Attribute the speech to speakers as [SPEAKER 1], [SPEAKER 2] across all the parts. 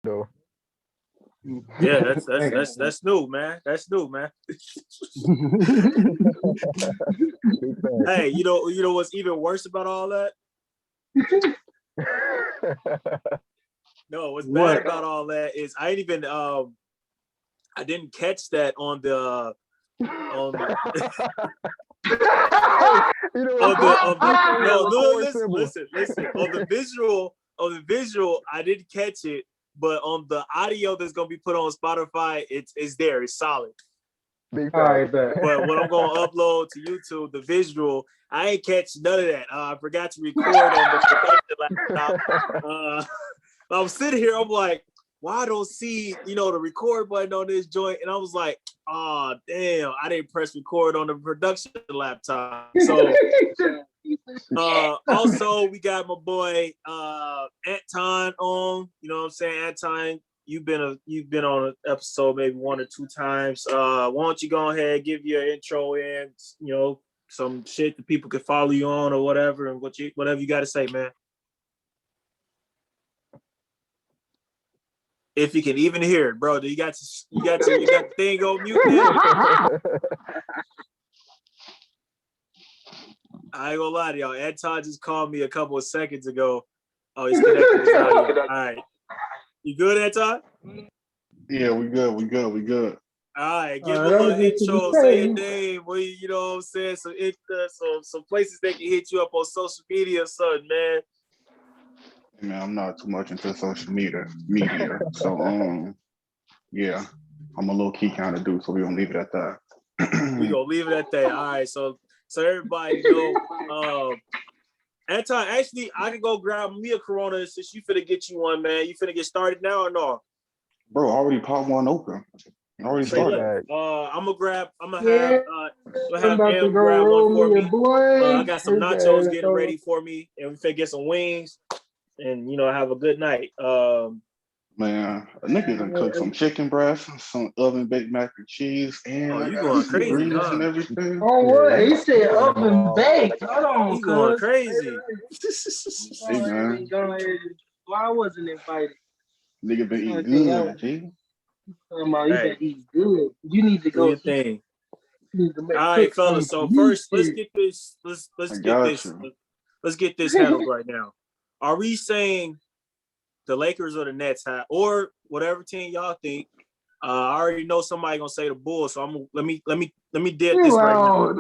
[SPEAKER 1] though.
[SPEAKER 2] Yeah, that's new, man. That's new, man. Hey, you know what's even worse about all that? No, what's bad about all that is I ain't even I didn't catch that on the on the listen on the visual I didn't catch it, but on the audio that's gonna be put on Spotify, it's there, it's solid.
[SPEAKER 3] All right,
[SPEAKER 2] but when I'm gonna upload to YouTube the visual, I ain't catch none of that. I forgot to record on the production laptop. I'm sitting here, I'm like, why I don't see, the record button on this joint? And I was like, oh, damn, I didn't press record on the production laptop. So also we got my boy Anton on, you know what I'm saying? Anton, you've been on an episode maybe 1 or 2 times. Why don't you go ahead, give your intro and, some shit that people can follow you on or whatever, and whatever you got to say, man. If you can even hear it, bro. You got the thing on mute now? I ain't gonna lie to y'all. Anton just called me a couple of seconds ago. Oh, he's connected his audio. All right. You good, Anton?
[SPEAKER 4] Yeah, we good.
[SPEAKER 2] All right, give a little intro, say your name, you know what I'm saying? Some places they can hit you up on social media or something, man.
[SPEAKER 4] Man, I'm not too much into social media. So yeah, I'm a low key kind of dude, so we gonna leave it at that.
[SPEAKER 2] We gonna leave it at that. All right, so everybody know, Anton, actually, I can go grab me a Corona since you finna get you one, man. You finna get started now or no?
[SPEAKER 4] Bro, I already popped one open. I already started.
[SPEAKER 2] I'm gonna have him grab one for me. I got some nachos getting ready for me, and we finna get some wings, and have a good night.
[SPEAKER 4] Man, a nigga done cook some chicken breast, some oven baked mac and cheese, and
[SPEAKER 2] you going crazy, huh?
[SPEAKER 4] And everything.
[SPEAKER 3] Oh, what? He said oven baked. Hold on,
[SPEAKER 2] you going crazy.
[SPEAKER 4] Hey, man.
[SPEAKER 3] Why I wasn't invited?
[SPEAKER 4] Nigga been eating good, G.
[SPEAKER 3] You been eating good. You need to
[SPEAKER 2] do
[SPEAKER 3] go
[SPEAKER 2] your thing. All right, fellas. So first, let's get this. Let's get this handled right now. Are we saying the Lakers or the Nets, or whatever team y'all think? I already know somebody gonna say the Bulls, so let me dead this right now.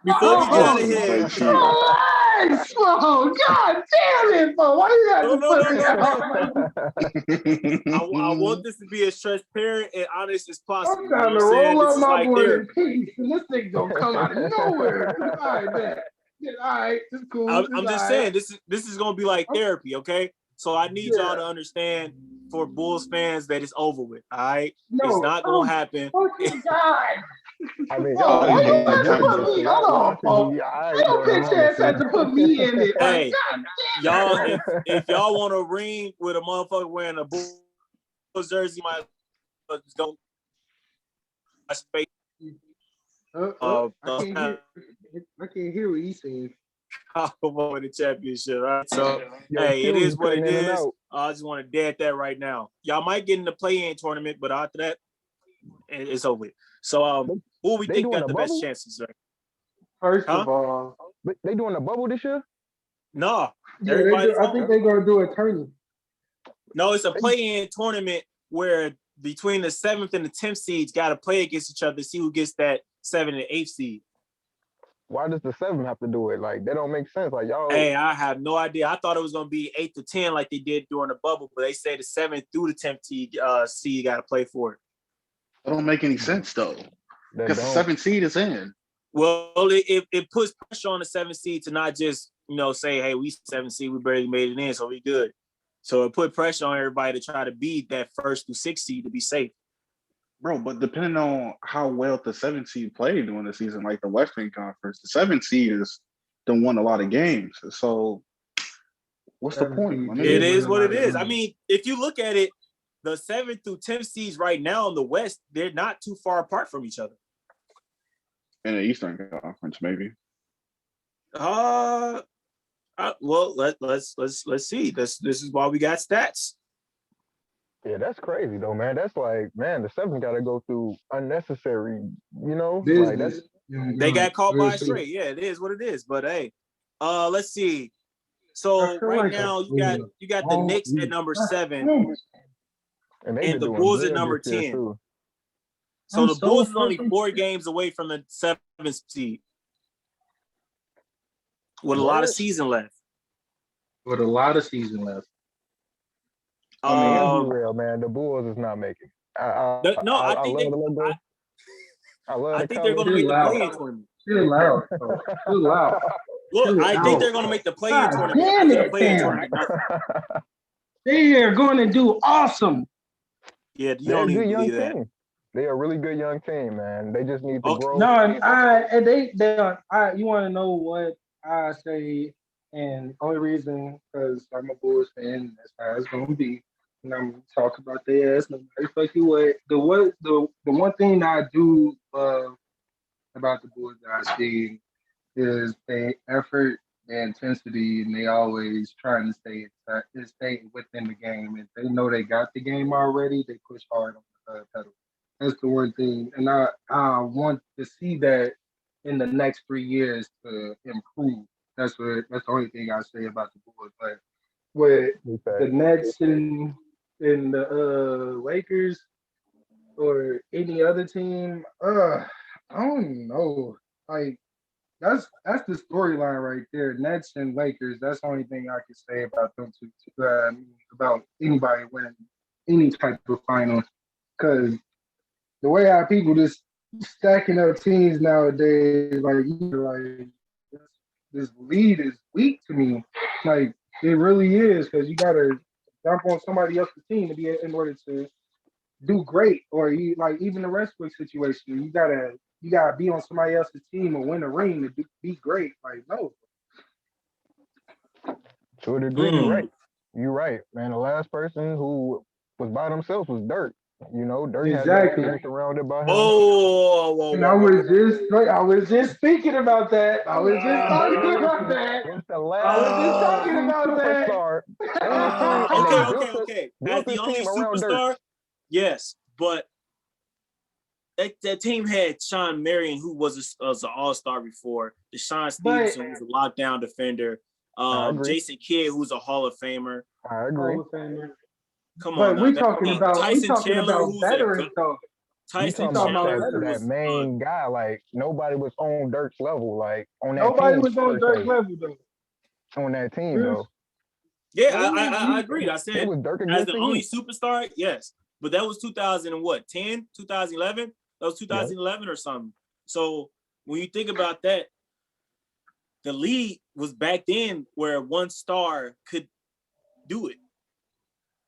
[SPEAKER 2] Before we get out of here.
[SPEAKER 3] Oh, God damn it, bro. Why you gotta put me
[SPEAKER 2] out? I want this to be as transparent and honest as possible.
[SPEAKER 3] I'm trying to roll up my board in peace, and this thing gonna come out of nowhere. All right, man. All right, it's cool.
[SPEAKER 2] I'm just saying this is gonna be like therapy, okay? So I need y'all to understand, for Bulls fans, that it's over with. All right, it's not gonna happen.
[SPEAKER 1] I mean,
[SPEAKER 3] why you have to put me? Hold on, your bitch ass had to put me in it.
[SPEAKER 2] Hey, y'all, if y'all want a ring with a motherfucker wearing a Bulls jersey, my go space.
[SPEAKER 3] I can't hear what he's saying.
[SPEAKER 2] Over the championship, right? So hey, it is what it is. I just want to dead that right now. Y'all might get in the play-in tournament, but after that, it's over. So who we think got the best chances, right?
[SPEAKER 3] First of all,
[SPEAKER 1] they doing a bubble this year?
[SPEAKER 2] No.
[SPEAKER 3] Yeah, I think they're gonna do a tournament.
[SPEAKER 2] No, it's a play-in tournament where between the 7th and the 10th seeds got to play against each other to see who gets that 7th and 8th seed.
[SPEAKER 1] Why does the 7 have to do it? Like, that don't make sense. Like, y'all.
[SPEAKER 2] Hey, I have no idea. I thought it was gonna be 8 to 10 like they did during the bubble, but they say the 7th through the 10th seed got to play for it.
[SPEAKER 4] That don't make any sense though, because the 7th seed is in.
[SPEAKER 2] Well, it puts pressure on the 7th seed to not just say, hey, we 7th seed, we barely made it in, so we good. So it put pressure on everybody to try to beat that 1st through 6th seed to be safe.
[SPEAKER 4] Bro, but depending on how well the 7th seed played during the season, like the Western Conference, the 7th seed is done won a lot of games. So what's the point?
[SPEAKER 2] It is what it is. I mean, if you look at it, the 7th through 10th seeds right now in the West, they're not too far apart from each other.
[SPEAKER 4] In the Eastern Conference, maybe.
[SPEAKER 2] Well, let's see. This is why we got stats.
[SPEAKER 1] Yeah, that's crazy though, man. That's like, man, the Sevens got to go through unnecessary, like that's.
[SPEAKER 3] Business.
[SPEAKER 2] They got caught by a
[SPEAKER 3] Business.
[SPEAKER 2] stray. Yeah, it is what it is. But hey, let's see.
[SPEAKER 3] I
[SPEAKER 2] So
[SPEAKER 3] feel
[SPEAKER 2] right
[SPEAKER 3] like
[SPEAKER 2] now you got the Knicks at number 7
[SPEAKER 1] And they've
[SPEAKER 2] and
[SPEAKER 1] been
[SPEAKER 2] the
[SPEAKER 1] doing
[SPEAKER 2] Bulls at
[SPEAKER 1] good
[SPEAKER 2] number
[SPEAKER 1] this year
[SPEAKER 2] 10.
[SPEAKER 1] too.
[SPEAKER 2] So
[SPEAKER 3] I'm
[SPEAKER 2] the
[SPEAKER 3] so
[SPEAKER 2] Bulls is only
[SPEAKER 3] fucking
[SPEAKER 2] 4 games away from the 7th seed with a lot of
[SPEAKER 1] What?
[SPEAKER 2] season left.
[SPEAKER 3] with a lot of season left.
[SPEAKER 1] I mean, let's be
[SPEAKER 2] Um,
[SPEAKER 1] real, man. The Bulls is not making.
[SPEAKER 2] no, I
[SPEAKER 1] I
[SPEAKER 2] think
[SPEAKER 1] love the logo. I love
[SPEAKER 2] I
[SPEAKER 1] the
[SPEAKER 2] think they're going
[SPEAKER 1] colors.
[SPEAKER 2] to make
[SPEAKER 3] Chill
[SPEAKER 2] the
[SPEAKER 3] out.
[SPEAKER 2] play-in tournament.
[SPEAKER 3] Chill out. Bro. Chill out.
[SPEAKER 2] Look,
[SPEAKER 3] Chill
[SPEAKER 2] I think
[SPEAKER 3] out.
[SPEAKER 2] they're going to make the play-in
[SPEAKER 3] God
[SPEAKER 2] tournament.
[SPEAKER 3] damn
[SPEAKER 2] After the
[SPEAKER 3] it,
[SPEAKER 2] play-in
[SPEAKER 3] Cam.
[SPEAKER 2] tournament, nothing.
[SPEAKER 3] They are going to do awesome.
[SPEAKER 2] Yeah, you
[SPEAKER 1] They're
[SPEAKER 2] don't
[SPEAKER 1] a
[SPEAKER 2] even
[SPEAKER 1] good young
[SPEAKER 2] believe that.
[SPEAKER 1] team. They're a really good young team, man. They just need to
[SPEAKER 2] Okay.
[SPEAKER 1] grow.
[SPEAKER 3] No, and they are. You want to know what I say? And only reason because I'm a Bulls fan. That's how it's gonna be. And I'm gonna talk about their ass. Nobody fuck you with the one thing I do love about the Bulls that I see is their effort, their intensity, and they always trying to stay within the game. If they know they got the game already, they push hard on the pedal. That's the one thing, and I want to see that in the next 3 years to improve. That's the only thing I say about the Bulls. But with the Nets and the Lakers or any other team, I don't know. Like that's the storyline right there. Nets and Lakers. That's the only thing I can say about them two. About anybody winning any type of final, because the way how people just stacking up teams nowadays, like this lead is weak to me. Like it really is, because you gotta jump on somebody else's team to be in order to do great, or you like even the Westbrook situation. You gotta be on somebody else's team or win a ring to be great. Like no,
[SPEAKER 1] To a degree, you're right. You're right, man. The last person who was by themselves was Dirk. Dirk had that
[SPEAKER 3] exactly.
[SPEAKER 1] team surrounded by him.
[SPEAKER 2] Whoa.
[SPEAKER 3] And I was just speaking about that. I was just talking about that.
[SPEAKER 1] It's the
[SPEAKER 3] I was just
[SPEAKER 1] last
[SPEAKER 3] talking about that.
[SPEAKER 1] superstar on the team, and they
[SPEAKER 2] Okay.
[SPEAKER 1] built
[SPEAKER 2] As the
[SPEAKER 1] this
[SPEAKER 2] only
[SPEAKER 1] team around Dirk.
[SPEAKER 2] superstar, yes, but that team had Sean Marion, who was an all-star before. Deshaun Stevenson, who's a lockdown defender. Jason Kidd, who's a Hall of Famer.
[SPEAKER 1] I agree.
[SPEAKER 2] Come on,
[SPEAKER 3] we're talking about
[SPEAKER 2] who's
[SPEAKER 3] veterans though.
[SPEAKER 2] Tyson
[SPEAKER 1] talking about
[SPEAKER 2] Chandler,
[SPEAKER 1] that main guy. Like nobody was on Dirk's level. Like on that
[SPEAKER 3] Nobody
[SPEAKER 1] team,
[SPEAKER 3] was on Dirk's level though.
[SPEAKER 1] on that team though.
[SPEAKER 2] Yeah, I agree. I said
[SPEAKER 1] it was Dirk
[SPEAKER 2] as
[SPEAKER 1] against
[SPEAKER 2] the only superstar, yes. But that was 2010, 2011? That was 2011 or something. So when you think about that, the league was back then where one star could do it.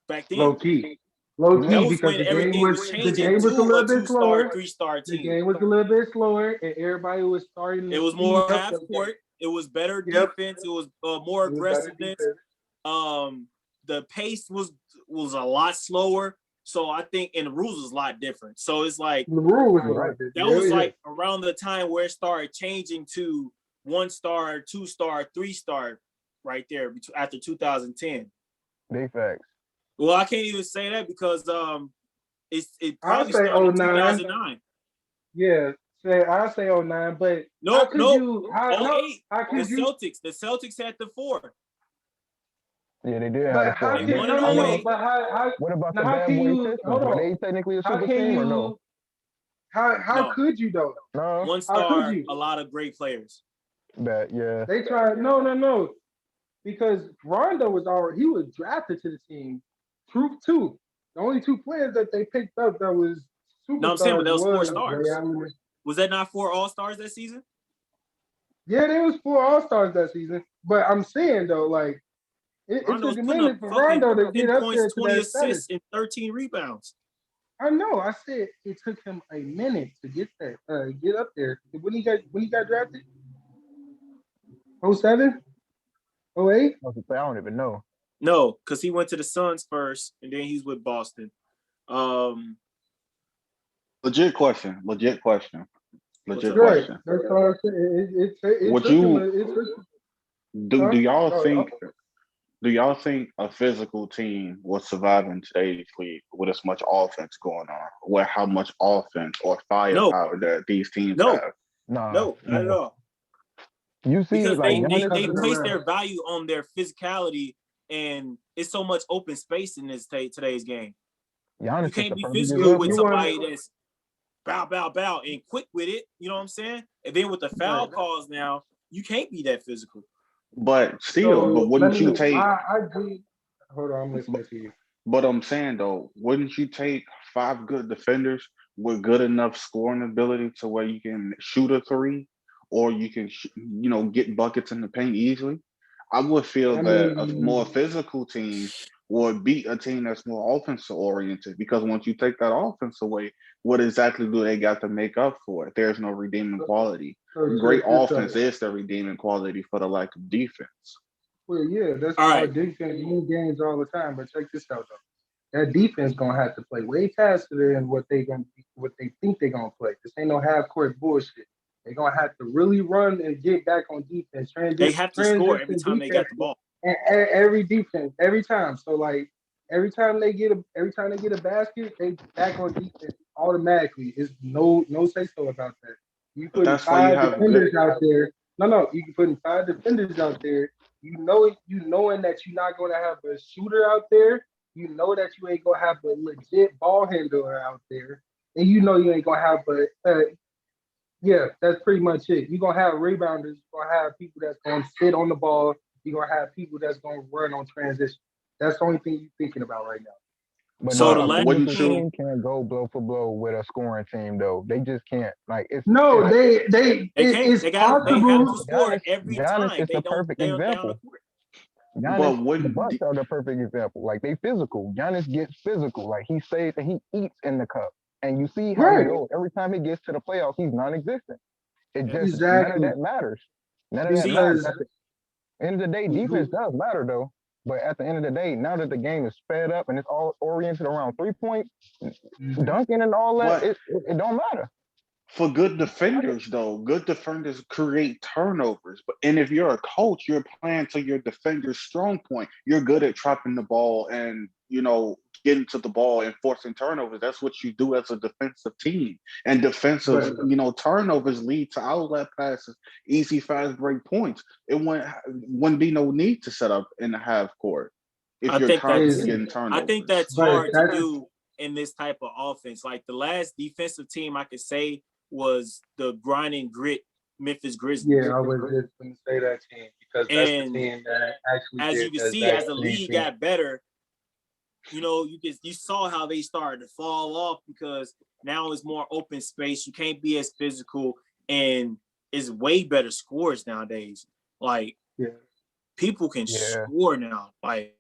[SPEAKER 2] Back then.
[SPEAKER 3] Low key,
[SPEAKER 2] That was
[SPEAKER 3] because
[SPEAKER 2] when everything was changing to
[SPEAKER 3] a little
[SPEAKER 2] a
[SPEAKER 3] bit slower.
[SPEAKER 2] 3-star team.
[SPEAKER 3] The game was a little bit slower, and everybody was starting.
[SPEAKER 2] It was more half court. It was better defense. It was more aggressiveness. The pace was a lot slower. So I think, and the rules was a lot different. So it's like
[SPEAKER 3] the rule was a lot different.
[SPEAKER 2] That was like around the time where it started changing to 1-star, 2-star, 3-star, right there after 2010.
[SPEAKER 1] Big facts.
[SPEAKER 2] Well, I can't even say that because it probably
[SPEAKER 3] say
[SPEAKER 2] started in
[SPEAKER 3] 09.
[SPEAKER 2] 2009.
[SPEAKER 3] Yeah, I say 09, but
[SPEAKER 2] no, 08. The Celtics had the 4.
[SPEAKER 1] Yeah, they did have
[SPEAKER 2] the 4.
[SPEAKER 1] What about the bad boy Pistons? Were they technically a super team or no?
[SPEAKER 3] How could you though?
[SPEAKER 1] No.
[SPEAKER 2] 1-star, a lot of great players.
[SPEAKER 1] Yeah.
[SPEAKER 3] They tried no. Because Rondo he was drafted to the team. Truth too. The only 2 players that they picked up that was superstars.
[SPEAKER 2] No, I'm saying, but that was 4 stars. Was that not 4 all-stars that season?
[SPEAKER 3] Yeah, there was 4 all-stars that season. But I'm saying though, like it took a minute for Rondo to get up there to
[SPEAKER 2] 20
[SPEAKER 3] that
[SPEAKER 2] assists
[SPEAKER 3] status.
[SPEAKER 2] and 13 rebounds.
[SPEAKER 3] I know. I said it took him a minute to get there, get up there. When he got drafted, 07? 08?
[SPEAKER 1] I don't even know.
[SPEAKER 2] No, because he went to the Suns first, and then he's with Boston.
[SPEAKER 4] Legit question. Legit question.
[SPEAKER 3] That's all I said.
[SPEAKER 4] Do y'all
[SPEAKER 3] No,
[SPEAKER 4] think? Do y'all think a physical team will survive in today's league with as much offense going on, with how much offense or
[SPEAKER 2] No,
[SPEAKER 4] firepower that these teams
[SPEAKER 2] no,
[SPEAKER 4] have?
[SPEAKER 1] Nah,
[SPEAKER 2] no, not at all.
[SPEAKER 1] you see,
[SPEAKER 2] Because
[SPEAKER 1] like Giannis
[SPEAKER 2] they
[SPEAKER 3] because of the
[SPEAKER 2] place
[SPEAKER 3] rest.
[SPEAKER 2] their value on their physicality, and it's so much open space in this today's game. You
[SPEAKER 1] Giannis is
[SPEAKER 2] can't
[SPEAKER 1] the
[SPEAKER 2] be
[SPEAKER 1] perfect
[SPEAKER 2] physical with
[SPEAKER 1] example.
[SPEAKER 3] You want
[SPEAKER 2] somebody that's bow and quick with it. You know what I'm saying? And then with the foul
[SPEAKER 3] right.
[SPEAKER 2] calls now, you can't be that physical.
[SPEAKER 4] But still, but
[SPEAKER 3] So let
[SPEAKER 4] wouldn't you
[SPEAKER 3] me.
[SPEAKER 4] take?
[SPEAKER 3] I agree. Hold on, I'm listening to you.
[SPEAKER 4] But I'm saying though, wouldn't you take 5 good defenders with good enough scoring ability to where you can shoot a three, or you can get buckets in the paint easily? I would feel
[SPEAKER 3] I
[SPEAKER 4] that a more
[SPEAKER 3] mean,
[SPEAKER 4] physical team would beat a team that's more offensive oriented, because once you take that offense away, what exactly do they got to make up for it? There's no redeeming quality.
[SPEAKER 3] so
[SPEAKER 4] Great
[SPEAKER 3] check this out.
[SPEAKER 4] offense is the redeeming quality for the lack of defense.
[SPEAKER 3] Well, yeah, that's
[SPEAKER 2] All
[SPEAKER 3] our
[SPEAKER 2] right.
[SPEAKER 3] defense win games all the time. But check this out though. That defense gonna have to play way faster than what they think they're gonna play. This ain't no half court bullshit. They're gonna have to really run and get back on defense.
[SPEAKER 2] They have to score every
[SPEAKER 3] Transition
[SPEAKER 2] time they got
[SPEAKER 3] defense
[SPEAKER 2] the ball.
[SPEAKER 3] and every defense every time. So like every time they get a basket, they back on defense automatically. It's no say so about that. You
[SPEAKER 4] But
[SPEAKER 3] putting
[SPEAKER 4] that's why you
[SPEAKER 3] five
[SPEAKER 4] have good.
[SPEAKER 3] defenders out there. No, you can putting five defenders out there. You knowing that you're not gonna have a shooter out there. You know that you ain't gonna have a legit ball handler out there, and you know you ain't gonna have yeah, that's pretty much it. You're gonna have rebounders, you're gonna have people that's gonna sit on the ball, you're gonna have people that's gonna run on transition. That's the only thing you're thinking about right now.
[SPEAKER 1] But
[SPEAKER 2] So
[SPEAKER 1] no,
[SPEAKER 2] the
[SPEAKER 4] But
[SPEAKER 1] a
[SPEAKER 2] last
[SPEAKER 4] wouldn't
[SPEAKER 1] physical
[SPEAKER 4] you?
[SPEAKER 2] team,
[SPEAKER 1] team can't go blow for blow with a scoring team though. They just can't. Like
[SPEAKER 3] No,
[SPEAKER 2] they can't.
[SPEAKER 3] it's
[SPEAKER 2] They have to
[SPEAKER 3] possible.
[SPEAKER 2] score
[SPEAKER 1] Giannis,
[SPEAKER 2] every
[SPEAKER 1] Giannis
[SPEAKER 2] time.
[SPEAKER 1] is the perfect
[SPEAKER 2] They don't down the
[SPEAKER 1] example.
[SPEAKER 2] court.
[SPEAKER 1] Giannis,
[SPEAKER 4] But
[SPEAKER 1] the
[SPEAKER 4] wouldn't
[SPEAKER 1] Bucks are the perfect example. Like they physical. Giannis gets physical. Like he says that he eats in the cup, and you see how he
[SPEAKER 3] Right.
[SPEAKER 1] goes. Every time he gets to the playoffs, he's non-existent. It
[SPEAKER 2] Yeah.
[SPEAKER 1] just none of
[SPEAKER 3] Exactly.
[SPEAKER 1] that matters. None of that
[SPEAKER 2] See,
[SPEAKER 1] matters.
[SPEAKER 3] Because
[SPEAKER 1] At the end of the day, defense does matter though. But at the end of the day, now that the game is sped up and it's all oriented around 3 points,
[SPEAKER 3] Mhm.
[SPEAKER 1] dunking and all that,
[SPEAKER 4] but
[SPEAKER 1] it don't matter.
[SPEAKER 4] for good defenders though, good defenders create turnovers. And if you're a coach, you're playing to your defender's strong point. You're good at trapping the ball and getting to the ball and forcing turnovers. That's what you do as a defensive team. And defensive,
[SPEAKER 3] but
[SPEAKER 4] turnovers lead to outlet passes, easy fast break points. It wouldn't be no need to set up in the half court if
[SPEAKER 2] I
[SPEAKER 4] you're
[SPEAKER 2] think
[SPEAKER 4] constantly
[SPEAKER 2] that's
[SPEAKER 4] getting
[SPEAKER 2] I think
[SPEAKER 4] turnovers.
[SPEAKER 2] that's
[SPEAKER 3] but
[SPEAKER 2] hard to
[SPEAKER 3] that's
[SPEAKER 2] do in this type of offense. Like the last defensive team I could say was the grind and grit Memphis
[SPEAKER 3] yeah,
[SPEAKER 2] Grizzlies.
[SPEAKER 3] I was just gonna say that team because that's the
[SPEAKER 2] And
[SPEAKER 3] team that actually
[SPEAKER 2] as
[SPEAKER 3] did
[SPEAKER 2] you can
[SPEAKER 3] the
[SPEAKER 2] see, as
[SPEAKER 3] exact
[SPEAKER 2] the
[SPEAKER 3] same
[SPEAKER 2] league
[SPEAKER 3] thing.
[SPEAKER 2] got better, you saw how they started to fall off because now it's more open space. You can't be as physical, and it's way better scores nowadays. Like
[SPEAKER 3] Yeah.
[SPEAKER 2] people can
[SPEAKER 1] Yeah.
[SPEAKER 2] score now. Like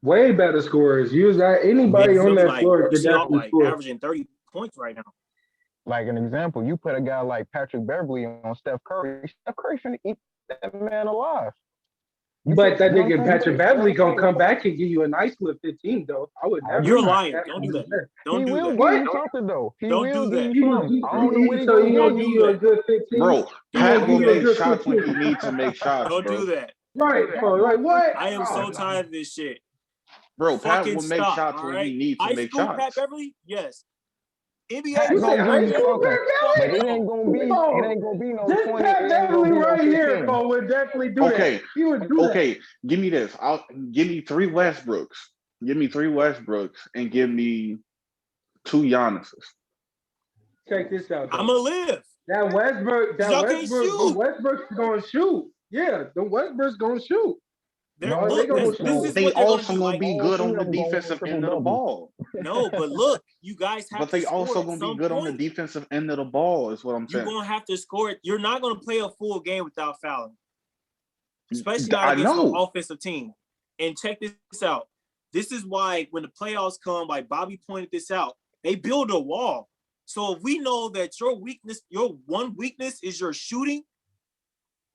[SPEAKER 3] Way better scorers. Use that anybody
[SPEAKER 2] it's
[SPEAKER 3] on
[SPEAKER 2] really
[SPEAKER 3] that
[SPEAKER 2] like
[SPEAKER 3] floor
[SPEAKER 2] you
[SPEAKER 3] could
[SPEAKER 2] see all
[SPEAKER 3] definitely
[SPEAKER 2] like
[SPEAKER 3] score.
[SPEAKER 2] averaging 30 points right now.
[SPEAKER 1] Like an example, you put a guy like Patrick Beverly on Steph Curry. Steph Curry finna eat that man alive.
[SPEAKER 3] But that
[SPEAKER 1] You know what
[SPEAKER 3] nigga
[SPEAKER 1] I'm saying?
[SPEAKER 3] Patrick Beverly gonna come back and give you a nice little 15 though. I would
[SPEAKER 1] I
[SPEAKER 3] never
[SPEAKER 2] You're
[SPEAKER 1] agree.
[SPEAKER 3] knock
[SPEAKER 2] lying.
[SPEAKER 3] that
[SPEAKER 2] Don't
[SPEAKER 3] from
[SPEAKER 2] do
[SPEAKER 3] his
[SPEAKER 2] that.
[SPEAKER 3] there.
[SPEAKER 2] Don't
[SPEAKER 1] He
[SPEAKER 2] do
[SPEAKER 1] will
[SPEAKER 2] that.
[SPEAKER 1] give
[SPEAKER 3] What?
[SPEAKER 1] you something though. He
[SPEAKER 2] Don't
[SPEAKER 1] will
[SPEAKER 2] do
[SPEAKER 1] give
[SPEAKER 2] that.
[SPEAKER 1] you something. I don't know what he
[SPEAKER 3] So
[SPEAKER 1] gonna
[SPEAKER 3] he
[SPEAKER 1] give
[SPEAKER 3] gonna
[SPEAKER 2] Don't
[SPEAKER 3] give
[SPEAKER 1] you.
[SPEAKER 2] do
[SPEAKER 3] you a
[SPEAKER 2] that.
[SPEAKER 3] good 15?
[SPEAKER 4] Bro,
[SPEAKER 3] He
[SPEAKER 2] Don't
[SPEAKER 4] Pat
[SPEAKER 3] gonna
[SPEAKER 4] will
[SPEAKER 3] give
[SPEAKER 2] do
[SPEAKER 3] you a
[SPEAKER 2] that.
[SPEAKER 4] make
[SPEAKER 3] good
[SPEAKER 4] shots when
[SPEAKER 3] 15.
[SPEAKER 4] he needs to make shots,
[SPEAKER 2] Don't do
[SPEAKER 4] bro.
[SPEAKER 2] that.
[SPEAKER 3] Right, bro. Like what?
[SPEAKER 2] I am
[SPEAKER 3] Oh
[SPEAKER 2] so
[SPEAKER 3] no.
[SPEAKER 2] tired of this shit.
[SPEAKER 4] Bro, Pat
[SPEAKER 2] Fucking
[SPEAKER 4] will make
[SPEAKER 2] stop.
[SPEAKER 4] shots
[SPEAKER 2] All
[SPEAKER 4] when he
[SPEAKER 2] right.
[SPEAKER 4] needs to
[SPEAKER 2] High
[SPEAKER 4] make
[SPEAKER 2] school Pat
[SPEAKER 4] shots.
[SPEAKER 2] Beverly? Yes. NBA
[SPEAKER 1] Pat
[SPEAKER 3] You
[SPEAKER 2] Pat
[SPEAKER 3] said
[SPEAKER 1] gonna give
[SPEAKER 3] high
[SPEAKER 1] you
[SPEAKER 2] Beverly?
[SPEAKER 3] school
[SPEAKER 1] something,
[SPEAKER 3] Pat
[SPEAKER 1] but
[SPEAKER 3] Beverly?
[SPEAKER 1] it
[SPEAKER 2] No.
[SPEAKER 1] ain't gonna be no
[SPEAKER 3] This
[SPEAKER 1] 20. It
[SPEAKER 3] Pat
[SPEAKER 1] ain't gonna
[SPEAKER 3] Beverly
[SPEAKER 1] be no
[SPEAKER 3] right here,
[SPEAKER 1] 15.
[SPEAKER 3] bro, would definitely do that.
[SPEAKER 4] Okay,
[SPEAKER 3] He would do that.
[SPEAKER 4] okay. Give me this. Give me 3 Westbrooks. Give me 3 Westbrooks and give me 2 Giannis's.
[SPEAKER 3] Check this out
[SPEAKER 2] I'm
[SPEAKER 3] though.
[SPEAKER 2] gonna live. Because y'all can't
[SPEAKER 3] The
[SPEAKER 2] shoot.
[SPEAKER 3] Westbrook's gonna shoot. Yeah, the Westbrook's gonna shoot.
[SPEAKER 2] They're,
[SPEAKER 1] No,
[SPEAKER 3] They
[SPEAKER 2] look,
[SPEAKER 3] gonna
[SPEAKER 2] this
[SPEAKER 1] no.
[SPEAKER 2] is
[SPEAKER 4] They
[SPEAKER 2] what they're gonna
[SPEAKER 4] also
[SPEAKER 2] do.
[SPEAKER 4] gonna
[SPEAKER 2] Like,
[SPEAKER 4] be
[SPEAKER 1] All
[SPEAKER 4] good
[SPEAKER 1] three
[SPEAKER 4] on
[SPEAKER 1] of
[SPEAKER 4] the
[SPEAKER 1] them gonna win
[SPEAKER 4] defensive
[SPEAKER 1] triple
[SPEAKER 4] end of the
[SPEAKER 1] doubles.
[SPEAKER 4] ball.
[SPEAKER 2] no, but look, you guys have
[SPEAKER 4] But
[SPEAKER 2] to
[SPEAKER 4] they
[SPEAKER 2] score
[SPEAKER 4] also
[SPEAKER 2] at
[SPEAKER 4] gonna be
[SPEAKER 2] some
[SPEAKER 4] good on the
[SPEAKER 2] point.
[SPEAKER 4] defensive end of the ball, is what I'm
[SPEAKER 2] You're
[SPEAKER 4] saying.
[SPEAKER 2] gonna have to score it. You're not gonna play a full game without fouling, especially not
[SPEAKER 4] I
[SPEAKER 2] against no
[SPEAKER 4] know.
[SPEAKER 2] offensive team. And check this out. This is why when the playoffs come, like Bobby pointed this out, they build a wall. So if we know that your one weakness is your shooting,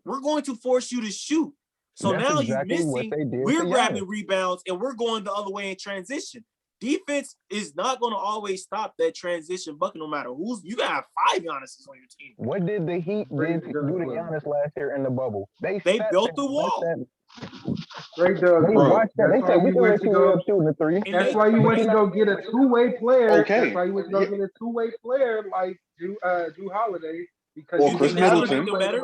[SPEAKER 2] we're going to force you to shoot. So
[SPEAKER 1] That's
[SPEAKER 2] now you
[SPEAKER 1] exactly what
[SPEAKER 2] missing,
[SPEAKER 1] they did to
[SPEAKER 2] we're
[SPEAKER 1] Giannis.
[SPEAKER 2] grabbing rebounds and we're going the other way in transition. defense is not going to always stop that transition bucket no matter who's. You got to have 5 Giannis's on your team.
[SPEAKER 1] What did the Heat do to Giannis last year in the bubble? They
[SPEAKER 2] built the wall.
[SPEAKER 3] Straight dub.
[SPEAKER 1] They watched that. They said, we can let you up shooting the three.
[SPEAKER 3] That's why you went to go get a two-way player.
[SPEAKER 4] Okay.
[SPEAKER 3] That's why you went to go get a two-way player like Drew Holiday. Because
[SPEAKER 4] Or
[SPEAKER 3] you
[SPEAKER 4] Chris
[SPEAKER 3] think that's gonna
[SPEAKER 4] Middleton.
[SPEAKER 3] make them better?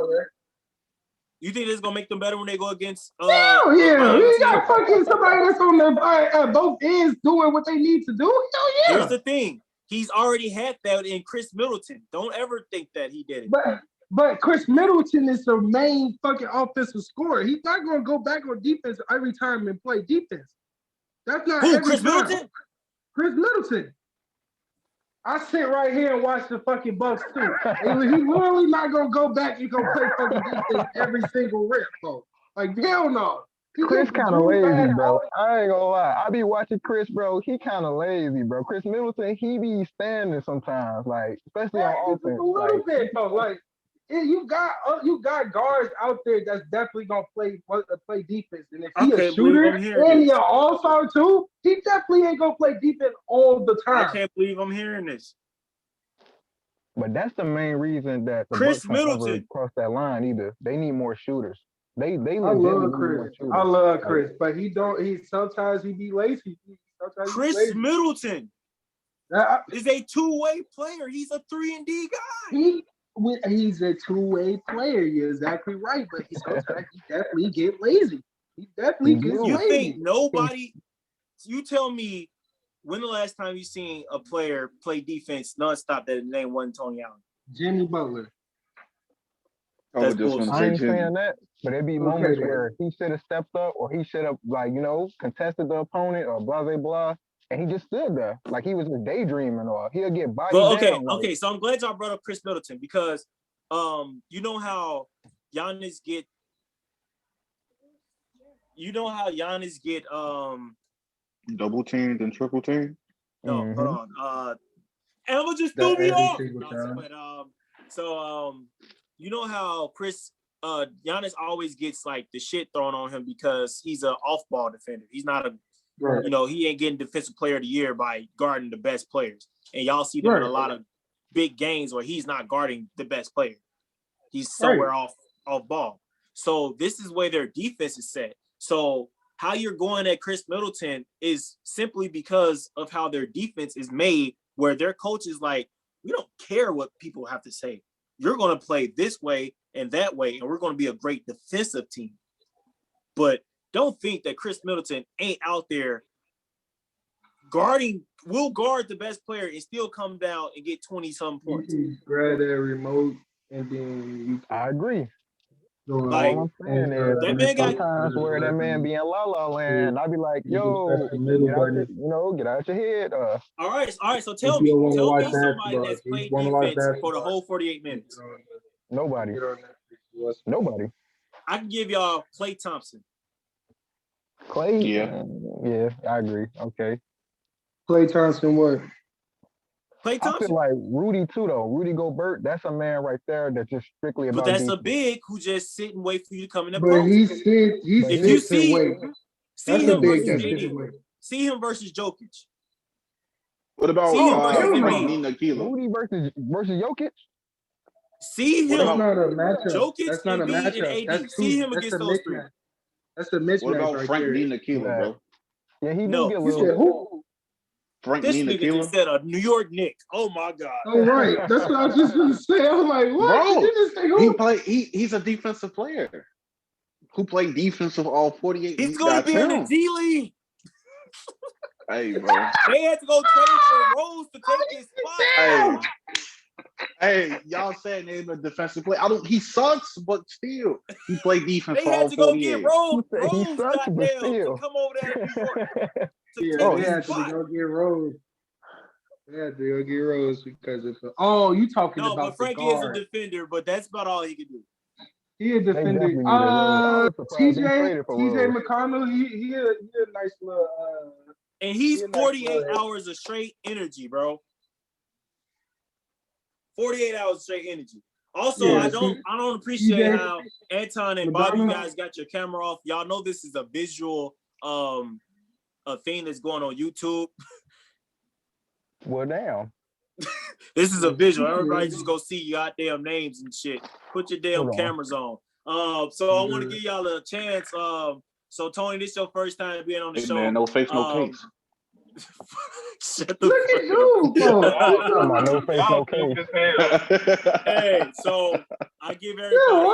[SPEAKER 2] You think this is going to make them better when they go against
[SPEAKER 3] Hell yeah. You got fucking somebody that's on their both ends doing what they need to do. Hell yeah.
[SPEAKER 2] Here's the thing. He's already had that in Chris Middleton. Don't ever think that he did it.
[SPEAKER 3] But Chris Middleton is the main fucking offensive scorer. He's not going to go back on defense every time and play defense. That's not
[SPEAKER 2] Who,
[SPEAKER 3] every
[SPEAKER 2] Chris
[SPEAKER 3] time.
[SPEAKER 2] Middleton?
[SPEAKER 3] Chris Middleton. I sit right here and watch the fucking Bucks too. And he literally not going to go back and go play fucking defense every single rip, bro. Like, hell no.
[SPEAKER 1] Chris kind of lazy, bro. I ain't gonna lie. I be watching Chris, bro. He kind of lazy, bro. Chris Middleton, he be standing sometimes, like, especially on offense.
[SPEAKER 3] A little bit, though. Like, you got guards out there that's definitely gonna play defense, and if he a shooter and he an all-star too, he definitely ain't gonna play defense all the time.
[SPEAKER 2] I can't believe I'm hearing this.
[SPEAKER 1] But that's the main reason that the
[SPEAKER 2] Chris
[SPEAKER 1] Bucks never
[SPEAKER 2] Middleton
[SPEAKER 1] cross that line either. They need more shooters. They
[SPEAKER 3] I love Chris. I love Chris, but he don't. He sometimes he be lazy.
[SPEAKER 2] Chris Middleton is a two-way player. He's a 3-and-D guy.
[SPEAKER 3] He's a two-way player. You're exactly right, but he definitely get lazy. He definitely gets lazy.
[SPEAKER 2] You think nobody? You tell me when the last time you seen a player play defense nonstop that name wasn't Tony Allen?
[SPEAKER 3] Jimmy Butler.
[SPEAKER 4] I ain't
[SPEAKER 1] saying that, but it'd be moments where he should have stepped up, or he should have, like, contested the opponent, or blah blah blah, and he just stood there like he was just daydreaming, or he'll get bodied down.
[SPEAKER 2] Okay. So I'm glad y'all brought up Chris Middleton because, you know how Giannis get
[SPEAKER 4] double teamed and triple teamed.
[SPEAKER 2] No, hold on. Emma just threw me off. You know how Giannis always gets like the shit thrown on him because he's an off-ball defender. He's not he ain't getting defensive player of the year by guarding the best players. And y'all see them in a lot of big games where he's not guarding the best player. He's somewhere off ball. So this is where their defense is set. So how you're going at Chris Middleton is simply because of how their defense is made, where their coach is like, we don't care what people have to say. You're going to play this way and that way, and we're going to be a great defensive team. But don't think that Chris Middleton ain't out there will guard the best player and still come down and get 20-some points.
[SPEAKER 3] Grab that remote and then
[SPEAKER 1] I agree.
[SPEAKER 2] Like,
[SPEAKER 1] all I'm saying is,
[SPEAKER 2] that man got
[SPEAKER 1] sometimes where that man be in la la land, I'd be like, yo, get out your head.
[SPEAKER 2] All right. So tell me somebody that's played defense for the whole 48 minutes.
[SPEAKER 1] Nobody.
[SPEAKER 2] I can give y'all Klay Thompson.
[SPEAKER 1] Klay?
[SPEAKER 4] Yeah,
[SPEAKER 1] I agree. Okay.
[SPEAKER 3] Klay Thompson what?
[SPEAKER 2] Klay Thompson.
[SPEAKER 1] I feel like Rudy too, though. Rudy Gobert, that's a man right there that's just strictly about.
[SPEAKER 2] But that's
[SPEAKER 1] defense.
[SPEAKER 2] A big who just sit and wait for you to come in the
[SPEAKER 3] post.
[SPEAKER 2] post.
[SPEAKER 3] If you
[SPEAKER 2] see him versus Jokic.
[SPEAKER 4] What about
[SPEAKER 1] Rudy versus Jokic?
[SPEAKER 2] See him.
[SPEAKER 3] That's not a matchup.
[SPEAKER 2] Jokic,
[SPEAKER 3] that's not a matchup.
[SPEAKER 2] AD. See him against those three.
[SPEAKER 3] That's a mismatch.
[SPEAKER 4] What about Frank Ntilikina, bro?
[SPEAKER 1] Yeah, he
[SPEAKER 2] no.
[SPEAKER 1] do get a little.
[SPEAKER 3] Who?
[SPEAKER 4] Frank
[SPEAKER 2] this nigga just said a New York Knicks. Oh my God.
[SPEAKER 3] Oh right, that's what I was just gonna say. I was like, what?
[SPEAKER 4] Bro, he's a defensive player who played defensive all 48.
[SPEAKER 2] He's gonna be in the D League.
[SPEAKER 4] Hey, bro.
[SPEAKER 2] They had to go trade for Rose to take his spot.
[SPEAKER 4] Hey, y'all saying he's a defensive player. He sucks, but still, he played defense for all 48.
[SPEAKER 2] They had to go get Rose.
[SPEAKER 1] He sucks, but still.
[SPEAKER 2] To come over there to New York.
[SPEAKER 3] They had to go get Rose. They had to go get Rose because of you talking about
[SPEAKER 2] but Frankie is a defender, but that's about all he can do.
[SPEAKER 3] He a defender. TJ McConnell, he a nice little
[SPEAKER 2] and he's 48 hours of straight energy, bro. 48 hours of straight energy. Also, I don't appreciate how Anton and Bobby, you guys got your camera off. Y'all know this is a visual a thing that's going on YouTube.
[SPEAKER 1] Well, damn.
[SPEAKER 2] This is a visual. Everybody just go see your goddamn names and shit. Put your damn
[SPEAKER 1] Hold on.
[SPEAKER 2] cameras on. So I want to give y'all a chance. So Tony, this is your first time being on the
[SPEAKER 4] Hey,
[SPEAKER 2] show.
[SPEAKER 4] man, no face, no case.
[SPEAKER 2] Shut the
[SPEAKER 3] Look at you,
[SPEAKER 1] Talking about no face, no case.
[SPEAKER 2] Hey, so I give everybody an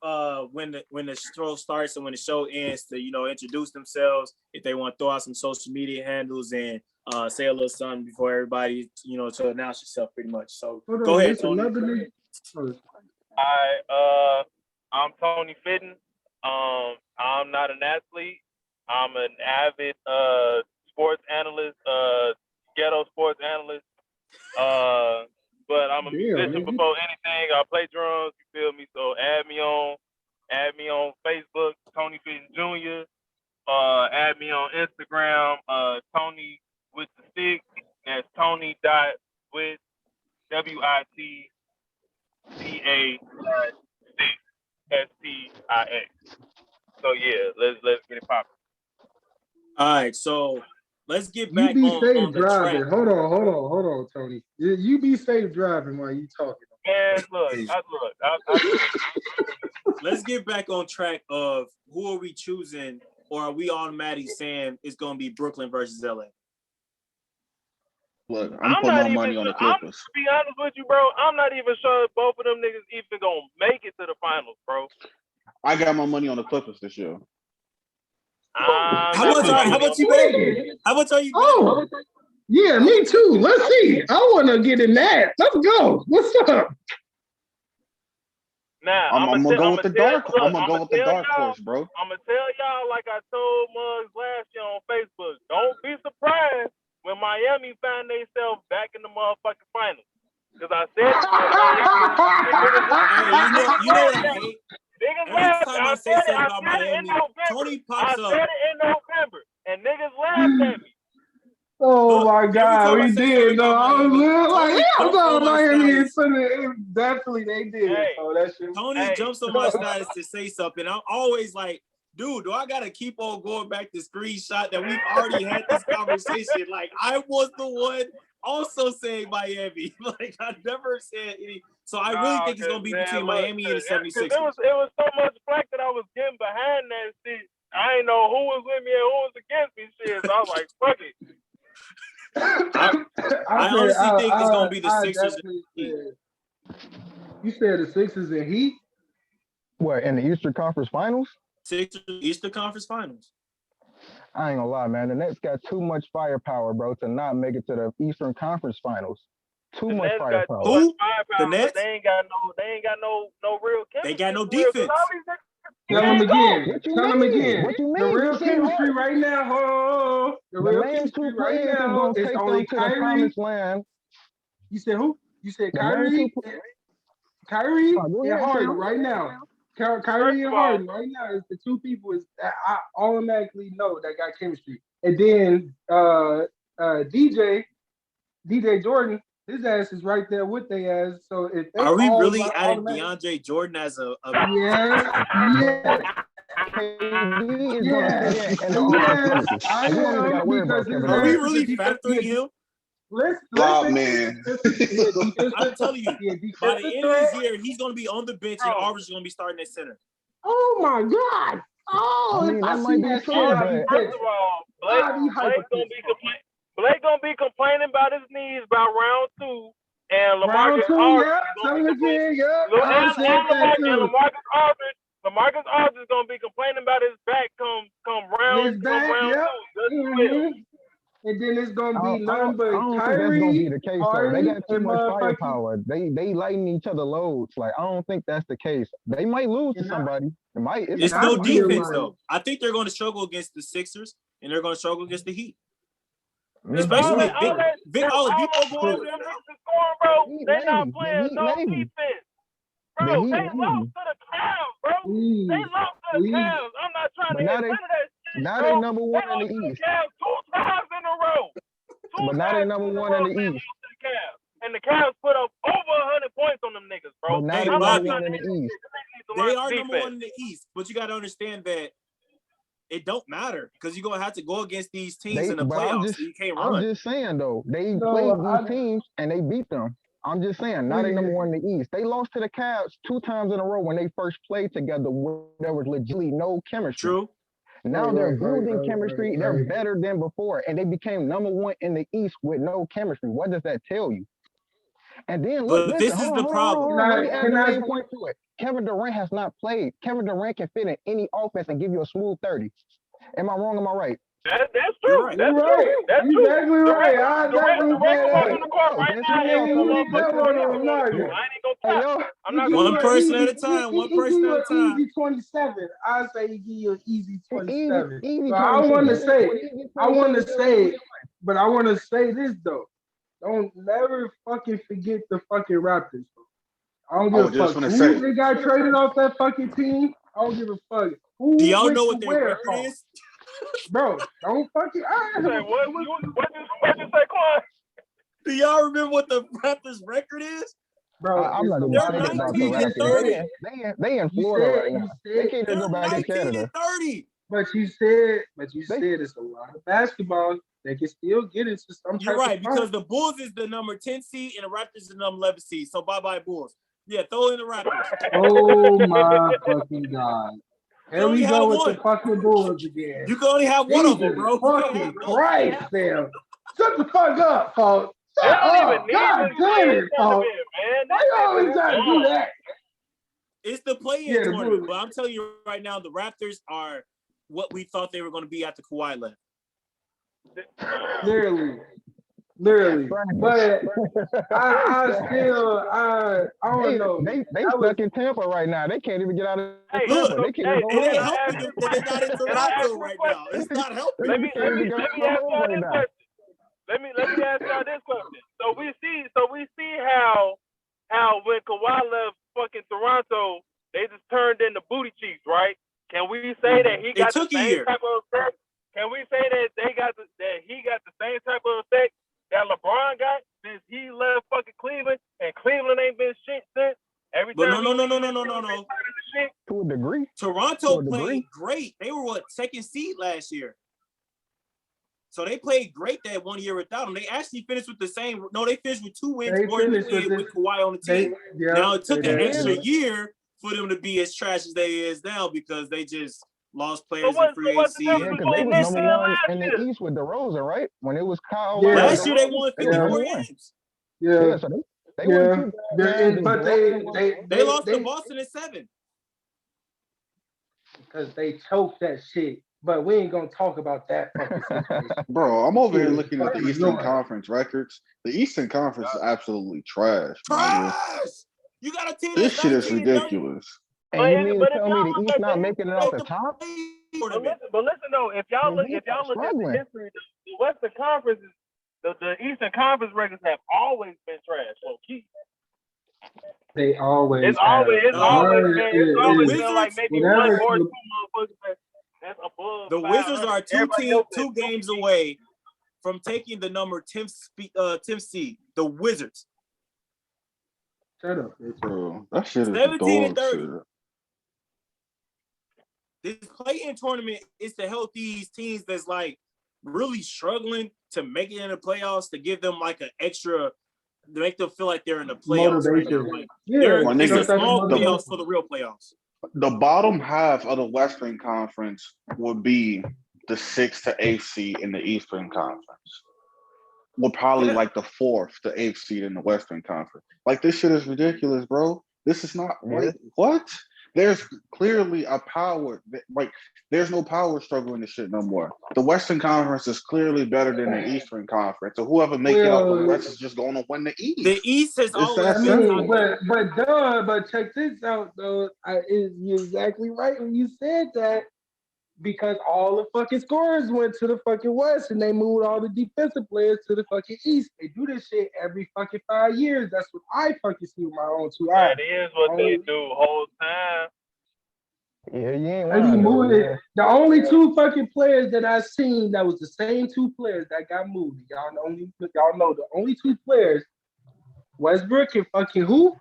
[SPEAKER 2] opportunity when the show starts and when the show ends to introduce themselves, if they want to throw out some social media handles and say a little something before everybody to announce yourself pretty much. So go ahead, Tony.
[SPEAKER 5] Hi, I'm Tony Fitton. I'm not an athlete. I'm an avid sports analyst, ghetto sports analyst. But I'm a musician before anything. I play drums, you feel me? So add me on Facebook, Tony Fitton Jr. Add me on Instagram, Tony with the stick. That's Tony.with WITTA STIX. So yeah, let's get it popping.
[SPEAKER 2] All right, so let's get back
[SPEAKER 3] you be
[SPEAKER 2] on
[SPEAKER 3] safe
[SPEAKER 2] the
[SPEAKER 3] driving.
[SPEAKER 2] track.
[SPEAKER 3] Hold on, Tony. You be safe driving while you talking.
[SPEAKER 5] Man, look.
[SPEAKER 2] Let's get back on track of who are we choosing, or are we automatically saying it's going to be Brooklyn versus LA?
[SPEAKER 4] Look, I'm putting my money on the Clippers.
[SPEAKER 5] To be honest with you, bro, I'm not even sure if both of them niggas even gonna make it to the finals, bro.
[SPEAKER 4] I got my money on the Clippers this year.
[SPEAKER 2] How much you betting? How much are you betting?
[SPEAKER 3] Oh, yeah, me too. Let's see. I want to get in that. Let's go. What's up?
[SPEAKER 5] Now
[SPEAKER 4] I'm gonna go with the dark horse, bro.
[SPEAKER 5] I'm gonna tell y'all like I told Muggs last year on Facebook. Don't be surprised when Miami find themselves back in the motherfucking finals. Because I said
[SPEAKER 2] you know what I hate? Every time I say something about Miami, Tony pops up.
[SPEAKER 5] I said it in November, and niggas laughed at me.
[SPEAKER 3] Oh my God, we did. No, I was like,
[SPEAKER 2] I'm
[SPEAKER 3] about Miami. Definitely, they did.
[SPEAKER 5] Hey,
[SPEAKER 3] so that shit.
[SPEAKER 2] Tony jumps on my status to say something. I'm always like, dude, do I gotta keep on going back to screenshot that we've already had this conversation? Like, I was the one also saying Miami. Like, I never said any. So I really think it's gonna be between Miami and the 76ers.
[SPEAKER 5] It was so much flack that I was getting behind that shit. I didn't know who was with me and who was against me. Shit, so I was like, fuck it.
[SPEAKER 2] I honestly think it's gonna be the Sixers and Heat.
[SPEAKER 3] You said the Sixers and Heat?
[SPEAKER 1] What, in the Eastern Conference Finals?
[SPEAKER 2] Eastern Conference Finals.
[SPEAKER 1] I ain't gonna lie, man. The Nets got too much firepower, bro, to not make it to the Eastern Conference Finals. Too much firepower.
[SPEAKER 2] Who? The Nets?
[SPEAKER 5] They ain't got no real chemistry.
[SPEAKER 2] They got no defense.
[SPEAKER 3] Tell them again.
[SPEAKER 1] Tell them again. What you mean?
[SPEAKER 3] The real chemistry right now. The real chemistry right now is only Kyrie. You said who? You said Kyrie. Kyrie and Harden right now. Kyrie and Harden right now is the two people that I automatically know that got chemistry. And then DJ Jordan, his ass is right there with their ass. So if they
[SPEAKER 2] are we really adding DeAndre Jordan as a
[SPEAKER 3] yeah. I am, because
[SPEAKER 2] are we really factoring him?
[SPEAKER 3] Listen,
[SPEAKER 4] man.
[SPEAKER 2] I'm telling you, by the end of this year, he's going to be on the bench and Arbors is going to be starting at center.
[SPEAKER 3] Oh my God! Oh,
[SPEAKER 1] I mean, that might be true.
[SPEAKER 5] First of all, Blake gonna be complaining about his knees by round 2, and LaMarcus Aldridge LaMarcus Aldridge is gonna be complaining about his back come round 2.
[SPEAKER 3] And then it's gonna be none but
[SPEAKER 1] I don't think that's gonna be the case though. They got too much firepower. They lighten each other loads. Like, I don't think that's the case. They might lose to somebody.
[SPEAKER 2] It's no defense though. I think they're going to struggle against the Sixers and they're going to struggle against the Heat. Especially Vic Oladipo going over there.
[SPEAKER 5] Bro, they not playing no defense. Bro, they lost to the Cavs, bro. They lost to the Cavs. I'm not trying to hear none of that shit.
[SPEAKER 1] Now they number one in the East.
[SPEAKER 5] 2 times in a row.
[SPEAKER 1] But now they number one in the East.
[SPEAKER 5] And the Cavs put up over 100 points on them niggas, bro.
[SPEAKER 1] But now they number one in the East.
[SPEAKER 2] They are number one in the East, but you got to understand that it don't matter because you're gonna have to go against these teams in the
[SPEAKER 1] But
[SPEAKER 2] playoffs. So you can't run.
[SPEAKER 1] I'm just saying though, they
[SPEAKER 3] No,
[SPEAKER 1] played these teams and they beat them. I'm just saying, now they number one in the East. They lost to the Cavs 2 times in a row when they first played together. Where there was legitimately no chemistry.
[SPEAKER 2] True.
[SPEAKER 1] Now they're building chemistry.
[SPEAKER 3] Right.
[SPEAKER 1] They're better than before, and they became number one in the East with no chemistry. What does that tell you? And then look,
[SPEAKER 2] But this is the problem.
[SPEAKER 1] Let me add the main point to it. Kevin Durant has not played. Kevin Durant can fit in any offense and give you a smooth 30. Am I wrong? Am I right?
[SPEAKER 5] That's true.
[SPEAKER 2] Right.
[SPEAKER 5] That's
[SPEAKER 3] You're
[SPEAKER 5] true.
[SPEAKER 3] right.
[SPEAKER 5] That's
[SPEAKER 3] You
[SPEAKER 5] true.
[SPEAKER 3] exactly right.
[SPEAKER 5] Durant on the court right now.
[SPEAKER 3] Hey, you need that one on Nugget.
[SPEAKER 5] I ain't gonna cap. I'm not
[SPEAKER 2] One
[SPEAKER 5] gonna
[SPEAKER 2] person at a time. One person at a time.
[SPEAKER 3] Easy 27. I say he give you an easy 27.
[SPEAKER 1] Easy
[SPEAKER 3] But I want to
[SPEAKER 1] 27.
[SPEAKER 3] say, but I want to say this though. Don't never fucking forget the fucking Raptors. I don't give a fuck who they got traded off that fucking team. I don't give a fuck who.
[SPEAKER 2] Do y'all know what their record is?
[SPEAKER 3] Bro, don't fucking.
[SPEAKER 5] what you say, Quan?
[SPEAKER 2] Do y'all remember what the Raptors' record is?
[SPEAKER 3] Bro,
[SPEAKER 1] I'm not even
[SPEAKER 2] they're
[SPEAKER 1] thinking about the
[SPEAKER 2] 19 and
[SPEAKER 1] Raptors.
[SPEAKER 2] 30.
[SPEAKER 1] They in Florida right now. They can't even
[SPEAKER 2] They're
[SPEAKER 1] go back to
[SPEAKER 2] 19
[SPEAKER 1] Canada.
[SPEAKER 2] and 30.
[SPEAKER 3] But you said it's a lot of basketball. They can still get into some.
[SPEAKER 2] You're right, because the Bulls is the number 10 seed and the Raptors is the number 11 seed. So bye Bulls. Yeah, throw in the Raptors.
[SPEAKER 3] Oh my fucking God. Here we go with
[SPEAKER 2] one.
[SPEAKER 3] the fucking Bulls again.
[SPEAKER 2] You can only have one of them, bro.
[SPEAKER 3] Fucking Christ, damn. Shut the fuck up, folks.
[SPEAKER 5] They don't even need
[SPEAKER 3] God damn it, folks. Why you always gotta do that?
[SPEAKER 2] It's the play-in tournament, but I'm telling you right now, the Raptors are what we thought they were going to be after Kawhi left.
[SPEAKER 3] Literally. But I don't know.
[SPEAKER 1] They stuck in Tampa right now. They can't even get out of Tampa. They can't even go
[SPEAKER 2] it ain't
[SPEAKER 1] home.
[SPEAKER 2] helping them that they're not in Toronto right now. It's not helping.
[SPEAKER 5] Let me ask y'all this question. Let me ask y'all this question. So we see how when Kawhi left fucking Toronto, they just turned into booty cheeks, right? Can we say that he got the same type of effect? Can we say that he got the same type of effect that LeBron got since he left fucking Cleveland, and Cleveland ain't been shit since? No.
[SPEAKER 1] To a degree.
[SPEAKER 2] Toronto played great. They were second seed last year. So they played great that 1 year without him. They actually finished with the same. No, they finished with 2 wins more than they did with Kawhi on the team. Now it took an extra year for them to be as trash as they is now because they just lost players in free agency.
[SPEAKER 1] Yeah, because they was number one in the East with DeRozan, right? When it was Kyle.
[SPEAKER 2] Last year they won 54 games.
[SPEAKER 1] Yeah, so they won 2
[SPEAKER 3] but
[SPEAKER 2] they lost to Boston in 7.
[SPEAKER 3] Because they choked that shit. But we ain't gonna talk about that fucking situation.
[SPEAKER 4] Bro, I'm over here looking at the Eastern Conference records. The Eastern Conference is absolutely trash.
[SPEAKER 2] You got a team.
[SPEAKER 4] This shit is ridiculous.
[SPEAKER 1] And you mean to tell me the East not making it out the top?
[SPEAKER 5] But listen though, if y'all look at the history, the Western Conference, the Eastern Conference records have always been trash. So
[SPEAKER 3] they always.
[SPEAKER 5] It's always been like maybe one or 2 motherfuckers that's above.
[SPEAKER 2] The Wizards are 2 games away from taking the number 10th seed. The Wizards.
[SPEAKER 3] Shut up,
[SPEAKER 4] bro. That shit is
[SPEAKER 2] 17 and 30.
[SPEAKER 4] shit.
[SPEAKER 2] This play-in tournament is to help these teams that's like really struggling to make it in the playoffs, to give them like an extra, to make them feel like they're in the playoffs right now. Like, it's a small playoffs for the real playoffs.
[SPEAKER 4] The bottom half of the Western Conference would be the 6th to 8th seed in the Eastern Conference. We're probably like the 4th to 8th seed in the Western Conference. Like, this shit is ridiculous, bro. This is not like what? There's clearly a power. Like, there's no power struggle in this shit no more. The Western Conference is clearly better than the Eastern Conference. So whoever make it out the West is just going to win the East.
[SPEAKER 2] The East has always been.
[SPEAKER 3] But check this out though. You're exactly right when you said that. Because all the fucking scorers went to the fucking West and they moved all the defensive players to the fucking East. They do this shit every fucking 5 years. That's what I fucking see with my own 2 eyes.
[SPEAKER 5] That is what they do the whole time.
[SPEAKER 1] Yeah, you ain't lying.
[SPEAKER 3] The only 2 fucking players that I seen that was the same 2 players that got moved. Y'all know the only 2 players, Westbrook and fucking who?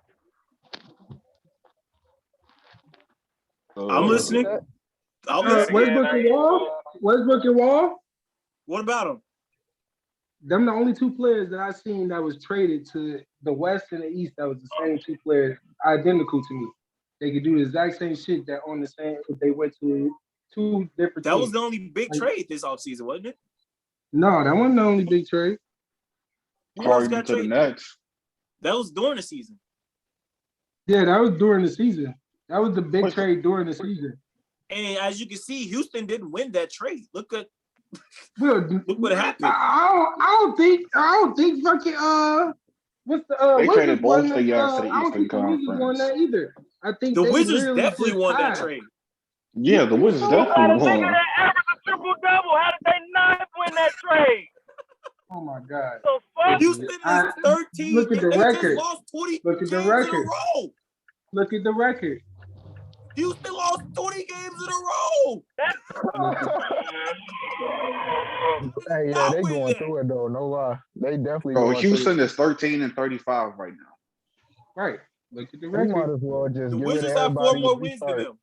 [SPEAKER 2] I'm listening. I'll listen.
[SPEAKER 3] Westbrook and Wall. Westbrook and Wall.
[SPEAKER 2] What about them?
[SPEAKER 3] Them the only two players that I seen that was traded to the West and the East. That was the same two players, identical to me. They could do the exact same shit that on the same. If they went to two different.
[SPEAKER 2] That
[SPEAKER 3] teams.
[SPEAKER 2] was the only big trade this offseason, wasn't it?
[SPEAKER 3] No, that wasn't the only big trade.
[SPEAKER 2] Who else
[SPEAKER 4] Harden
[SPEAKER 2] got
[SPEAKER 4] to the
[SPEAKER 2] traded?
[SPEAKER 4] Nets.
[SPEAKER 2] That was during the season.
[SPEAKER 3] Yeah, that was during the season. That was the big trade during the season.
[SPEAKER 2] And as you can see, Houston didn't win that trade. Look
[SPEAKER 3] Well,
[SPEAKER 2] what happened.
[SPEAKER 3] I don't think fucking what's the
[SPEAKER 4] They traded both
[SPEAKER 3] won
[SPEAKER 4] the years to the
[SPEAKER 3] I don't
[SPEAKER 4] Eastern
[SPEAKER 3] think the Wizards won
[SPEAKER 4] Conference.
[SPEAKER 3] that either. I think
[SPEAKER 2] The
[SPEAKER 3] they
[SPEAKER 2] Wizards
[SPEAKER 3] literally
[SPEAKER 2] definitely
[SPEAKER 3] just
[SPEAKER 2] won that
[SPEAKER 3] tied.
[SPEAKER 2] trade.
[SPEAKER 4] Yeah, the Wizards
[SPEAKER 5] Who got a
[SPEAKER 4] definitely
[SPEAKER 5] nigga
[SPEAKER 4] won.
[SPEAKER 5] that averaged a triple double? How did they not win that trade?
[SPEAKER 3] Oh my god.
[SPEAKER 5] The fuck?
[SPEAKER 2] Houston is 13.
[SPEAKER 3] Look at the
[SPEAKER 2] They
[SPEAKER 3] record.
[SPEAKER 2] just lost 20
[SPEAKER 3] Look at the
[SPEAKER 2] games in a
[SPEAKER 3] record.
[SPEAKER 2] row.
[SPEAKER 3] Look at the record.
[SPEAKER 2] Houston lost 20 games in a row.
[SPEAKER 1] Hey, yeah,
[SPEAKER 2] Not
[SPEAKER 1] they
[SPEAKER 2] win
[SPEAKER 1] going
[SPEAKER 2] that.
[SPEAKER 1] through it though. No lie, they definitely.
[SPEAKER 4] Bro,
[SPEAKER 1] going
[SPEAKER 4] Houston
[SPEAKER 1] through it.
[SPEAKER 4] is 13-35 right now.
[SPEAKER 3] Right. Look at the
[SPEAKER 1] We might
[SPEAKER 3] record.
[SPEAKER 1] as well just
[SPEAKER 2] The
[SPEAKER 1] get
[SPEAKER 2] Wizards
[SPEAKER 1] rid of
[SPEAKER 2] have 4
[SPEAKER 1] everybody.
[SPEAKER 2] more wins than
[SPEAKER 1] restart.
[SPEAKER 2] them.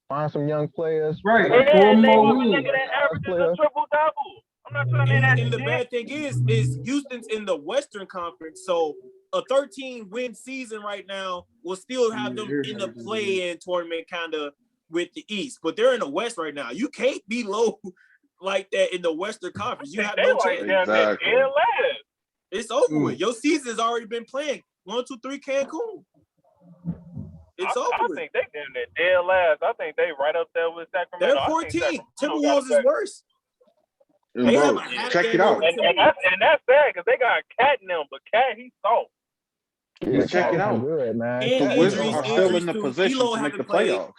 [SPEAKER 1] Find some young players.
[SPEAKER 3] Right.
[SPEAKER 1] Like,
[SPEAKER 3] Four
[SPEAKER 5] And name
[SPEAKER 3] more
[SPEAKER 5] a
[SPEAKER 3] wins.
[SPEAKER 5] nigga that averages a triple double. I'm not trying to hear that
[SPEAKER 2] And the
[SPEAKER 5] shit.
[SPEAKER 2] bad thing is Houston's in the Western Conference, so a 13-win season right now will still have them in the play-in tournament kind of with the East, but they're in the West right now. You can't be low like that in the Western Conference. You have
[SPEAKER 5] They
[SPEAKER 2] no
[SPEAKER 5] like
[SPEAKER 2] chance.
[SPEAKER 5] down there
[SPEAKER 4] Exactly.
[SPEAKER 5] dead last.
[SPEAKER 2] It's over with. Your season has already been playing. 1, 2, 3 Cancun. It's over
[SPEAKER 5] I
[SPEAKER 2] with.
[SPEAKER 5] think they down there dead last. I think they right up there with Sacramento.
[SPEAKER 2] They're
[SPEAKER 5] I think
[SPEAKER 2] 14.
[SPEAKER 5] Sacramento got
[SPEAKER 2] Timberwolves is worse.
[SPEAKER 4] And
[SPEAKER 2] They
[SPEAKER 4] bro,
[SPEAKER 2] have a half
[SPEAKER 4] check it
[SPEAKER 2] game
[SPEAKER 4] out.
[SPEAKER 2] over
[SPEAKER 5] And
[SPEAKER 2] Timberwolves.
[SPEAKER 5] that's sad because they got Cat in them, but Cat, he's soft.
[SPEAKER 1] yeah,
[SPEAKER 4] Check it
[SPEAKER 1] Cat
[SPEAKER 4] out.
[SPEAKER 1] is good, man.
[SPEAKER 2] And
[SPEAKER 4] The
[SPEAKER 1] Cat is
[SPEAKER 4] Wizards
[SPEAKER 2] injuries,
[SPEAKER 4] are
[SPEAKER 1] hard.
[SPEAKER 4] still in the
[SPEAKER 2] too.
[SPEAKER 4] position
[SPEAKER 2] Elo
[SPEAKER 4] to make the
[SPEAKER 2] haven't played.
[SPEAKER 4] playoffs.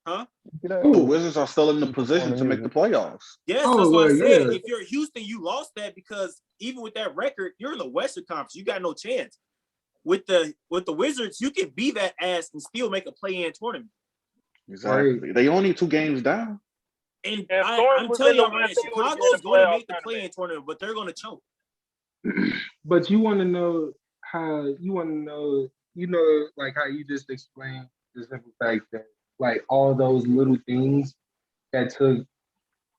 [SPEAKER 2] Huh?
[SPEAKER 4] The Wizards are still in the position to make the playoffs.
[SPEAKER 2] Yes,
[SPEAKER 3] Oh,
[SPEAKER 2] that's what I
[SPEAKER 3] well,
[SPEAKER 2] said.
[SPEAKER 3] yeah.
[SPEAKER 2] If you're Houston, you lost that because even with that record, you're in the Western Conference. You got no chance. With the Wizards, you can be that ass and still make a play-in tournament.
[SPEAKER 4] Exactly. They only 2 games down.
[SPEAKER 2] And
[SPEAKER 5] If
[SPEAKER 2] I'm
[SPEAKER 5] Thornton was
[SPEAKER 2] telling
[SPEAKER 5] in the
[SPEAKER 2] y'all right now,
[SPEAKER 5] West, he would've been in
[SPEAKER 2] Chicago's
[SPEAKER 5] the
[SPEAKER 2] going to
[SPEAKER 5] playoff
[SPEAKER 2] make the
[SPEAKER 5] tournament.
[SPEAKER 2] play-in tournament, but they're going to choke.
[SPEAKER 3] But you want to know like how you just explained the simple fact that like all those little things that took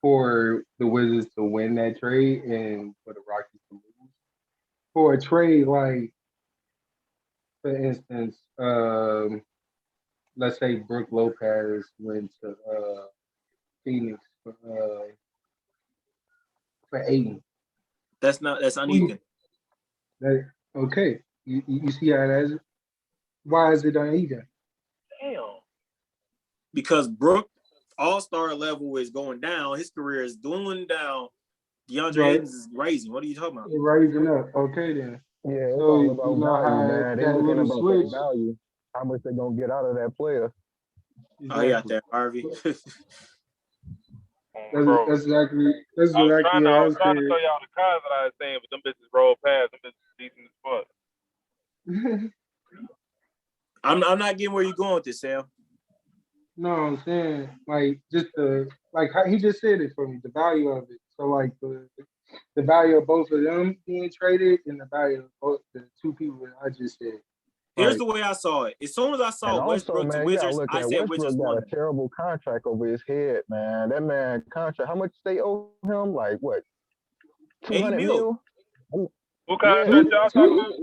[SPEAKER 3] for the Wizards to win that trade and for the Rockies to lose. For a trade like, for instance, let's say Brooke Lopez went to Phoenix for Aiden.
[SPEAKER 2] That's uneven.
[SPEAKER 3] Okay, you see how that is? Why is it uneven?
[SPEAKER 5] Damn.
[SPEAKER 2] Because Brook, all-star level, is going down. His career is dwindling down. DeAndre
[SPEAKER 3] Right.
[SPEAKER 2] Ayton is rising. What are you talking about?
[SPEAKER 3] It's rising up. Okay, then.
[SPEAKER 1] Yeah, it's
[SPEAKER 3] So,
[SPEAKER 1] all
[SPEAKER 3] you
[SPEAKER 1] about
[SPEAKER 3] know
[SPEAKER 1] value,
[SPEAKER 3] how
[SPEAKER 1] man. They
[SPEAKER 3] that
[SPEAKER 1] looking
[SPEAKER 3] little
[SPEAKER 1] about
[SPEAKER 3] switch-
[SPEAKER 1] that value. How much they gonna get out of that player?
[SPEAKER 2] Oh, he out there, Harvey.
[SPEAKER 5] Bro.
[SPEAKER 3] That's exactly
[SPEAKER 5] I was trying to
[SPEAKER 3] what I was
[SPEAKER 5] show
[SPEAKER 3] saying.
[SPEAKER 5] y'all the cars that I was saying, but them bitches rolled past. Them bitches decent as fuck.
[SPEAKER 2] I'm not getting where you're going with this, Sam.
[SPEAKER 3] No, I'm saying like just like how he just said it for me, the value of it. So like the value of both of them being traded and the value of both the two people that I just said.
[SPEAKER 2] Here's
[SPEAKER 3] Like,
[SPEAKER 2] the way I saw it. As soon as I saw
[SPEAKER 1] And also,
[SPEAKER 2] Westbrook to
[SPEAKER 1] man, you gotta
[SPEAKER 2] Wizards,
[SPEAKER 1] look
[SPEAKER 2] I
[SPEAKER 1] at
[SPEAKER 2] said Wizards
[SPEAKER 1] Westbrook
[SPEAKER 2] won.
[SPEAKER 1] got a terrible contract over his head, man. That man contract, how much they owe him? Like what? 200
[SPEAKER 2] mil.
[SPEAKER 5] Who contract y'all talking about?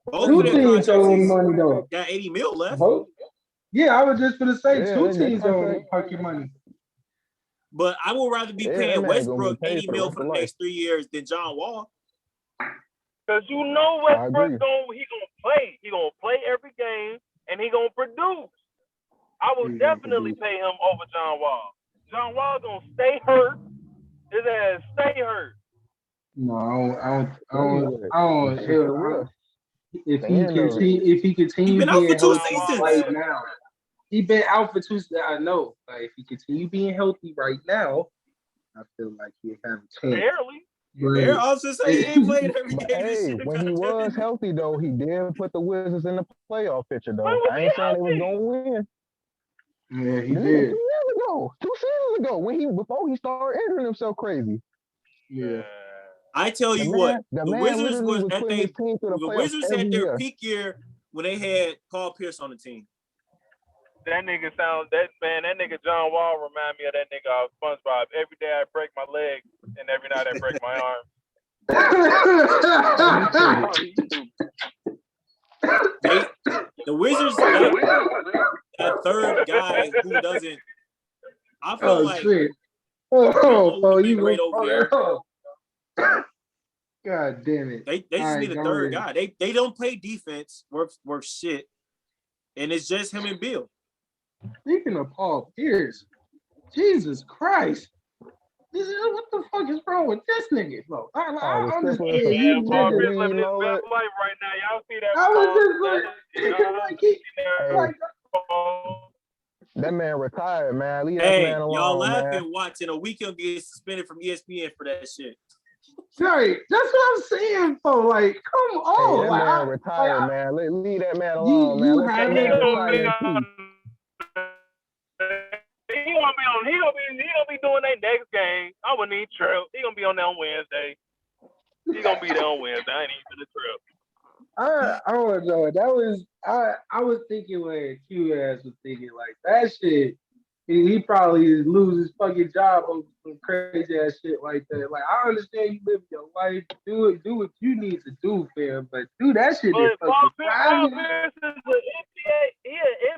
[SPEAKER 2] Both
[SPEAKER 3] two
[SPEAKER 2] of their
[SPEAKER 3] teams owe him
[SPEAKER 2] contracts
[SPEAKER 3] money though.
[SPEAKER 2] got 80 mil left.
[SPEAKER 3] Both? Yeah, I was just gonna say
[SPEAKER 1] Yeah,
[SPEAKER 3] two
[SPEAKER 1] that
[SPEAKER 3] teams owe him
[SPEAKER 1] contract-
[SPEAKER 3] fucking money.
[SPEAKER 2] But I would rather be
[SPEAKER 1] Yeah, that
[SPEAKER 2] paying
[SPEAKER 1] man
[SPEAKER 2] Westbrook
[SPEAKER 1] gonna be paid
[SPEAKER 2] 80
[SPEAKER 1] for the
[SPEAKER 2] mil
[SPEAKER 1] rest
[SPEAKER 2] for
[SPEAKER 1] of
[SPEAKER 2] the
[SPEAKER 1] life.
[SPEAKER 2] next 3 years than John Wall.
[SPEAKER 5] Cause you know
[SPEAKER 1] I agree.
[SPEAKER 5] Westbrook gonna play. He gonna play every game and he gonna produce. I will
[SPEAKER 3] He's gonna
[SPEAKER 5] definitely
[SPEAKER 3] produce.
[SPEAKER 5] pay him over John Wall. John Wall gonna stay hurt. His ass stay hurt.
[SPEAKER 3] No, I don't.
[SPEAKER 1] It's just the rest.
[SPEAKER 3] If
[SPEAKER 1] The
[SPEAKER 3] he
[SPEAKER 1] end of it.
[SPEAKER 3] if he
[SPEAKER 2] He's
[SPEAKER 3] continue
[SPEAKER 2] been out for
[SPEAKER 3] being
[SPEAKER 2] 2
[SPEAKER 3] healthy
[SPEAKER 2] seasons.
[SPEAKER 3] right now, he been out for 2 seasons. I know, but if he continue being healthy right now, I feel like he have a chance.
[SPEAKER 5] Barely.
[SPEAKER 2] Air
[SPEAKER 3] But
[SPEAKER 2] officer say he ain't played every
[SPEAKER 1] But
[SPEAKER 2] game this
[SPEAKER 1] hey,
[SPEAKER 2] year.
[SPEAKER 1] when he was healthy though, he did put the Wizards in the playoff picture though.
[SPEAKER 5] When was
[SPEAKER 1] I
[SPEAKER 5] he
[SPEAKER 1] ain't saying they was
[SPEAKER 5] healthy?
[SPEAKER 1] gonna win.
[SPEAKER 3] yeah, he
[SPEAKER 1] Yeah,
[SPEAKER 3] did.
[SPEAKER 1] 2 years ago, 2 seasons ago, before he started injuring himself crazy.
[SPEAKER 3] Yeah.
[SPEAKER 2] I tell you
[SPEAKER 1] The
[SPEAKER 2] what,
[SPEAKER 1] man, the
[SPEAKER 2] the
[SPEAKER 1] man
[SPEAKER 2] Wizards
[SPEAKER 1] literally
[SPEAKER 2] was
[SPEAKER 1] was
[SPEAKER 2] at
[SPEAKER 1] putting his team through the
[SPEAKER 2] the
[SPEAKER 1] playoffs
[SPEAKER 2] Wizards
[SPEAKER 1] every
[SPEAKER 2] had their
[SPEAKER 1] year.
[SPEAKER 2] peak year when they had Paul Pierce on the team.
[SPEAKER 5] That nigga that nigga John Wall remind me of that nigga off SpongeBob. Every day I break my leg, and every night I break my arm.
[SPEAKER 2] The Wizards got that third guy who doesn't. I feel like
[SPEAKER 3] shit.
[SPEAKER 2] be great over there.
[SPEAKER 3] God damn it!
[SPEAKER 2] They just need a third guy. They don't play defense worth shit, and it's just him and Bill.
[SPEAKER 3] Speaking of Paul Pierce, Jesus Christ. What the fuck is wrong with this nigga, bro? I understand you
[SPEAKER 5] Paul
[SPEAKER 3] niggas.
[SPEAKER 5] Pierce living his best life right now. Y'all see that?
[SPEAKER 3] I was just
[SPEAKER 1] that man retired, man. Leave that man alone,
[SPEAKER 2] y'all laughing
[SPEAKER 1] man.
[SPEAKER 2] watching a weekend get suspended from ESPN for that shit.
[SPEAKER 3] Right, that's what I'm saying, bro. Like, come on,
[SPEAKER 1] that man retired, man. Leave that man alone, man. Let that man retire.
[SPEAKER 5] He gonna be doing that next game. I wouldn't even trip. He gonna be on there on Wednesday. He gonna be there on Wednesday. I ain't even gonna trip.
[SPEAKER 3] I don't know. That was I was thinking what Q ass was thinking. Like that shit. He probably lose his fucking job over some crazy ass shit like that. Like I understand you live your life, do what you need to do, fam. But do that shit.
[SPEAKER 5] But Paul Pierce is an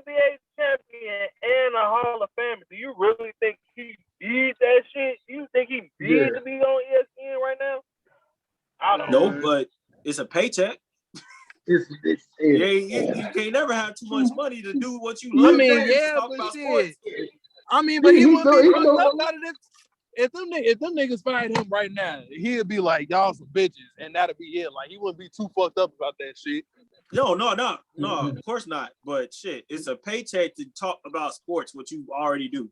[SPEAKER 5] NBA champion and a Hall of Famer. Do you really think he needs that shit? You think he needs to be on ESPN right now? I don't know.
[SPEAKER 2] No, but it's a paycheck.
[SPEAKER 3] You
[SPEAKER 2] can't never have too much money to do what you love.
[SPEAKER 6] I mean, but shit. I mean, but he wouldn't be fucked up out of this. If them niggas fired him right now, he'd be like, y'all some bitches, and that'd be it. Like, he wouldn't be too fucked up about that shit.
[SPEAKER 2] No, of course not. But shit, it's a paycheck to talk about sports, what you already do.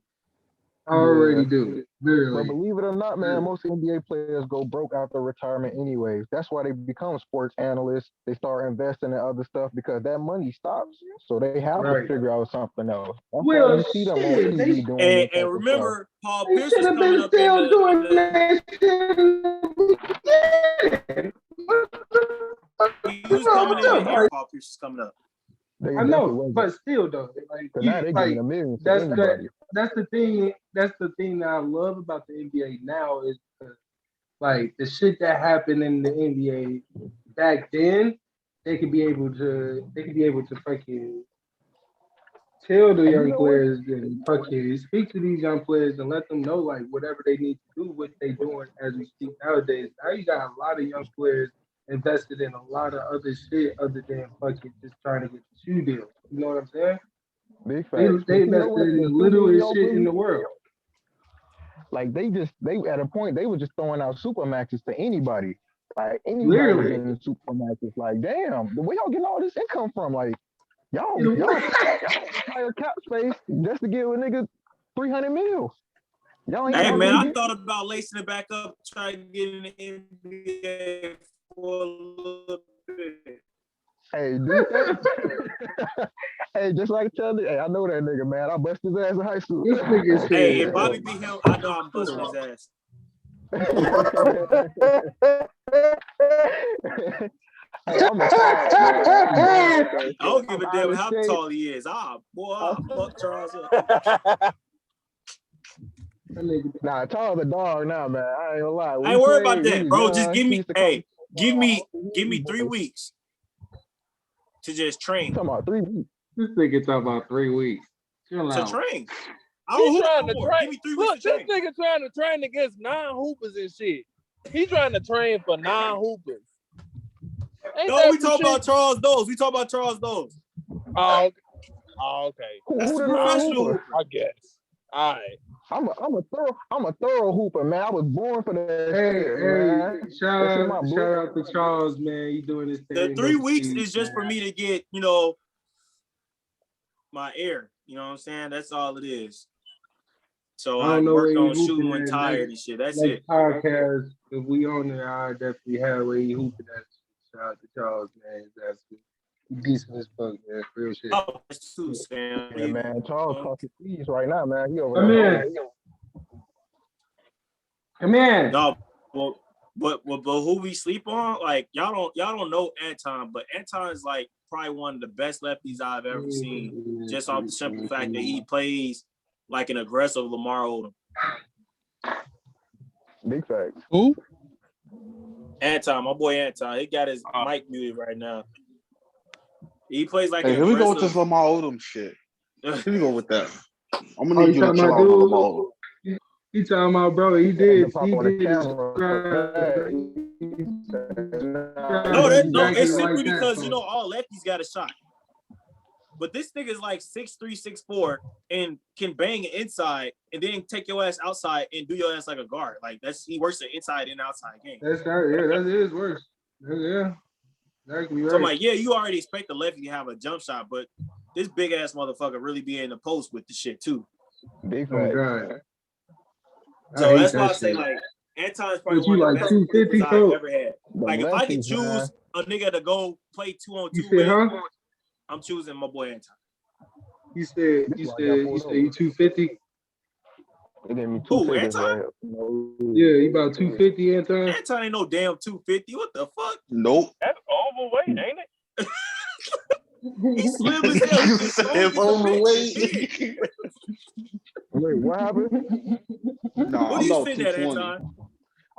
[SPEAKER 3] Do.
[SPEAKER 1] But believe it or not, man, most NBA players go broke after retirement anyways. That's why they become sports analysts. They start investing in other stuff because that money stops. So they have to figure out something else. That's why you see them on TV doing
[SPEAKER 2] and remember, Paul Pierce
[SPEAKER 3] is coming up.
[SPEAKER 2] He was coming in the air. Paul Pierce is coming up.
[SPEAKER 3] I know, but still though, that's the thing. That's the thing that I love about the NBA now is like the shit that happened in the NBA back then. They could be able to fucking tell the young players and fucking speak to these young players and let them know like whatever they need to do, what they doing as we speak nowadays. Now you got a lot of young players invested in a lot of other shit other than fucking just trying to get the shoe deal. You know what I'm saying?
[SPEAKER 1] Big facts.
[SPEAKER 3] They invested in the littlest shit in the world.
[SPEAKER 1] Like they at a point they were just throwing out super maxes to anybody. Like anybody getting super maxes. Like damn, where y'all getting all this income from? Like y'all hire cap space just to give a nigga 300 mil. Y'all ain't
[SPEAKER 2] hey man, I thought about lacing it back up, trying to get in the NBA for a little bit.
[SPEAKER 1] Hey, dude. Hey, just like tell me, hey, I know that nigga, man. I bust his ass in high school.
[SPEAKER 3] This nigga
[SPEAKER 2] hey, if Bobby beat him, I know I'm busting his ass.
[SPEAKER 1] Hey, I'm a
[SPEAKER 2] I don't give a damn how tall he is. I'll fuck Charles up.
[SPEAKER 1] Nah, Charles a dog now, man. I ain't gonna lie.
[SPEAKER 2] I ain't worried about that, bro. Just give me 3 weeks to just train.
[SPEAKER 1] Talking about 3 weeks.
[SPEAKER 3] This nigga talking about 3 weeks.
[SPEAKER 2] Chill out. To train.
[SPEAKER 6] He's trying to train. Look, this nigga trying to train against non-hoopers and shit. He's trying to train for non-hoopers.
[SPEAKER 2] No, we talk about Charles Dose.
[SPEAKER 6] Oh, okay.
[SPEAKER 2] That's the professional.
[SPEAKER 6] I guess. All right.
[SPEAKER 1] I'm a thorough hooper, man. I was born for that.
[SPEAKER 3] Hey, shout out to Charles, man. You doing this thing.
[SPEAKER 2] The 3 weeks is just for me to get, my air. You know what I'm saying? That's all it is. So I work on shooting when tired and shit. That's it.
[SPEAKER 3] Podcast, if we on there, I definitely have where you hooping at. Shout out to Charles, man. That's decent as fuck, man. Real shit.
[SPEAKER 2] Oh, that's too, Sam.
[SPEAKER 1] Yeah, man. Charles talking fees right now, man. He over there.
[SPEAKER 3] Come in.
[SPEAKER 2] No, well, But who we sleep on? Like y'all don't know Anton, but Anton is like probably one of the best lefties I've ever seen. Just off the simple fact that he plays like an aggressive Lamar Odom.
[SPEAKER 1] Big facts.
[SPEAKER 6] Who?
[SPEAKER 2] Anton, my boy Anton. He got his mic muted right now. He plays like
[SPEAKER 4] Hey,
[SPEAKER 2] an
[SPEAKER 4] here we go with
[SPEAKER 2] aggressive.
[SPEAKER 4] this Lamar Odom shit. Here we go with that. I'm gonna
[SPEAKER 3] Oh,
[SPEAKER 4] need
[SPEAKER 3] you
[SPEAKER 4] you to
[SPEAKER 3] talking
[SPEAKER 4] chill
[SPEAKER 3] about
[SPEAKER 4] out on
[SPEAKER 3] dude?
[SPEAKER 4] Lamar Odom.
[SPEAKER 3] He talking about, bro, he
[SPEAKER 1] Had to
[SPEAKER 3] did
[SPEAKER 1] pop on the
[SPEAKER 3] describe
[SPEAKER 2] No,
[SPEAKER 3] exactly
[SPEAKER 2] it's
[SPEAKER 3] like
[SPEAKER 2] simply
[SPEAKER 3] that,
[SPEAKER 2] because
[SPEAKER 3] bro.
[SPEAKER 2] you know all lefties got a shot. But this nigga is like 6'3", 6'4", and can bang inside and then take your ass outside and do your ass like a guard. Like he works the inside and outside game.
[SPEAKER 3] That's right. Yeah, that is worse. Yeah, exactly right.
[SPEAKER 2] So I'm like, yeah, you already expect the lefty to have a jump shot, but this big ass motherfucker really be in the post with the shit too.
[SPEAKER 1] Big
[SPEAKER 3] Oh
[SPEAKER 1] facts.
[SPEAKER 3] God.
[SPEAKER 2] So that's why I say like Anton is probably
[SPEAKER 3] What, you
[SPEAKER 2] one of the
[SPEAKER 3] like
[SPEAKER 2] best
[SPEAKER 3] 250
[SPEAKER 2] I've
[SPEAKER 3] folks?
[SPEAKER 2] ever had. Like if I could choose a nigga to go play 2-on-2
[SPEAKER 3] You said,
[SPEAKER 2] with,
[SPEAKER 3] huh?
[SPEAKER 2] I'm choosing my boy Anton.
[SPEAKER 3] You said you 250?
[SPEAKER 1] They gave me
[SPEAKER 2] Who,
[SPEAKER 1] 2
[SPEAKER 2] Anton?
[SPEAKER 1] right here. No.
[SPEAKER 3] Yeah, you about 250 Anton?
[SPEAKER 2] Anton ain't no damn 250. What the fuck?
[SPEAKER 4] Nope.
[SPEAKER 5] That's overweight, ain't it?
[SPEAKER 2] He's slim as hell. He's just strong as a bitch. Big.
[SPEAKER 1] Wait, what happened?
[SPEAKER 4] Nah,
[SPEAKER 2] What
[SPEAKER 4] I'm
[SPEAKER 2] do you
[SPEAKER 4] about
[SPEAKER 2] think that,
[SPEAKER 4] 220.
[SPEAKER 2] Anton?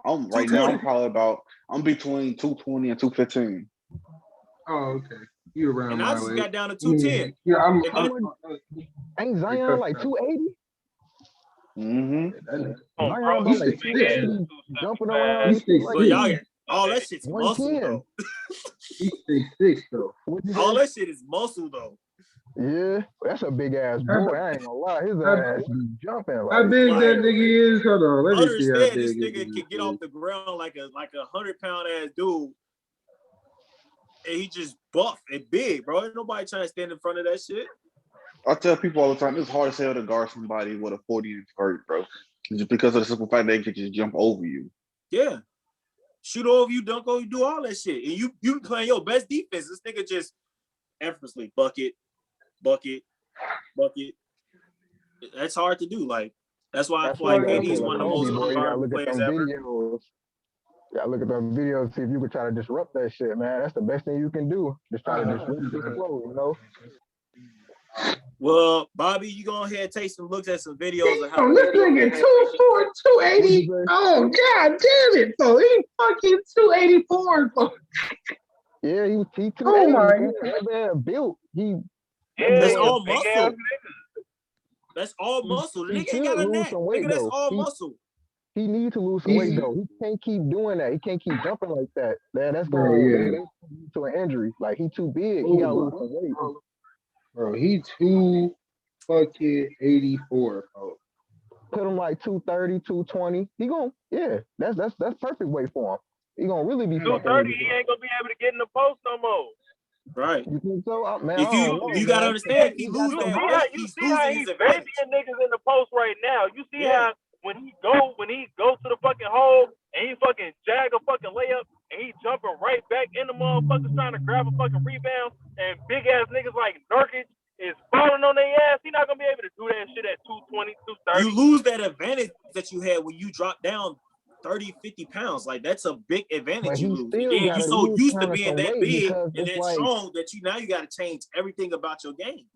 [SPEAKER 4] I'm right now. I'm between 220 and 215.
[SPEAKER 3] Oh, okay. You around
[SPEAKER 2] And
[SPEAKER 3] my
[SPEAKER 2] I just
[SPEAKER 3] way.
[SPEAKER 2] got down to 210.
[SPEAKER 3] Yeah,
[SPEAKER 1] Ain't Zion like 280?
[SPEAKER 4] Mm-hmm.
[SPEAKER 1] Zion
[SPEAKER 5] Bro,
[SPEAKER 1] about
[SPEAKER 5] he's
[SPEAKER 1] like
[SPEAKER 5] big ass
[SPEAKER 1] 260, jumping around
[SPEAKER 3] He's
[SPEAKER 1] and shit like
[SPEAKER 2] But y'all
[SPEAKER 1] that.
[SPEAKER 2] get all that shit's muscle
[SPEAKER 1] 110.
[SPEAKER 2] though.
[SPEAKER 3] He's 6'6" though.
[SPEAKER 2] All that shit is muscle though.
[SPEAKER 1] Yeah, that's a big ass boy. I ain't gonna lie, his ass be jumping.
[SPEAKER 3] How
[SPEAKER 1] Like,
[SPEAKER 3] big
[SPEAKER 2] Like,
[SPEAKER 3] that nigga is? Hold on, let me see how
[SPEAKER 2] understand
[SPEAKER 3] big
[SPEAKER 2] this
[SPEAKER 3] it
[SPEAKER 2] nigga can get off the ground like a 100-pound ass dude, and he just buff and big, bro. Ain't nobody trying to stand in front of that shit.
[SPEAKER 4] I tell people all the time, it's hard as hell to guard somebody with a 40-inch vert, bro. Just because of the simple fact they can just jump over you.
[SPEAKER 2] Yeah, shoot over you, dunk over you, do all that shit, and you playing your best defense. This nigga just effortlessly bucket. That's hard to do. Like that's why I feel like KD's one of the most unguardable players ever.
[SPEAKER 1] Videos. You gotta look at those videos, see if you could try to disrupt that shit, man. That's the best thing you can do. Just try to disrupt the flow, you know?
[SPEAKER 2] Well, Bobby, you go ahead and take some looks at some videos of how
[SPEAKER 3] this nigga 280. Oh god damn it, bro. He fucking 284, bro.
[SPEAKER 1] Yeah, he 280.
[SPEAKER 3] Oh my
[SPEAKER 1] That man built.
[SPEAKER 2] That's all
[SPEAKER 5] big
[SPEAKER 2] muscle.
[SPEAKER 5] ass
[SPEAKER 2] That's all muscle. The
[SPEAKER 1] He
[SPEAKER 2] nigga ain't
[SPEAKER 1] should
[SPEAKER 2] got a
[SPEAKER 1] lose
[SPEAKER 2] neck.
[SPEAKER 1] some weight,
[SPEAKER 2] Nigga, that's
[SPEAKER 1] though.
[SPEAKER 2] all muscle.
[SPEAKER 1] He needs to lose some weight though. He can't keep doing that. He can't keep jumping like that. Man, that's
[SPEAKER 3] Bro,
[SPEAKER 1] going
[SPEAKER 3] yeah.
[SPEAKER 1] to an injury. Like he too big. He gotta lose some weight.
[SPEAKER 3] Bro, he 284, bro.
[SPEAKER 1] Put him like 230, 220. He gonna that's perfect weight for him. He gonna really be
[SPEAKER 5] 230. He ain't gonna be able to get in the post no more.
[SPEAKER 2] Right.
[SPEAKER 1] You think so? Man,
[SPEAKER 2] If you gotta understand, if he lose that weight, he's losing his advantage.
[SPEAKER 5] Babying niggas in the post right now. You see how when he go to the fucking hole and he fucking jag a fucking layup and he jumping right back in the motherfuckers trying to grab a fucking rebound and big ass niggas like Nurkic is falling on their ass. He not gonna be able to do that shit at 220, 230.
[SPEAKER 2] You lose that advantage that you had when you dropped down 30, 50 pounds. Like that's a big advantage you lose. And then you so used to being that big and that strong that you gotta change everything about your game.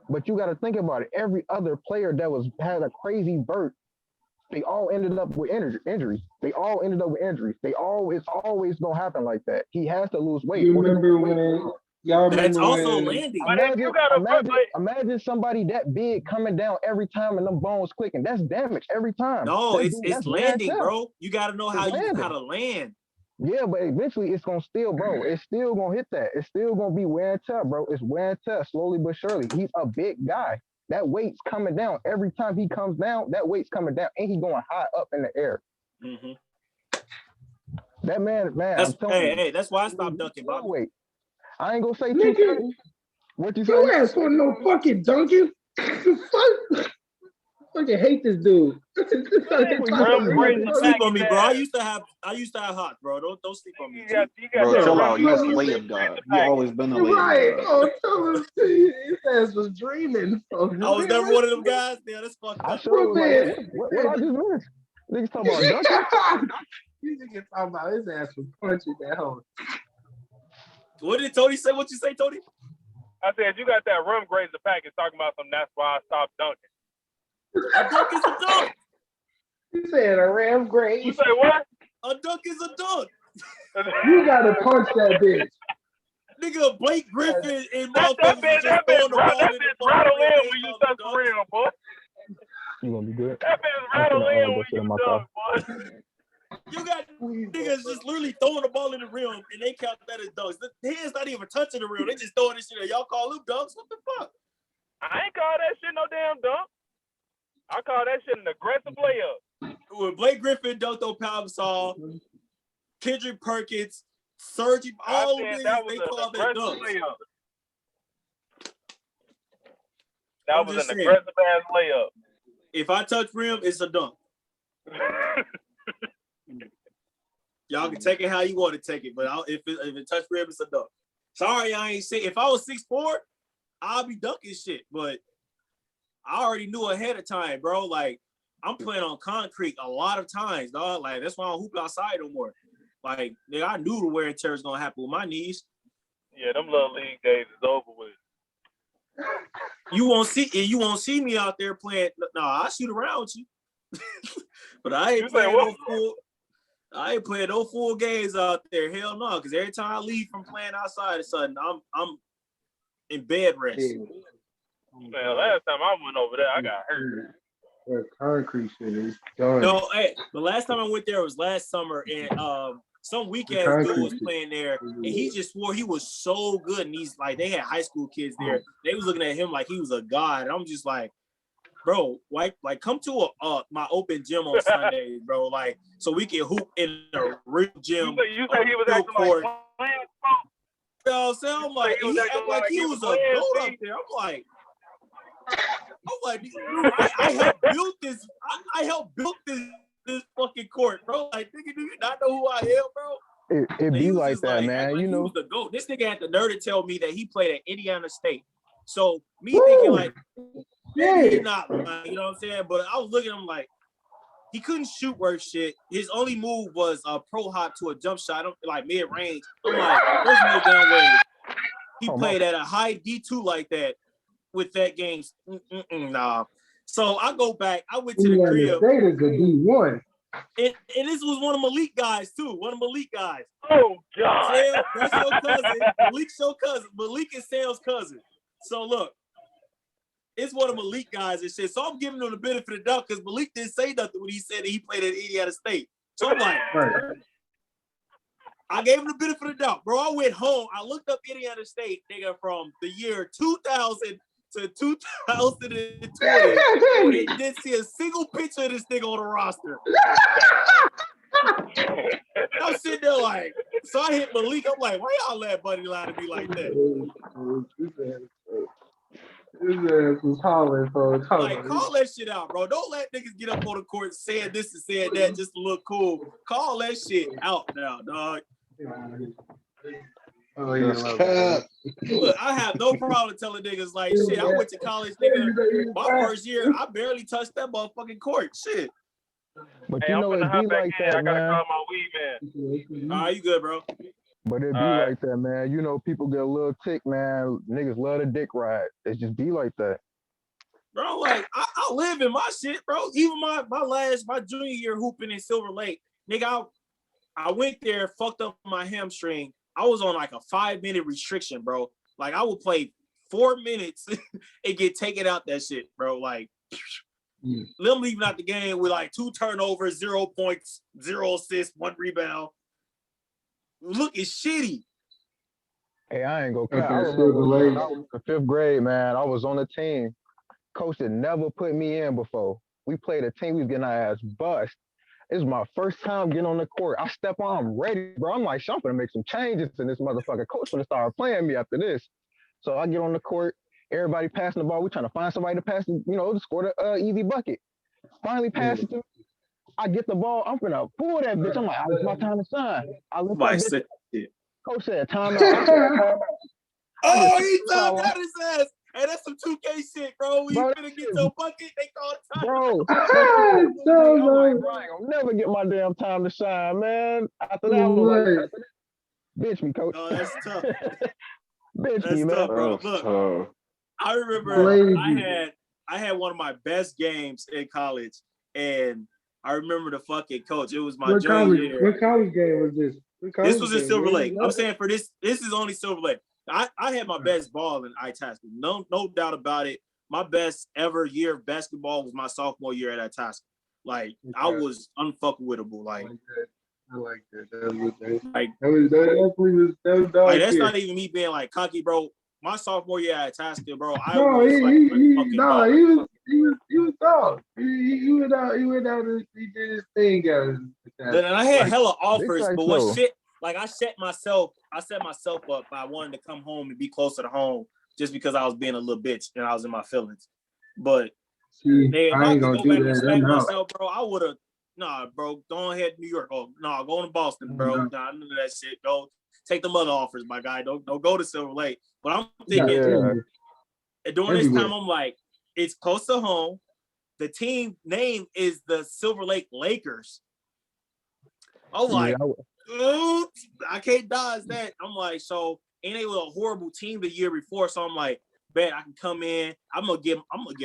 [SPEAKER 1] But you gotta think about it. Every other player that had a crazy vert, they all ended up with injuries. They all ended up with injuries. It's always gonna happen like that. He has to lose weight.
[SPEAKER 3] You remember when y'all remember
[SPEAKER 2] that's also
[SPEAKER 3] when,
[SPEAKER 2] landing.
[SPEAKER 1] Imagine somebody that big coming down every time and them bones clicking. That's damage every time.
[SPEAKER 2] No, it's landing, bro. You gotta know how to land.
[SPEAKER 1] Yeah, but eventually it's gonna still, bro. It's still gonna hit that. It's still gonna be wear and tear, bro. It's wear and tear, slowly but surely. He's a big guy. That weight's coming down every time he comes down. That weight's coming down, and he's going high up in the air.
[SPEAKER 2] Mm-hmm.
[SPEAKER 1] That man.
[SPEAKER 2] That's why I stopped dunking, Bob.
[SPEAKER 1] Wait, I ain't gonna say 230. What you say?
[SPEAKER 3] Your ass want no fucking dunking? Fuck. Fucking hate this dude.
[SPEAKER 2] Don't sleep on me, bro. I used to have hot, bro. Don't sleep on me.
[SPEAKER 4] Bro, chill out. You a layup guy. You always been a layup guy.
[SPEAKER 3] Oh, tell him his ass was dreaming.
[SPEAKER 2] I was never one of them guys. Yeah, that's fucked up.
[SPEAKER 1] What I just missed? Niggas talking about dunking.
[SPEAKER 3] You niggas talking about his ass was punching that hoe.
[SPEAKER 2] What did Tony say? What you say, Tony?
[SPEAKER 5] I said, you got that rum grazer package talking about some, that's why I stopped dunking.
[SPEAKER 2] A dunk is a dunk.
[SPEAKER 3] You said a ram graze.
[SPEAKER 5] You say what?
[SPEAKER 2] A dunk is a dunk.
[SPEAKER 3] You gotta punch that bitch.
[SPEAKER 2] Nigga, Blake Griffin and
[SPEAKER 5] That
[SPEAKER 2] motherfuckers
[SPEAKER 5] bitch
[SPEAKER 2] just throwing the ball in the
[SPEAKER 5] rattle
[SPEAKER 2] fucking
[SPEAKER 5] in
[SPEAKER 2] rim.
[SPEAKER 5] when you touch the rim, boy.
[SPEAKER 1] You gonna be good?
[SPEAKER 5] That bitch rattle in when you dunk, boy.
[SPEAKER 2] You got niggas just literally throwing the ball in the rim and they count that as dunks. The hands not even touching the rim. They just throwing this shit at y'all call them dunks. What the fuck?
[SPEAKER 5] I ain't call that shit no damn dunk. I call that shit an aggressive layup.
[SPEAKER 2] When Blake Griffin dunked on Pau Gasol, Kendrick Perkins, Serge, all of these, they call that dunks.
[SPEAKER 5] Layup. That
[SPEAKER 2] I'm
[SPEAKER 5] was
[SPEAKER 2] just
[SPEAKER 5] an
[SPEAKER 2] saying.
[SPEAKER 5] aggressive ass layup.
[SPEAKER 2] If I touch rim, it's a dunk. Y'all can take it how you want to take it, but if it touch rim, it's a dunk. Sorry, I ain't say. If I was 6'4", I'll be dunking shit, but I already knew ahead of time, bro. Like, I'm playing on concrete a lot of times, dog. Like, that's why I don't hoop outside no more. Like, nigga, I knew the wear and tear was gonna happen with my knees.
[SPEAKER 5] Yeah, them little league days is over with.
[SPEAKER 2] You won't see me out there playing. No, I'll shoot around with you. But I ain't playing no full games out there. Hell no, because every time I leave from playing outside, of sudden I'm in bed rest.
[SPEAKER 5] Man, last time I went over there, I got hurt.
[SPEAKER 3] That concrete shit is done.
[SPEAKER 2] No, hey, the last time I went there was last summer, and some weekend dude was playing there, and he just swore he was so good. And he's like, they had high school kids there. They was looking at him like he was a god. And I'm just like, bro, like come to my open gym on Sundays, bro. Like, so we can hoop in a real gym.
[SPEAKER 5] You say he was acting like playing?
[SPEAKER 2] You know what I'm saying? I'm like, he acted like he was a goat up there. I'm like, I helped build this. I helped build this fucking court, bro. Like, nigga, do you not know who I am, bro?
[SPEAKER 1] It be like that, man.
[SPEAKER 2] Like
[SPEAKER 1] you know,
[SPEAKER 2] he was the GOAT. This nigga had the nerve to tell me that he played at Indiana State. So me thinking like, maybe not, like, you know what I'm saying? But I was looking at him like, he couldn't shoot worth shit. His only move was a pro hop to a jump shot, like mid range. I'm like, there's no damn way he played at a high D2 like that with that game. Nah. So I go back. I went to the crib.
[SPEAKER 3] State is a D1.
[SPEAKER 2] And this was one of Malik guys too. One of Malik guys.
[SPEAKER 5] Oh God.
[SPEAKER 2] Sam, that's your cousin. Malik's your cousin. Malik is Sam's cousin. So look, it's one of Malik guys and shit. So I'm giving him the benefit of the doubt because Malik didn't say nothing when he said that he played at Indiana State. So I'm like, I gave him the benefit of the doubt, bro. I went home. I looked up Indiana State, nigga, from the year 2000 to 2020. And didn't see a single picture of this nigga on the roster. I'm sitting there like, so I hit Malik. I'm like, why y'all let Buddy lie to me like that?
[SPEAKER 3] His ass was hollering for a
[SPEAKER 2] Like, call that shit out, bro. Don't let niggas get up on the court saying this and saying that just to look cool. Call that shit out now, dog.
[SPEAKER 3] Oh, yeah,
[SPEAKER 2] Look, I have no problem telling niggas like, shit, I went to college, nigga. My first year, I barely touched that motherfucking court. Shit.
[SPEAKER 1] But you know, it be like that,
[SPEAKER 5] I gotta
[SPEAKER 1] man.
[SPEAKER 5] call my weed man.
[SPEAKER 2] All right, you good, bro?
[SPEAKER 1] But it be like that, man. You know, people get a little tick, man. Niggas love the dick ride. It just be like that.
[SPEAKER 2] Bro, like, I live in my shit, bro. Even my junior year hooping in Silver Lake, nigga, I went there, fucked up my hamstring. I was on like a 5-minute restriction, bro. Like, I would play 4 minutes and get taken out that shit, bro. Like, them leaving out the game with like 2 turnovers, 0 points, 0 assists, 1 rebound. Looking shitty.
[SPEAKER 1] Hey, I ain't gonna cut. I remember when I was in 5th grade, man. I was on the team. Coach had never put me in before. We played a team. We was getting our ass bust. This is my first time getting on the court. I step on. I'm ready, bro. I'm like, I'm gonna make some changes in this motherfucker. Coach gonna start playing me after this. So I get on the court. Everybody passing the ball. We trying to find somebody to pass, to score the easy bucket. Finally pass it to me. I get the ball. I'm gonna pull that bitch. I'm like, it's my time to sign. I let that bitch. Coach said, time out.
[SPEAKER 2] Oh, he timed out his ass. Hey, that's some 2K shit, bro. When you finna get your bucket, they call it time.
[SPEAKER 1] Bro, I'm like, bro, I ain't gonna never get my damn time to shine, man. After that, I was like, bench me, coach.
[SPEAKER 2] Oh, that's tough.
[SPEAKER 1] Bench me, man.
[SPEAKER 2] Tough, bro.
[SPEAKER 4] That's
[SPEAKER 2] Look,
[SPEAKER 4] tough.
[SPEAKER 2] I remember I had one of my best games in college, and I remember the fucking coach. It was my junior year.
[SPEAKER 3] What college game was this?
[SPEAKER 2] This was in Silver Lake. I'm saying for this is only Silver Lake. I had my best ball in Itasca. No doubt about it. My best ever year of basketball was my sophomore year at Itasca. Like I was unfuckwittable. Like
[SPEAKER 3] I like that. That was
[SPEAKER 2] like that's not even me being like cocky, bro. My sophomore year at Itasca, bro.
[SPEAKER 3] He was dog. He went out and he did his thing, guys.
[SPEAKER 2] And I had hella offers, but what shit? Like I set myself up by wanting to come home and be closer to home just because I was being a little bitch and I was in my feelings. But if I could go back and smack myself, bro, I would have. Nah, bro, go ahead to New York. Oh, no, go to Boston, bro. Nah, none of that shit. Go take them other offers, my guy. Don't go to Silver Lake. But I'm thinking during this time, I'm like, it's close to home. The team name is the Silver Lake Lakers. I'm like, I can't dodge that. I'm like, so and they were a horrible team the year before. So I'm like, bet I can come in. I'm gonna get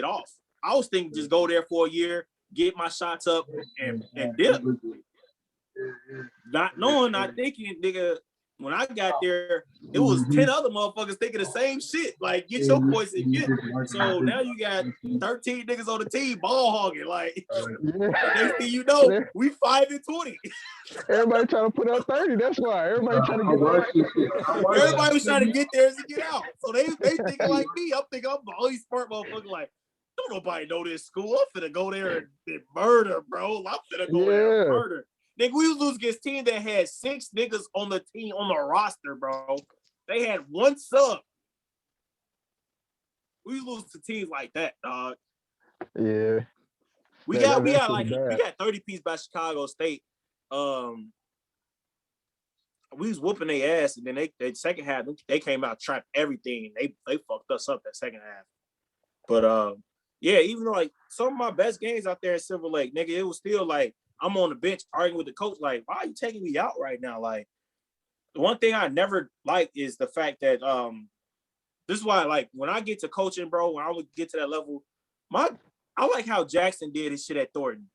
[SPEAKER 2] off. I was thinking just go there for a year, get my shots up, and dip. Not knowing, not thinking, nigga. When I got there, it was 10 other motherfuckers thinking the same shit. Like, get your points and get. So now you got 13 niggas on the team ball hogging. Like, next thing you know, we 5-20.
[SPEAKER 1] Everybody trying to put up 30. That's why everybody trying to get there.
[SPEAKER 2] Everybody was trying to get there to get out. So they thinking like me. I'm thinking I'm the only smart motherfucker. Like, don't nobody know this school. I'm finna go there and murder, bro. I'm finna go there and murder. Nigga, we was losing against team that had 6 niggas on the team on the roster, bro. They had 1 sub. We lose to teams like that, dog.
[SPEAKER 1] Yeah.
[SPEAKER 2] We got 30 piece by Chicago State. We was whooping their ass, and then they second half they came out, trapped everything. They fucked us up that second half. But yeah, even though like some of my best games out there in Silver Lake, nigga, it was still like I'm on the bench arguing with the coach, like, why are you taking me out right now? Like, the one thing I never liked is the fact that this is why, like, when I get to coaching, bro, when I would get to that level, I like how Jackson did his shit at Thornton.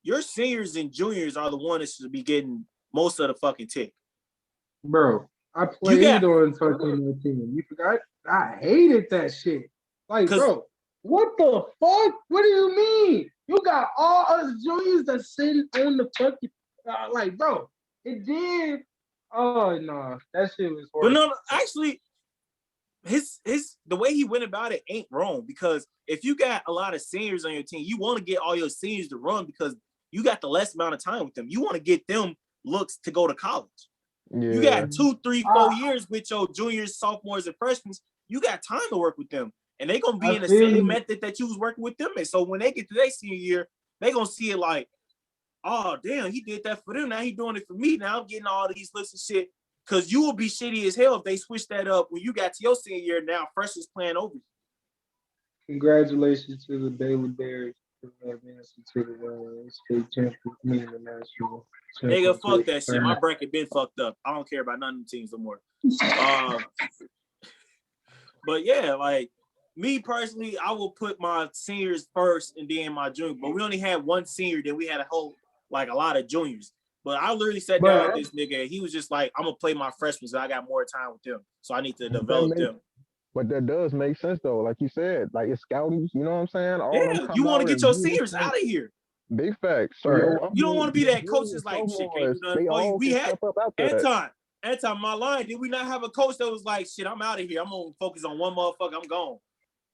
[SPEAKER 2] Your seniors and juniors are the ones that should be getting most of the fucking tick.
[SPEAKER 3] Bro, I played on fucking team. You forgot? I hated that shit. Like, bro, what the fuck? What do you mean? You got all us juniors that sitting on the fucking like, bro. It did. Oh no, that shit was horrible.
[SPEAKER 2] But no, actually, the way he went about it ain't wrong, because if you got a lot of seniors on your team, you want to get all your seniors to run because you got the less amount of time with them. You want to get them looks to go to college. Yeah. You got 2, 3, 4 years with your juniors, sophomores, and freshmen. You got time to work with them. And they're going to be in the same method that you was working with them in. So when they get to their senior year, they're going to see it like, oh, damn, he did that for them. Now he doing it for me. Now I'm getting all these lists of shit. Because you will be shitty as hell if they switch that up when you got to your senior year. Now freshmen playing over you.
[SPEAKER 3] Congratulations to the Baylor Bears for advancing to the state championship, the national championship.
[SPEAKER 2] Nigga, fuck that shit. My bracket been fucked up. I don't care about none of the teams no more. But yeah, like, me personally, I will put my seniors first and then my junior. But we only had 1 senior, then we had a lot of juniors. But I literally sat down with this nigga, and he was just like, I'm going to play my freshmen, so I got more time with them. So I need to develop them.
[SPEAKER 1] But that does make sense, though. Like you said, like, it's scouting, you know what I'm saying?
[SPEAKER 2] Yeah, you want to get your seniors out of here.
[SPEAKER 1] Big facts. So
[SPEAKER 2] you don't want to be that coach that's like, shit, can't do nothing. We had Anton, my line, did we not have a coach that was like, shit, I'm out of here. I'm going to focus on one motherfucker. I'm gone.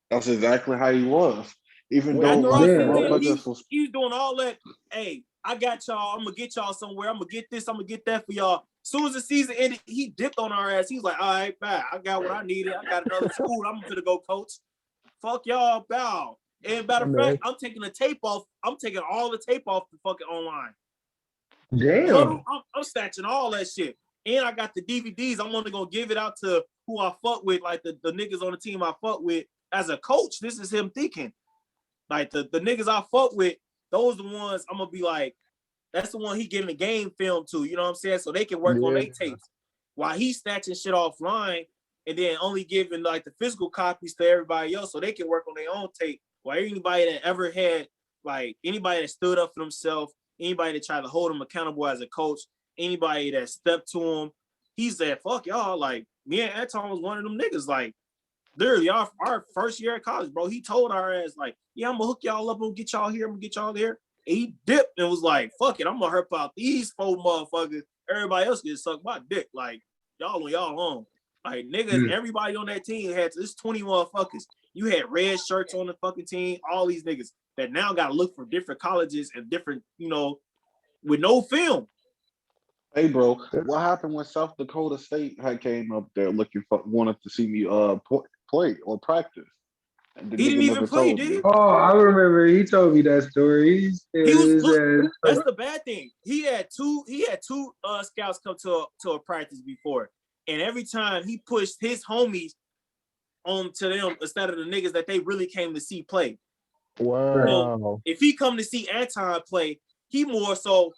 [SPEAKER 4] That's exactly how he was. Even though
[SPEAKER 2] he's doing all that. Hey, I got y'all. I'm gonna get y'all somewhere. I'm gonna get this. I'm gonna get that for y'all. As soon as the season ended, he dipped on our ass. He was like, all right, bye. I got what I needed. I got another school. I'm gonna go coach. Fuck y'all, bow. And matter of fact, I'm taking the tape off. I'm taking all the tape off the fucking online.
[SPEAKER 3] Damn.
[SPEAKER 2] I'm snatching all that shit. And I got the DVDs. I'm only gonna give it out to who I fuck with, like the niggas on the team I fuck with. as a coach, this is him thinking. Like the niggas I fuck with, those the ones I'm gonna be like, that's the one he giving the game film to, you know what I'm saying? So they can work on their tapes. While he's snatching shit offline and then only giving like the physical copies to everybody else so they can work on their own tape. While anybody that ever had, like anybody that stood up for themselves, anybody that tried to hold him accountable as a coach, anybody that stepped to him, he said, fuck y'all. Like me and Anton was one of them niggas. Like literally our first year at college, bro, he told our ass like, yeah, I'm gonna hook y'all up, I'm gonna get y'all here, I'm gonna get y'all there. And he dipped and was like, fuck it, I'm gonna help out these 4 motherfuckers. Everybody else get sucked my dick. Like y'all on y'all own. Like niggas, everybody on that team had this 20 motherfuckers. You had red shirts on the fucking team, all these niggas that now gotta look for different colleges and different, you know, with no film.
[SPEAKER 4] Hey, bro, what happened when South Dakota State had came up there looking for, wanted to see me play or practice? And the
[SPEAKER 2] He didn't even play, did he?
[SPEAKER 3] Oh, I remember. He told me that story.
[SPEAKER 2] He was, look, that's the bad thing. He had two scouts come to a practice before, and every time he pushed his homies onto them instead of the niggas that they really came to see play.
[SPEAKER 1] Wow.
[SPEAKER 2] So if he come to see Anton play, he more so,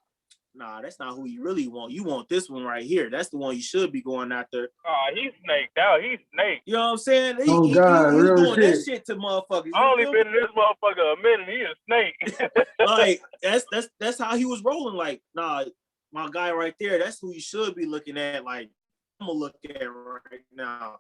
[SPEAKER 2] nah, that's not who you really want. You want this one right here. That's the one you should be going after.
[SPEAKER 5] Oh, he's snaked out. He's snaked.
[SPEAKER 2] You know what I'm saying? He
[SPEAKER 3] real
[SPEAKER 2] doing
[SPEAKER 3] shit.
[SPEAKER 2] that shit to motherfuckers.
[SPEAKER 5] I only been in this motherfucker a minute. He a snake.
[SPEAKER 2] Like that's how he was rolling. Like, nah, my guy right there, that's who you should be looking at. Like, I'm gonna look at right now.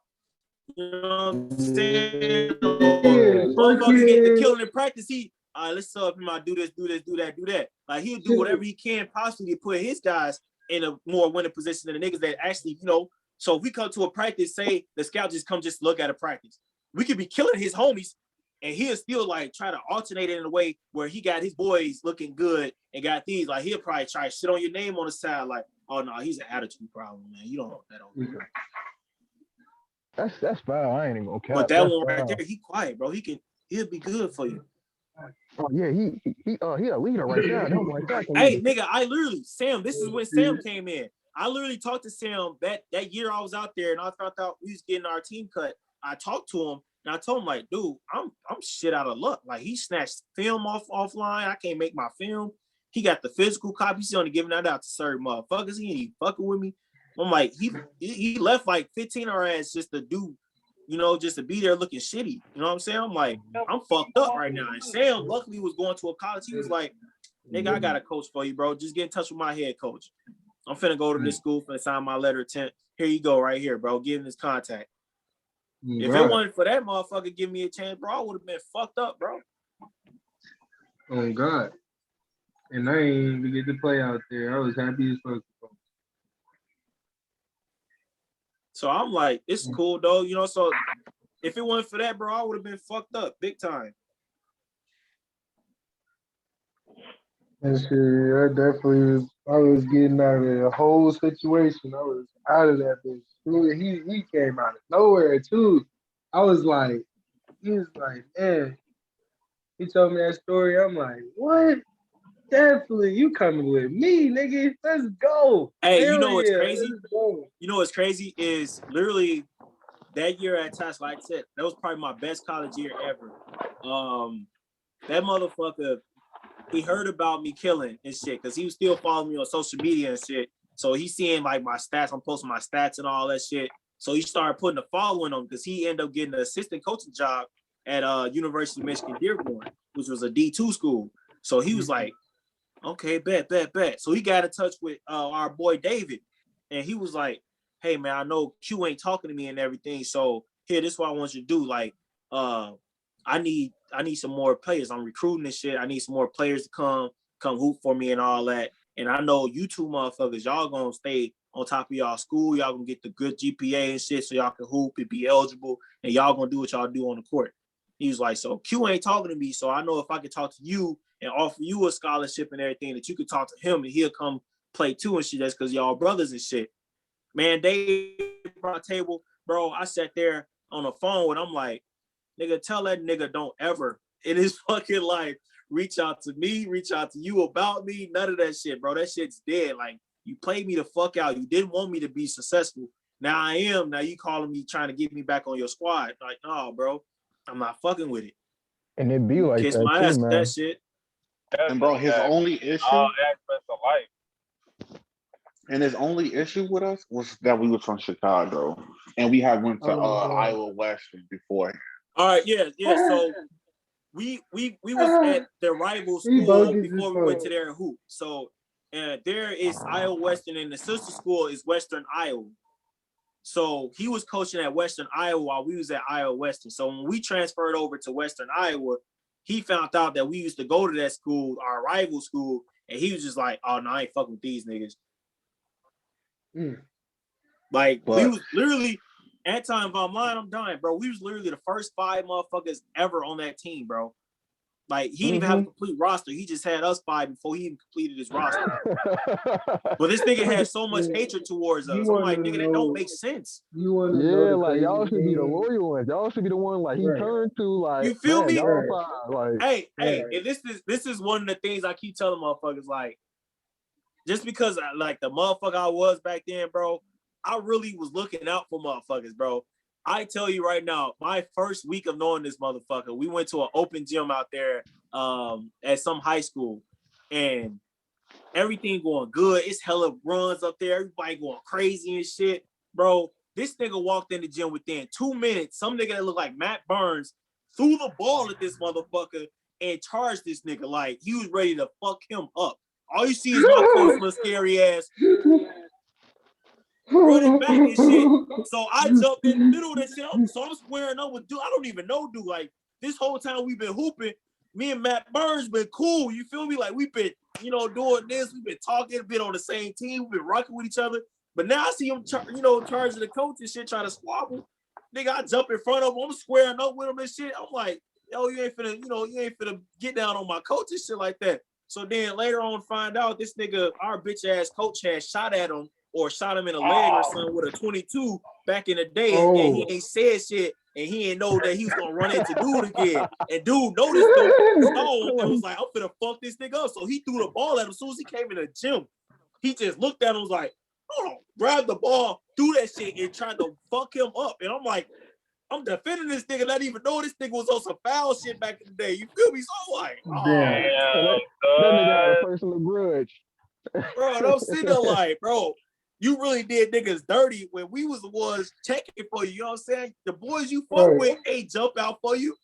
[SPEAKER 2] You know what I'm saying? Motherfuckers get the killing in practice. Let's sub him out, do this, do that. Like he'll do whatever he can possibly to put his guys in a more winning position than the niggas that actually, you know. So if we come to a practice, say the scout just come just look at a practice, we could be killing his homies, and he'll still like try to alternate it in a way where he got his boys looking good and got these. Like he'll probably try to shit on your name on the side, like, oh no, he's an attitude problem, man. You don't want that on me.
[SPEAKER 1] That's foul. I ain't even gonna cap.
[SPEAKER 2] But that one right there, he quiet, bro. He'll be good for you.
[SPEAKER 1] Oh yeah, he a leader right there. Don't like that.
[SPEAKER 2] Hey, nigga, I literally, Sam, this is when Sam came in. I literally talked to Sam that year I was out there and I found out we was getting our team cut. I talked to him and I told him, like, dude, I'm shit out of luck. Like he snatched film offline. I can't make my film. He got the physical copies. He's only giving that out to certain motherfuckers. He ain't fucking with me. I'm like, he left like 15 our ass just to do, you know, just to be there looking shitty. You know what I'm saying? I'm like, I'm fucked up right now. And Sam luckily was going to a college. He was like, nigga, I got a coach for you, bro. Just get in touch with my head coach. I'm finna go to this school, finna sign my letter of intent. Here you go, right here, bro. Give him his contact. If it wasn't for that motherfucker give me a chance, bro, I would have been fucked up, bro.
[SPEAKER 3] Oh God. And I ain't even get to play out there. I was happy as fuck.
[SPEAKER 2] So I'm like, it's cool though, you know. So if it wasn't for that, bro, I would have been fucked up big time.
[SPEAKER 3] And shit, I definitely I was getting out of the whole situation. I was out of that bitch. He came out of nowhere too. I was like, he was like, man. He told me that story. I'm like, what? Definitely, you coming with me, nigga. Let's go.
[SPEAKER 2] Hey, you know what's crazy? You know what's crazy is literally that year at Task, like I said, that was probably my best college year ever. That motherfucker, he heard about me killing and shit because he was still following me on social media and shit. So he's seeing like my stats. I'm posting my stats and all that shit. So he started putting a following on because he ended up getting an assistant coaching job at University of Michigan Dearborn, which was a D2 school. So he was like, okay, bet. So he got in touch with our boy David, and he was like, hey man, I know Q ain't talking to me and everything. So here, this is what I want you to do. Like, I need some more players. I'm recruiting this shit. I need some more players to come hoop for me and all that. And I know you two motherfuckers, y'all gonna stay on top of y'all school. Y'all gonna get the good GPA and shit so y'all can hoop and be eligible. And y'all gonna do what y'all do on the court. He was like, so Q ain't talking to me. So I know if I can talk to you and offer you a scholarship and everything, that you could talk to him and he'll come play too and shit. That's because y'all brothers and shit. Man, they brought a table, bro. I sat there on the phone and I'm like, nigga, tell that nigga don't ever in his fucking life reach out to me, reach out to you about me. None of that shit, bro. That shit's dead. Like, you played me the fuck out. You didn't want me to be successful. Now I am. Now you calling me trying to get me back on your squad. Like, no, bro. I'm not fucking with it.
[SPEAKER 1] And it be like
[SPEAKER 2] Kiss
[SPEAKER 1] that
[SPEAKER 2] my
[SPEAKER 1] too,
[SPEAKER 2] ass with
[SPEAKER 1] man.
[SPEAKER 2] that shit.
[SPEAKER 4] And bro, his only issue,
[SPEAKER 5] all aspects of life.
[SPEAKER 4] and his only issue with us was that we was from Chicago, and we had went to Iowa Western before.
[SPEAKER 2] All right, yeah. So we was at the rival school before we went to their hoop. So there is Iowa Western, and the sister school is Western Iowa. So he was coaching at Western Iowa while we was at Iowa Western. So when we transferred over to Western Iowa, he found out that we used to go to that school, our rival school, and he was just like, "Oh no, I ain't fucking with these niggas." Like we was literally at time, if I'm lying, I'm dying, bro. We was literally the first 5 motherfuckers ever on that team, bro. Like he didn't even have a complete roster. He just had us 5 before he even completed his roster. But this nigga had so much hatred towards us. I'm like, nigga, that don't make sense.
[SPEAKER 1] Yeah, like y'all should be the loyal ones. Y'all should be the one like he turned to. Like,
[SPEAKER 2] you feel
[SPEAKER 1] man,
[SPEAKER 2] me?
[SPEAKER 1] y'all like,
[SPEAKER 2] hey, and this is one of the things I keep telling motherfuckers. Like, just because like the motherfucker I was back then, bro, I really was looking out for motherfuckers, bro. I tell you right now, my first week of knowing this motherfucker, we went to an open gym out there at some high school, and everything going good. It's hella runs up there. Everybody going crazy and shit, bro. This nigga walked in the gym within 2 minutes. Some nigga that looked like Matt Burns threw the ball at this motherfucker and charged this nigga like he was ready to fuck him up. All you see is my coach, little scary ass, running back and shit. So I jumped in the middle of that shit. So I'm squaring up with dude. I don't even know dude. Like this whole time we've been hooping, me and Matt Burns been cool. You feel me? Like we've been, doing this. We've been talking, been on the same team. We've been rocking with each other. But now I see him, charging the coach and shit, trying to squabble. Nigga, I jump in front of him. I'm squaring up with him and shit. I'm like, yo, you ain't finna get down on my coach and shit like that. So then later on, find out this nigga, our bitch ass coach, had shot at him or shot him in the leg or something with a 22 back in the day, and he ain't said shit, and he ain't know that he was gonna run into dude again. And dude noticed him, saw him, and was like, I'm finna fuck this nigga up. So he threw the ball at him. As soon as he came in the gym, he just looked at him, was like, oh, grabbed the ball, threw that shit, and tried to fuck him up. And I'm like, I'm defending this nigga, not even know this nigga was on some foul shit back in the day. You feel me? So I'm like,
[SPEAKER 1] that nigga had a personal grudge.
[SPEAKER 2] Bro, and I'm sitting there like, bro, you really did niggas dirty when we was the ones checking for you. You know what I'm saying? The boys you fuck with ain't jump out for you.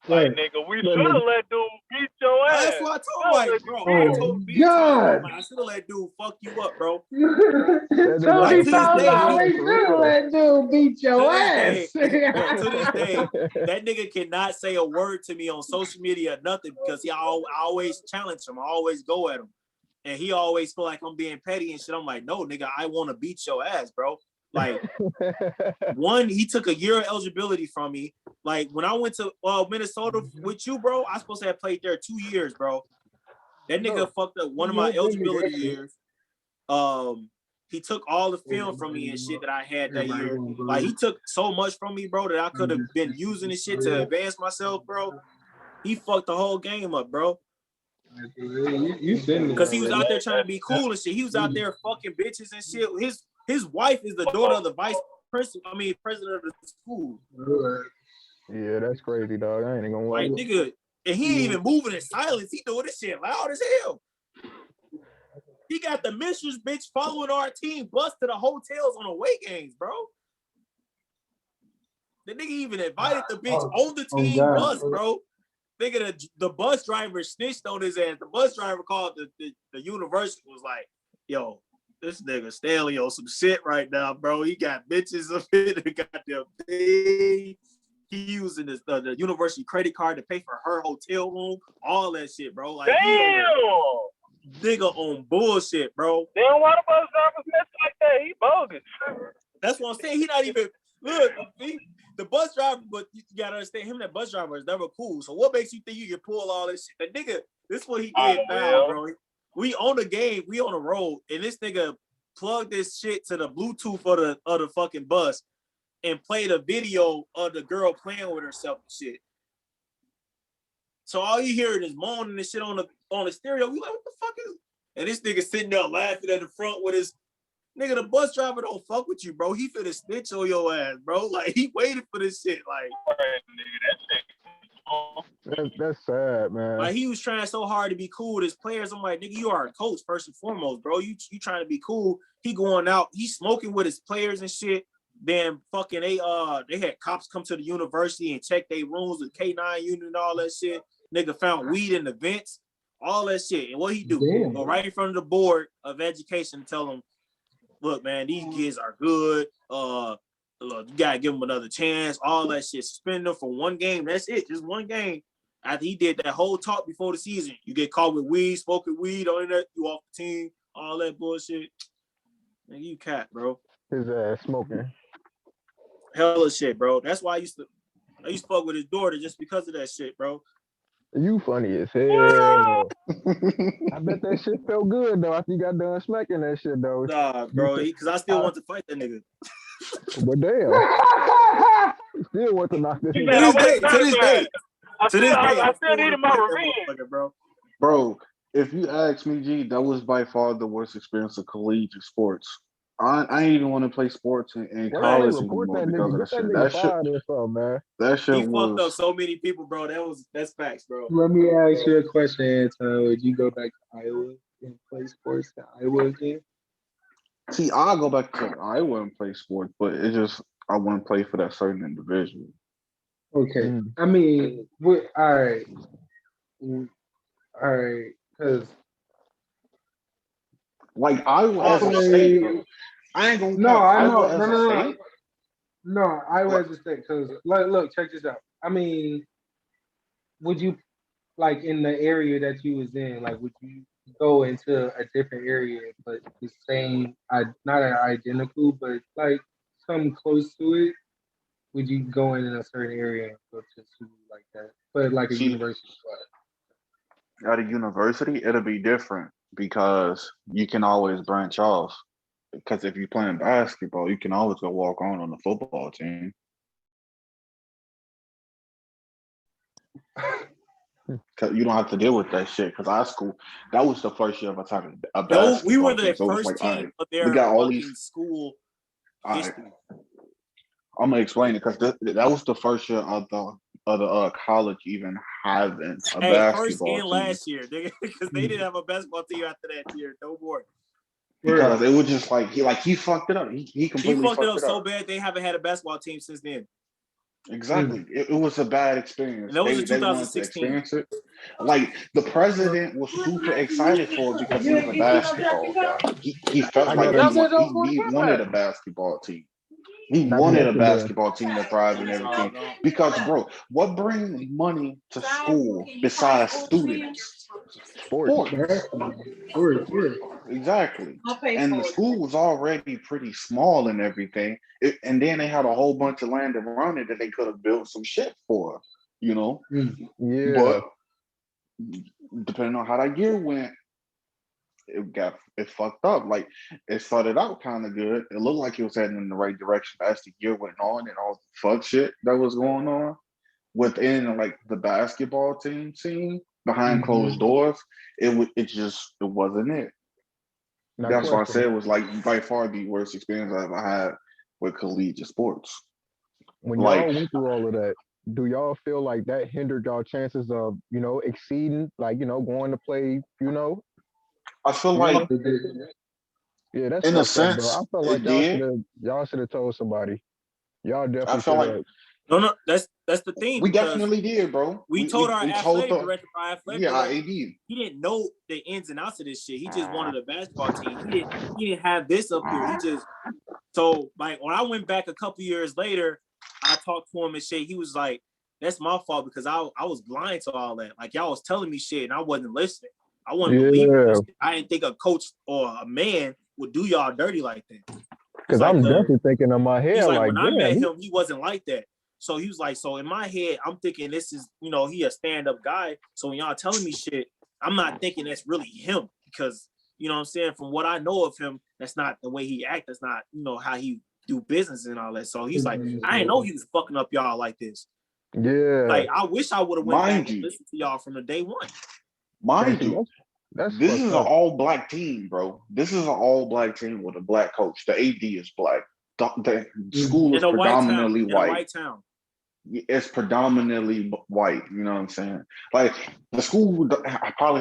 [SPEAKER 5] Like, nigga, we should have let dude beat your ass.
[SPEAKER 2] That's what I told him. Like, bro, I told B, I should have let dude fuck you up, bro.
[SPEAKER 3] Tony talking about we should have let dude beat your ass.
[SPEAKER 2] To this day, that nigga cannot say a word to me on social media or nothing because I always challenge him. I always go at him. And he always feel like I'm being petty and shit. I'm like, no, nigga, I want to beat your ass, bro. Like, one, he took a year of eligibility from me. Like, when I went to Minnesota with you, bro, I was supposed to have played there 2 years, bro. That nigga fucked up one of my eligibility years. He took all the film from me and shit that I had that year. Like, he took so much from me, bro, that I could have been using this shit to advance myself, bro. He fucked the whole game up, bro. Because he was out there trying to be cool and shit. He was out there fucking bitches and shit. His wife is the daughter of the president of the school.
[SPEAKER 1] Yeah, that's crazy, dog. I ain't gonna lie.
[SPEAKER 2] Like, nigga, and he ain't even moving in silence. He doing this shit loud as hell. He got the mistress bitch following our team bus to the hotels on away games, bro. The nigga even invited the bitch on the team bus, bro. Nigga, the bus driver snitched on his ass. The bus driver called the university, was like, yo, this nigga Stanley on some shit right now, bro. He got bitches up in the goddamn thing. He using the university credit card to pay for her hotel room, all that shit, bro. Like,
[SPEAKER 5] damn!
[SPEAKER 2] Nigga on bullshit, bro.
[SPEAKER 5] Damn, why the bus driver snitch like that? He bogus.
[SPEAKER 2] That's what I'm saying. He not even, look, the bus driver, but you gotta understand, him and that bus driver is never cool. So what makes you think you can pull all this shit? That nigga, this is what he did foul, bro. We on the game, we on the road, and this nigga plugged this shit to the Bluetooth of the fucking bus and played a video of the girl playing with herself and shit. So all you hear is moaning and shit on the stereo. We like, what the fuck is? And this nigga sitting there laughing at the front with his Nigga, the bus driver don't fuck with you, bro. He finna snitch on your ass, bro. Like, he waited for this shit. Like,
[SPEAKER 1] That's sad, man.
[SPEAKER 2] Like, he was trying so hard to be cool with his players. I'm like, nigga, you are a coach first and foremost, bro. You trying to be cool. He going out, he smoking with his players and shit. Then fucking they had cops come to the university and check their rooms with K9 unit and all that shit. Nigga found weed in the vents, all that shit. And what he do?
[SPEAKER 3] Damn.
[SPEAKER 2] Go right in front of the board of education and tell them, look, man, these kids are good. Look, you gotta give them another chance, all that shit. Suspend them for one game. That's it, just one game. After he did that whole talk before the season, you get caught with weed, smoking weed on that, you off the team, all that bullshit. Nigga, you cat, bro.
[SPEAKER 1] His ass smoking.
[SPEAKER 2] Hella shit, bro. That's why I used to fuck with his daughter just because of that shit, bro.
[SPEAKER 1] You funny as hell. I bet that shit felt good though after you got done smacking that shit though.
[SPEAKER 2] Nah, bro, because I still want to fight that nigga.
[SPEAKER 1] But damn, still want to knock this nigga.
[SPEAKER 2] To this day.
[SPEAKER 5] I still needed my revenge,
[SPEAKER 2] bro.
[SPEAKER 4] Bro, if you ask me, G, that was by far the worst experience of collegiate sports. I ain't even want to play sports in college anymore because of that shit. That shit
[SPEAKER 2] He
[SPEAKER 4] was...
[SPEAKER 2] fucked up so many people, bro. That's facts, bro.
[SPEAKER 3] Let me ask you a question, Anton. Would you go back to Iowa and play sports at Iowa again?
[SPEAKER 4] See, I'll go back to Iowa and play sports, but it's just I want to play for that certain individual.
[SPEAKER 3] Okay. I mean, all right, because
[SPEAKER 4] like Iowa as a state, bro. I ain't gonna.
[SPEAKER 3] No, I know. No, Iowa as a state. Because look, check this out. I mean, would you like in the area that you was in? Like, would you go into a different area, but the same? Not identical, but like something close to it. Would you go in a certain area and go to school like that? But like a university spot.
[SPEAKER 4] At a university, it'll be different because you can always branch off. Because if you're playing basketball, you can always go walk on the football team. Cause you don't have to deal with that shit. Because our school, that was the first year of a basketball.
[SPEAKER 2] No, we were the
[SPEAKER 4] team. So
[SPEAKER 2] first
[SPEAKER 4] like,
[SPEAKER 2] team of their
[SPEAKER 4] we got all
[SPEAKER 2] fucking
[SPEAKER 4] these
[SPEAKER 2] school history.
[SPEAKER 4] I'm gonna explain it because that was the first year of the college even having a basketball
[SPEAKER 2] first and
[SPEAKER 4] team.
[SPEAKER 2] last year, because they didn't have a basketball team after that year. No more.
[SPEAKER 4] Because it was just like he fucked it up. He completely
[SPEAKER 2] fucked it up so bad they haven't had a basketball team since then.
[SPEAKER 4] Exactly. It was a bad experience.
[SPEAKER 2] And that was in
[SPEAKER 4] they wanted to
[SPEAKER 2] 2016.
[SPEAKER 4] experience it. Like the president was super excited for it because he was a basketball guy. He felt like he wanted a basketball team. He wanted a basketball team to thrive and everything. Because, bro, what brings money to school besides students? Sports. Exactly. And the school was already pretty small and everything. And then they had a whole bunch of land around it that they could have built some shit for, you know?
[SPEAKER 1] Yeah.
[SPEAKER 4] But depending on how that year went, it fucked up. Like it started out kind of good. It looked like it was heading in the right direction as the year went on and all the fuck shit that was going on within like the basketball team scene behind closed doors. It wasn't it.
[SPEAKER 1] Now,
[SPEAKER 4] that's why I said it was like by far the worst experience I ever had with collegiate sports.
[SPEAKER 1] When y'all went through all of that, do y'all feel like that hindered y'all chances of, exceeding, like, going to play,
[SPEAKER 4] I feel like,
[SPEAKER 1] yeah, that's
[SPEAKER 4] in a sense,
[SPEAKER 1] bro. I felt like y'all should have told somebody. Y'all definitely.
[SPEAKER 4] I feel like
[SPEAKER 2] no, that's the thing.
[SPEAKER 4] We definitely did, bro.
[SPEAKER 2] We told our athletic director,
[SPEAKER 4] our AD.
[SPEAKER 2] He didn't know the ins and outs of this shit. He just wanted a basketball team. He didn't have this up here. So like when I went back a couple years later, I talked to him and shit. He was like, "That's my fault because I was blind to all that. Like y'all was telling me shit and I wasn't listening. I wasn't believing. I didn't think a coach or a man would do y'all dirty like that."
[SPEAKER 1] Because I'm definitely thinking in my head, like
[SPEAKER 2] when I met him, he wasn't like that. So he was like, so in my head, I'm thinking this is, he a stand-up guy. So when y'all telling me shit, I'm not thinking that's really him because, you know what I'm saying? From what I know of him, that's not the way he act. That's not, how he do business and all that. So he's like, I didn't know he was fucking up y'all like this.
[SPEAKER 1] Yeah.
[SPEAKER 2] Like, I wish I would have went back and listened to y'all from the day one.
[SPEAKER 4] Mind you,
[SPEAKER 1] That's
[SPEAKER 4] This is
[SPEAKER 1] fucked
[SPEAKER 4] an
[SPEAKER 1] up.
[SPEAKER 4] all-black team, bro. This is an all-black team with a black coach. The AD is black. The school is
[SPEAKER 2] In a white town.
[SPEAKER 4] predominantly
[SPEAKER 2] In a
[SPEAKER 4] white.
[SPEAKER 2] white town.
[SPEAKER 4] It's predominantly white. You know what I'm saying? Like the school, I probably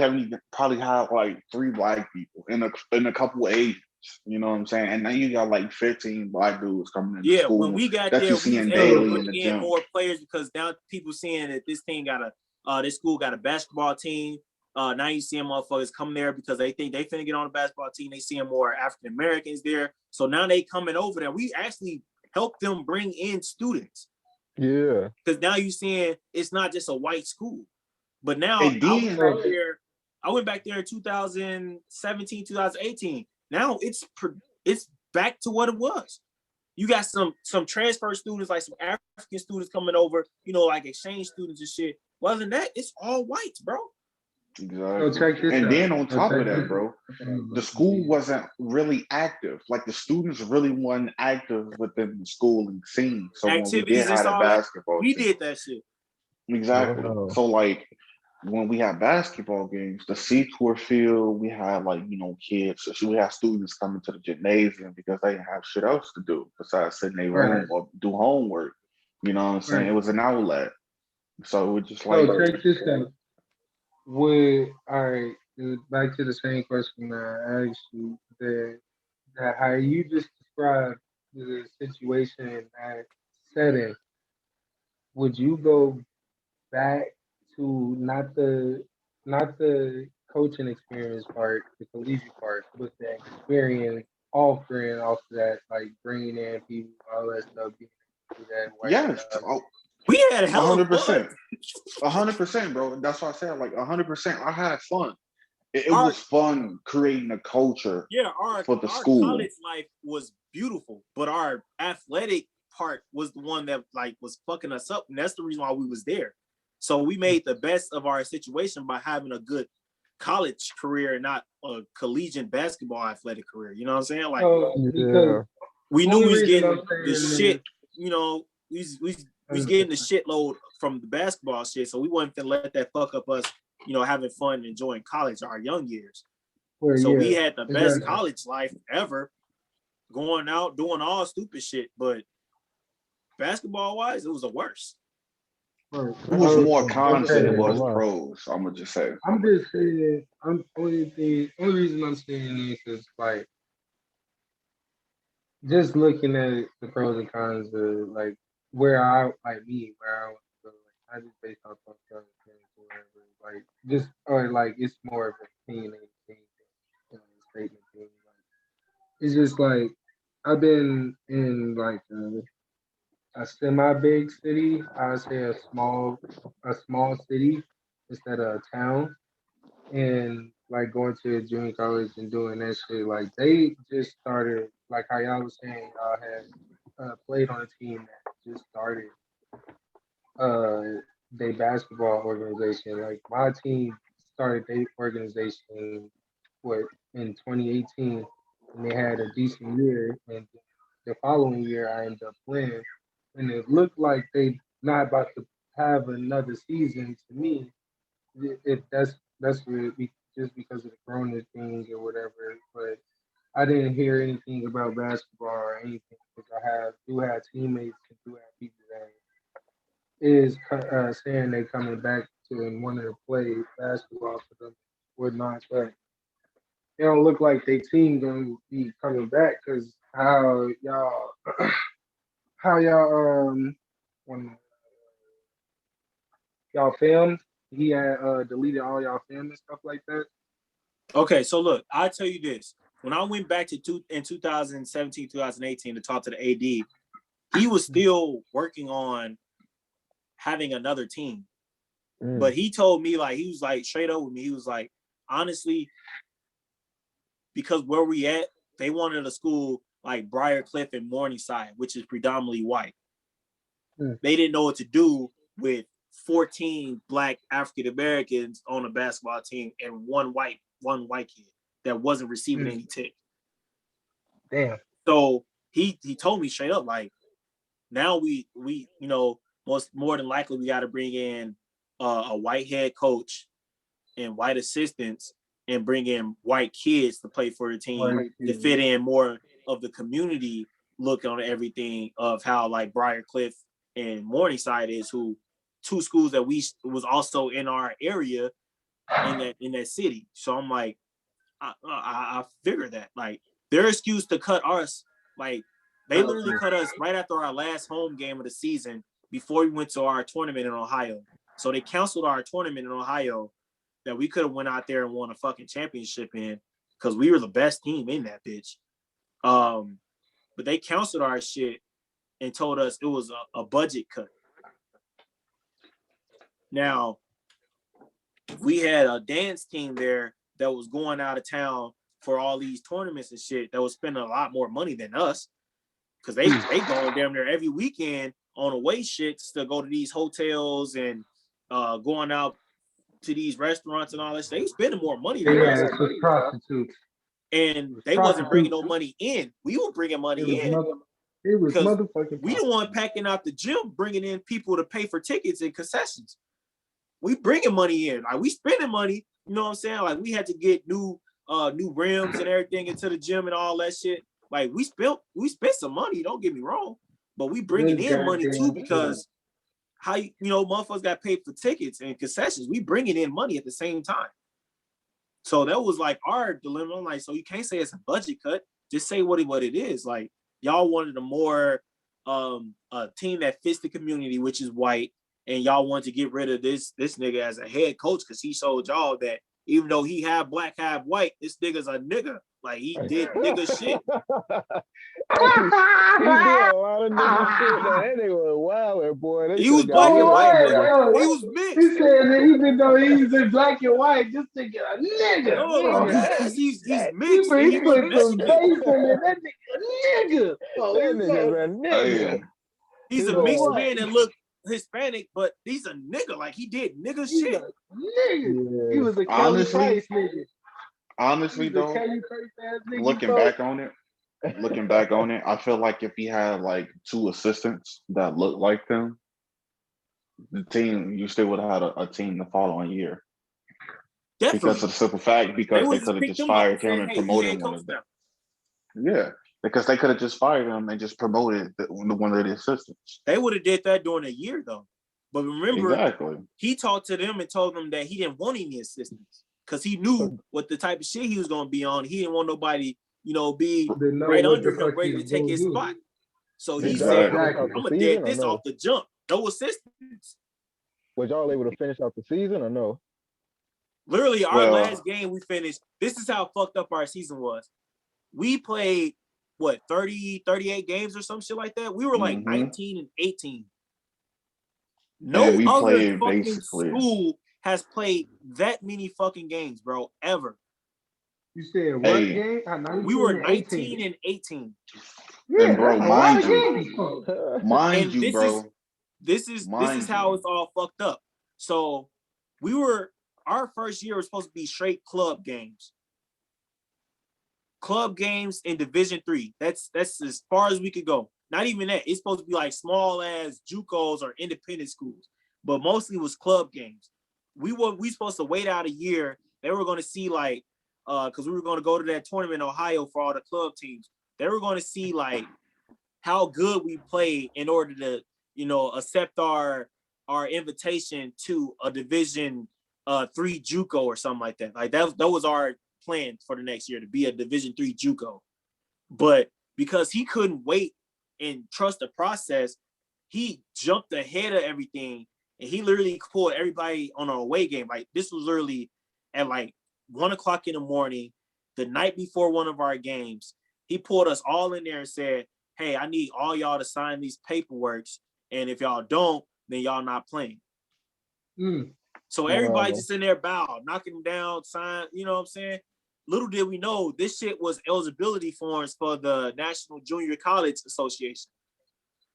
[SPEAKER 4] have like 3 black people in a couple of Asians. You know what I'm saying? And now you got like 15 black dudes coming into
[SPEAKER 2] Yeah, when
[SPEAKER 4] school
[SPEAKER 2] we got
[SPEAKER 4] that
[SPEAKER 2] there,
[SPEAKER 4] you
[SPEAKER 2] we
[SPEAKER 4] seeing
[SPEAKER 2] was able to
[SPEAKER 4] daily in
[SPEAKER 2] bring
[SPEAKER 4] the
[SPEAKER 2] in
[SPEAKER 4] gym.
[SPEAKER 2] more players because now people seeing that this school got a basketball team. Now you seeing motherfuckers come there because they think they finna get on a basketball team. They seeing more African Americans there. So now they coming over there. We actually help them bring in students.
[SPEAKER 1] Yeah.
[SPEAKER 2] Because now you seeing it's not just a white school. But now
[SPEAKER 4] And
[SPEAKER 2] I went back there in 2017, 2018. Now it's back to what it was. You got some transfer students, like some African students coming over, like exchange students and shit. Well, other than that, it's all whites, bro.
[SPEAKER 4] Exactly.
[SPEAKER 3] So check this
[SPEAKER 4] And
[SPEAKER 3] out.
[SPEAKER 4] then on top of that, bro, the school wasn't really active. Like the students really weren't active within the schooling scene. So when we
[SPEAKER 2] Activities
[SPEAKER 4] did
[SPEAKER 2] and
[SPEAKER 4] have a
[SPEAKER 2] all that,
[SPEAKER 4] basketball
[SPEAKER 2] we
[SPEAKER 4] team,
[SPEAKER 2] did that shit.
[SPEAKER 4] exactly.
[SPEAKER 1] Wow.
[SPEAKER 4] So like when we had basketball games, the C-tour field, we had like, kids. So we had students coming to the gymnasium because they didn't have shit else to do besides sit in their room or do homework. You know what I'm saying? It was an outlet. So it was just like,
[SPEAKER 3] So check this out. All right, back to the same question I asked you, that how you just described the situation in that setting, would you go back to not the coaching experience part, the collegiate part, but the experience offering off of that, like bringing in people, all that stuff, being able to do that white
[SPEAKER 4] yes,
[SPEAKER 3] job.
[SPEAKER 2] We had hella fun.
[SPEAKER 4] 100%. 100%, bro. That's why I said like 100%. I had fun. It was fun creating a culture for the
[SPEAKER 2] Our
[SPEAKER 4] school.
[SPEAKER 2] college life was beautiful, but our athletic part was the one that like was fucking us up, and that's the reason why we was there. So we made the best of our situation by having a good college career and not a collegiate basketball athletic career. You know what I'm saying? Like
[SPEAKER 3] Because
[SPEAKER 2] we knew
[SPEAKER 3] only
[SPEAKER 2] we was
[SPEAKER 3] reason
[SPEAKER 2] getting
[SPEAKER 3] I'm saying
[SPEAKER 2] the
[SPEAKER 3] is-
[SPEAKER 2] shit, we was getting the shitload from the basketball shit, so we wasn't gonna let that fuck up us, having fun and enjoying college our young years. So we had the best college life ever, going out, doing all stupid shit, but basketball wise, it was the worst.
[SPEAKER 4] It was more cons than it was pros, I'm gonna just say.
[SPEAKER 3] I'm just saying, only reason I'm saying this is like just looking at the pros and cons of like where I want to go. Like I just based off of experience or whatever. Like just or like it's more of an opinionated thing than a statement thing. Like it's just like I've been in like a semi big city. I would say a small city instead of a town. And like going to a junior college and doing that shit, like they just started, like how y'all was saying, y'all had played on a team that just started their basketball organization. Like my team started their organization in 2018, and they had a decent year. And the following year, I ended up playing, and it looked like they not about to have another season. To me, if that's really just because of the corona things or whatever. But I didn't hear anything about basketball or anything because I do have teammates and do have people that is saying they coming back to and wanting to play basketball for them, whatnot. But it don't look like they team gonna be coming back because how y'all when y'all filmed, he had deleted all y'all film and stuff like that.
[SPEAKER 2] Okay, so look, I tell you this. When I went back in 2017, 2018 to talk to the AD, he was still working on having another team. But he told me, like, he was like straight up with me. He was like, honestly, because where we at, they wanted a school like Briarcliff and Morningside, which is predominantly white. They didn't know what to do with 14 black African Americans on a basketball team and one white kid that wasn't receiving any tip.
[SPEAKER 3] Damn.
[SPEAKER 2] So he told me straight up, like, now we more than likely we got to bring in a white head coach and white assistants and bring in white kids to play for the team to fit in more of the community look on everything of how like Briarcliff and Morningside is, who two schools that we was also in our area in that city. So I'm like, I figured that like their excuse to cut us, like they literally cut us right after our last home game of the season before we went to our tournament in Ohio. So they canceled our tournament in Ohio that we could have went out there and won a fucking championship in because we were the best team in that bitch. But they canceled our shit and told us it was a budget cut. Now, if we had a dance team there that was going out of town for all these tournaments and shit, that was spending a lot more money than us, because they going damn near every weekend on away shits to go to these hotels and going out to these restaurants and all that. They spending more money than us.
[SPEAKER 3] Prostitutes.
[SPEAKER 2] And they wasn't bringing no money in. We were bringing money in.
[SPEAKER 3] It was motherfucking.
[SPEAKER 2] We the one packing out the gym, bringing in people to pay for tickets and concessions. We bringing money in. Like we spending money. You know what I'm saying? Like we had to get new rims and everything into the gym and all that shit. Like we spent some money. Don't get me wrong, but we bringing in money too, because how you know motherfuckers got paid for tickets and concessions. We bringing in money at the same time. So that was like our dilemma. I'm like, so you can't say it's a budget cut. Just say what it is. Like y'all wanted a more a team that fits the community, which is white, and y'all wanted to get rid of this nigga as a head coach because he showed y'all that even though he half black, half white, this nigga's a nigga. Like he did nigga shit.
[SPEAKER 1] He did a lot of nigga shit. That nigga was wild, boy.
[SPEAKER 2] He was black and white. He was mixed.
[SPEAKER 3] He said that even though he's in black and white, this nigga a nigga.
[SPEAKER 2] No, he's mixed.
[SPEAKER 3] He put some bass in it. That nigga. Oh,
[SPEAKER 1] that nigga's a nigga.
[SPEAKER 2] He's a mixed man that look Hispanic, but he's a nigga. Like he did nigga shit.
[SPEAKER 3] Nigga. Yeah. He was a Kelly Price nigga.
[SPEAKER 4] Honestly, though, looking back on it, I feel like if he had like two assistants that looked like them, the team, you still would have had a team the following year. Definitely. Because of the simple fact, because they could have just fired him and promoted one of them. Yeah, because they could have just fired him and just promoted one of the assistants.
[SPEAKER 2] They would have did that during a year, though. But remember, he talked to them and told them that he didn't want any assistants. Because he knew what the type of shit he was going to be on. He didn't want nobody, be right under him, ready to take his spot. So he said, I'm going to dead this off the jump. No assistance.
[SPEAKER 1] Was y'all able to finish out the season or no?
[SPEAKER 2] Literally, our last game we finished, this is how fucked up our season was. We played, 38 games or some shit like that? We were like 19 and 18. No other fucking school has played that many fucking games, bro, ever.
[SPEAKER 3] You said what game?
[SPEAKER 2] We were 19 and 18.
[SPEAKER 3] Yeah,
[SPEAKER 4] and bro, mind you, bro.
[SPEAKER 2] This is how it's all fucked up. So our first year was supposed to be straight club games. Club games in Division 3. That's as far as we could go. Not even that. It's supposed to be like small ass JUCOs or independent schools, but mostly was club games. We supposed to wait out a year. They were going to see like, because we were going to go to that tournament in Ohio for all the club teams. They were going to see like how good we played in order to, accept our invitation to a Division 3 JUCO or something like that. Like that was our plan for the next year, to be a Division 3 JUCO. But because he couldn't wait and trust the process, he jumped ahead of everything. And he literally pulled everybody on an away game. Like this was literally at like 1:00 in the morning, the night before one of our games. He pulled us all in there and said, "Hey, I need all y'all to sign these paperworks. And if y'all don't, then y'all not playing." So everybody just in there bowed, knocking them down, sign, you know what I'm saying? Little did we know this shit was eligibility forms for the National Junior College Association.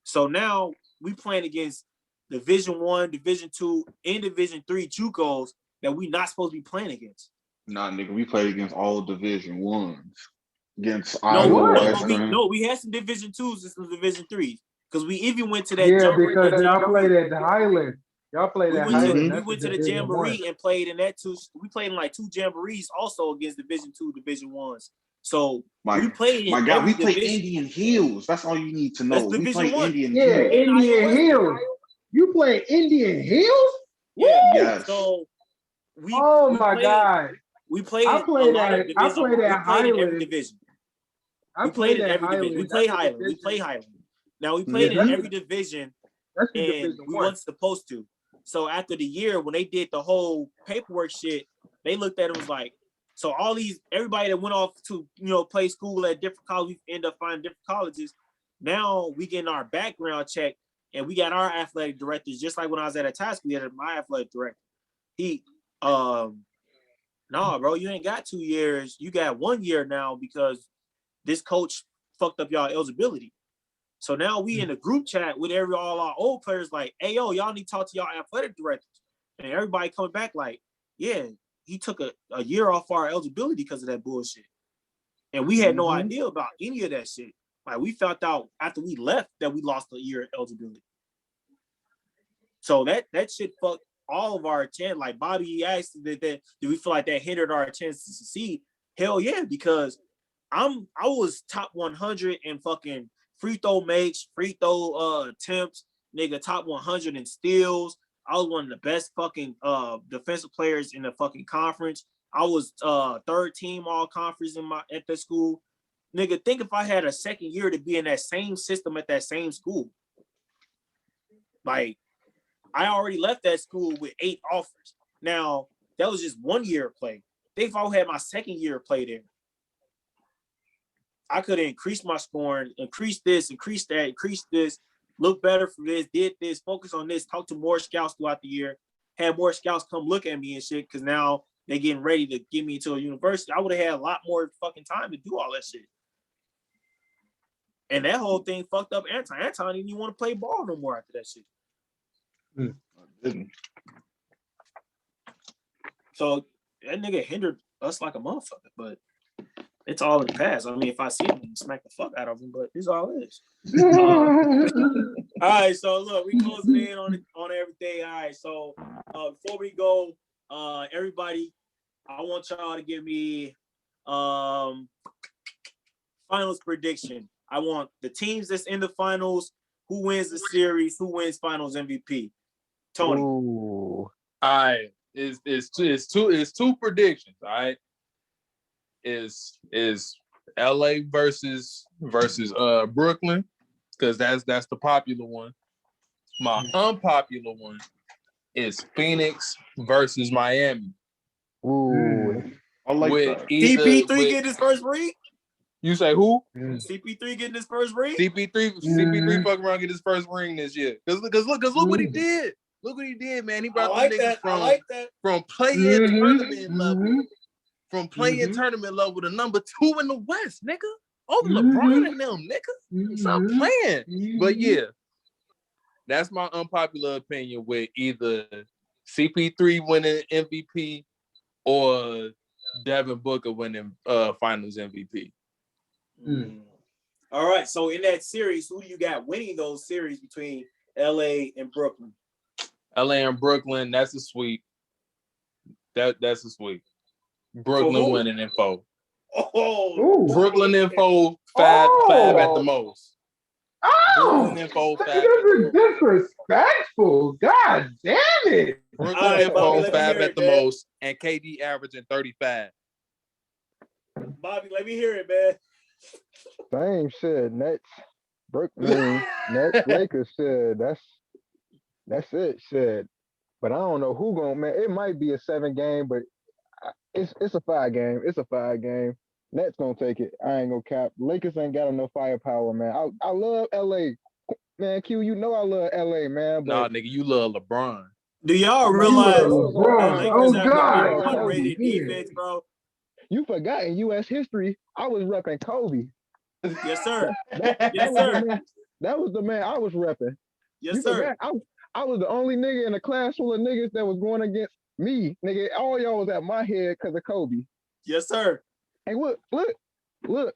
[SPEAKER 2] So now we playing against Division 1, Division 2, and Division 3 JUCOs that we not supposed to be playing against.
[SPEAKER 4] Nah, nigga, we played against all Division 1s. Against Iowa Western.
[SPEAKER 2] We had some Division 2s and some Division 3s. Because we even went to that
[SPEAKER 3] because y'all played at the Highland. Y'all played
[SPEAKER 2] We
[SPEAKER 3] at
[SPEAKER 2] went to
[SPEAKER 3] Highland.
[SPEAKER 2] we went to the jamboree and played in that two. We played in like 2 jamborees also against Division 2, Division 1s. So we played in
[SPEAKER 4] my God,
[SPEAKER 2] every
[SPEAKER 4] we play
[SPEAKER 2] division.
[SPEAKER 4] Indian Hills. That's all you need to know.
[SPEAKER 2] That's
[SPEAKER 4] We
[SPEAKER 2] Division
[SPEAKER 4] play
[SPEAKER 2] 1.
[SPEAKER 4] Indian
[SPEAKER 3] Yeah,
[SPEAKER 4] Hills.
[SPEAKER 3] Indian Hills. You play Indian Hills?
[SPEAKER 2] Yeah.
[SPEAKER 4] Yes.
[SPEAKER 2] So we
[SPEAKER 3] God.
[SPEAKER 2] We played
[SPEAKER 3] I played
[SPEAKER 2] a lot
[SPEAKER 3] at
[SPEAKER 2] of divisions.
[SPEAKER 3] I played at
[SPEAKER 2] We played in every
[SPEAKER 3] Highland.
[SPEAKER 2] division.
[SPEAKER 3] I played at
[SPEAKER 2] division. We
[SPEAKER 3] Highland.
[SPEAKER 2] played Highland. We played Highland. Now we played in every division,
[SPEAKER 3] That's the
[SPEAKER 2] and
[SPEAKER 3] Division
[SPEAKER 2] we
[SPEAKER 3] 1.
[SPEAKER 2] wasn't supposed to. So after the year, when they did the whole paperwork shit, they looked at it and was like, so everybody that went off to play school at different colleges, we end up finding different colleges. Now we getting our background check, and we got our athletic directors. Just like when I was at a task, we had my athletic director. He, nah, bro, you ain't got 2 years. You got 1 year now because this coach fucked up y'all eligibility. So now we in a group chat with all our old players like, hey, yo, y'all need to talk to y'all athletic directors. And everybody coming back like, yeah, he took a year off our eligibility because of that bullshit. And we had no idea about any of that shit. Like, we found out after we left that we lost a year of eligibility. So that shit fucked all of our chance. Like Bobby asked that do we feel like that hindered our chance to succeed? Hell yeah, because I was top 100 in fucking free throw makes, free throw attempts, nigga, top 100 in steals. I was one of the best fucking defensive players in the fucking conference. I was third team all conference at that school. Nigga, think if I had a second year to be in that same system at that same school. Like, I already left that school with 8 offers. Now, that was just 1 year of play. Think if I had my second year of play there, I could have increased my scoring, increased this, increased that, increased this, look better for this, did this, focus on this, talk to more scouts throughout the year, had more scouts come look at me and shit, because now they're getting ready to get me into a university. I would have had a lot more fucking time to do all that shit. And that whole thing fucked up Anton. Anton didn't even want to play ball no more after that shit. So that nigga hindered us like a motherfucker, but it's all in the past. I mean, if I see him, I'm smack the fuck out of him, but this all it is. All right, so look, we closing in on everything. All right, so before we go, everybody, I want y'all to give me finals prediction. I want the teams that's in the finals, who wins the series, who wins finals MVP. Tony.
[SPEAKER 1] Ooh.
[SPEAKER 6] All right, it's two predictions. All right, is LA versus Brooklyn, because that's the popular one. My unpopular one is Phoenix versus Miami.
[SPEAKER 1] Ooh.
[SPEAKER 4] I like
[SPEAKER 2] with
[SPEAKER 4] that.
[SPEAKER 2] CP3 getting his first ring?
[SPEAKER 6] You say who?
[SPEAKER 2] CP3 getting his first ring?
[SPEAKER 6] CP3 fucking around get his first ring this year. Cause look what he did. Look what he did, man. He brought the niggas from play-in tournament level. From play-in tournament level to number 2 in the West, nigga. Over LeBron and them, nigga. Stop playing. But yeah, that's my unpopular opinion with either CP3 winning MVP or Devin Booker winning finals MVP.
[SPEAKER 2] All right, so in that series, who do you got winning those series between LA and Brooklyn?
[SPEAKER 6] LA and Brooklyn, that's a sweep. That's a sweep. Brooklyn winning in 4.
[SPEAKER 2] Oh,
[SPEAKER 6] Brooklyn in 4, 5 at the most. Brooklyn in 4, 5 at the most.
[SPEAKER 3] Disrespectful. God damn it.
[SPEAKER 6] Brooklyn in 4, 5 at the most, and KD averaging 35.
[SPEAKER 2] Bobby, let me hear it, man.
[SPEAKER 1] Same shit. Nets, Brooklyn, Nets, Lakers shit. That's it shit. But I don't know who gonna, man. It might be a 7 game, but it's a 5 game. It's a 5 game. Nets gonna take it. I ain't gonna cap. Lakers ain't got enough firepower, man. I love LA, man. Q, you know I love LA, man. But
[SPEAKER 6] nah, nigga, you love LeBron.
[SPEAKER 2] Do y'all realize
[SPEAKER 3] LeBron.
[SPEAKER 2] Lakers have
[SPEAKER 3] God.
[SPEAKER 2] the underrated defense, bro?
[SPEAKER 1] You forgot in U.S. history, I was repping Kobe.
[SPEAKER 2] Yes, sir.
[SPEAKER 1] Yes, sir. That was the man I was repping.
[SPEAKER 2] Yes, sir.
[SPEAKER 1] I was the only nigga in a class full of niggas that was going against me. Nigga, all y'all was at my head because of Kobe.
[SPEAKER 2] Yes, sir.
[SPEAKER 1] And look.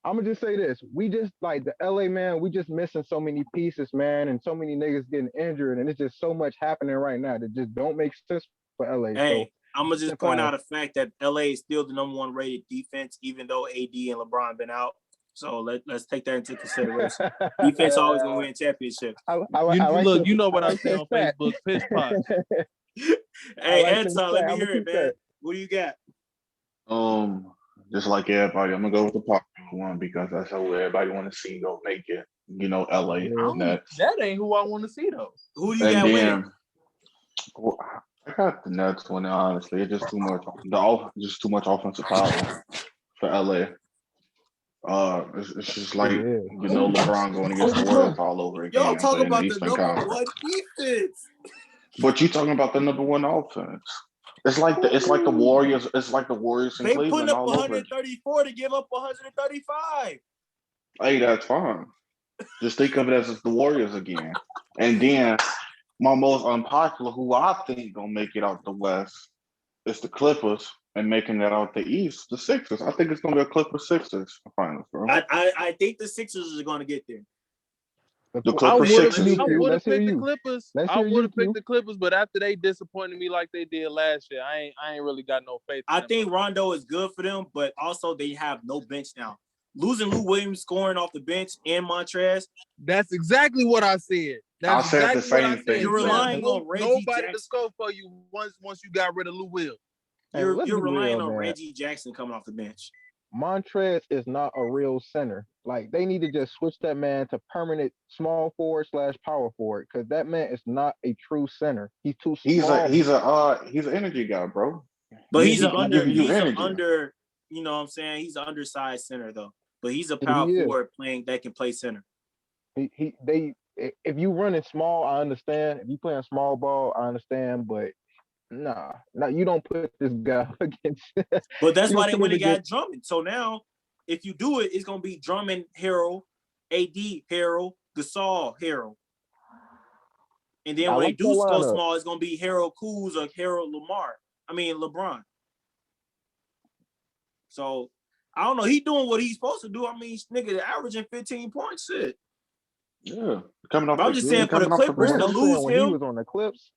[SPEAKER 1] I'm gonna just say this: we just like the LA man. We just missing so many pieces, man, and so many niggas getting injured, and it's just so much happening right now that just don't make sense for LA. So
[SPEAKER 2] Hey, I'm gonna just point
[SPEAKER 1] simplify.
[SPEAKER 2] out a fact that LA is still the #1 rated defense, even though AD and LeBron been out. So let's take that into consideration. Defense always gonna win championships.
[SPEAKER 1] I like
[SPEAKER 6] Look,
[SPEAKER 1] this.
[SPEAKER 6] you know what
[SPEAKER 1] I
[SPEAKER 6] I
[SPEAKER 1] like
[SPEAKER 6] say
[SPEAKER 1] this
[SPEAKER 6] on
[SPEAKER 1] stat.
[SPEAKER 6] Facebook, pish pot.
[SPEAKER 2] Hey,
[SPEAKER 1] like this
[SPEAKER 2] Anton, let
[SPEAKER 1] stat.
[SPEAKER 2] me
[SPEAKER 1] I'm gonna
[SPEAKER 2] hear it,
[SPEAKER 1] keep
[SPEAKER 2] man.
[SPEAKER 1] that.
[SPEAKER 2] What do you got?
[SPEAKER 4] Just like everybody, I'm gonna go with the popular one because that's how everybody want to see go make it. You know, LA
[SPEAKER 1] Yeah.
[SPEAKER 4] Nets.
[SPEAKER 6] That ain't who I want to see though.
[SPEAKER 2] Who do you
[SPEAKER 4] And
[SPEAKER 2] got win?
[SPEAKER 4] then well, I got the Nets one. Honestly, it's just too much. Just too much offensive power for LA. It's just like
[SPEAKER 1] Yeah.
[SPEAKER 4] you know LeBron going against the Warriors all over
[SPEAKER 2] Y'all
[SPEAKER 4] again,
[SPEAKER 2] talk
[SPEAKER 4] but in the
[SPEAKER 2] about the
[SPEAKER 4] Eastern Conference.
[SPEAKER 2] #1 defense.
[SPEAKER 4] But you talking about the #1 offense? It's like the Warriors. It's like the Warriors in
[SPEAKER 2] They putting
[SPEAKER 4] Cleveland
[SPEAKER 2] up
[SPEAKER 4] all over.
[SPEAKER 2] 134 to give up 135.
[SPEAKER 4] Hey, that's fine. Just think of it as the Warriors again. And then my most unpopular, who I think gonna make it out the West, is the Clippers, and making that out the East, the Sixers. I think it's gonna be a Clippers Sixers finals, bro.
[SPEAKER 2] I think the Sixers are gonna get there.
[SPEAKER 4] The
[SPEAKER 6] I
[SPEAKER 4] Clippers
[SPEAKER 6] would have
[SPEAKER 4] Sixers.
[SPEAKER 1] Let's hear
[SPEAKER 6] picked the
[SPEAKER 1] you.
[SPEAKER 6] Clippers.
[SPEAKER 1] Let's
[SPEAKER 6] I
[SPEAKER 1] hear
[SPEAKER 6] would have
[SPEAKER 1] you,
[SPEAKER 6] picked the Clippers, but after they disappointed me like they did last year, I ain't really got no faith.
[SPEAKER 2] I think Rondo is good for them, but also they have no bench now. Losing Lou Williams scoring off the bench in Montrez.
[SPEAKER 6] That's exactly what I said.
[SPEAKER 4] I
[SPEAKER 6] That's
[SPEAKER 4] said the
[SPEAKER 6] exactly what I
[SPEAKER 4] same
[SPEAKER 6] said.
[SPEAKER 4] thing.
[SPEAKER 2] You're relying on Reggie
[SPEAKER 6] nobody to
[SPEAKER 2] Jackson.
[SPEAKER 6] score for you once you got rid of Lou Will.
[SPEAKER 1] Hey,
[SPEAKER 2] You're
[SPEAKER 1] let's be
[SPEAKER 2] relying
[SPEAKER 1] real,
[SPEAKER 2] on
[SPEAKER 1] man.
[SPEAKER 2] Reggie Jackson coming off the bench.
[SPEAKER 1] Montrez is not a real center. Like they need to just switch that man to permanent small forward / power forward because that man is not a true center. He's too small.
[SPEAKER 4] He's an energy guy, bro.
[SPEAKER 2] But
[SPEAKER 4] He
[SPEAKER 2] he's an
[SPEAKER 4] can give you energy.
[SPEAKER 2] under, you know what I'm saying? He's an undersized center though. But he's a
[SPEAKER 1] He
[SPEAKER 2] power
[SPEAKER 1] is.
[SPEAKER 2] forward playing that can play center.
[SPEAKER 1] If you running small, I understand. If you playing small ball, I understand. But nah, you don't put this guy against.
[SPEAKER 2] But that's
[SPEAKER 1] you
[SPEAKER 2] why
[SPEAKER 1] don't
[SPEAKER 2] they
[SPEAKER 1] put
[SPEAKER 2] went
[SPEAKER 1] him
[SPEAKER 2] and got
[SPEAKER 1] against.
[SPEAKER 2] Drummond. So now, if you do it, it's gonna be Drummond, Harrell, AD, Harrell, Gasol, Harrell. And then
[SPEAKER 1] I
[SPEAKER 2] when they
[SPEAKER 1] like that
[SPEAKER 2] do go
[SPEAKER 1] lineup.
[SPEAKER 2] small, it's gonna be Harold Kuz or Harold LeBron. So I don't know. He doing what he's supposed to do. I mean, nigga, averaging 15 points. Shit.
[SPEAKER 4] Yeah, coming off.
[SPEAKER 2] But I'm just saying for the
[SPEAKER 4] coming off the
[SPEAKER 2] Clippers
[SPEAKER 1] But
[SPEAKER 2] to
[SPEAKER 1] I'm
[SPEAKER 4] bench.
[SPEAKER 1] saying
[SPEAKER 2] lose
[SPEAKER 1] when he
[SPEAKER 2] him.
[SPEAKER 1] was on the Clips,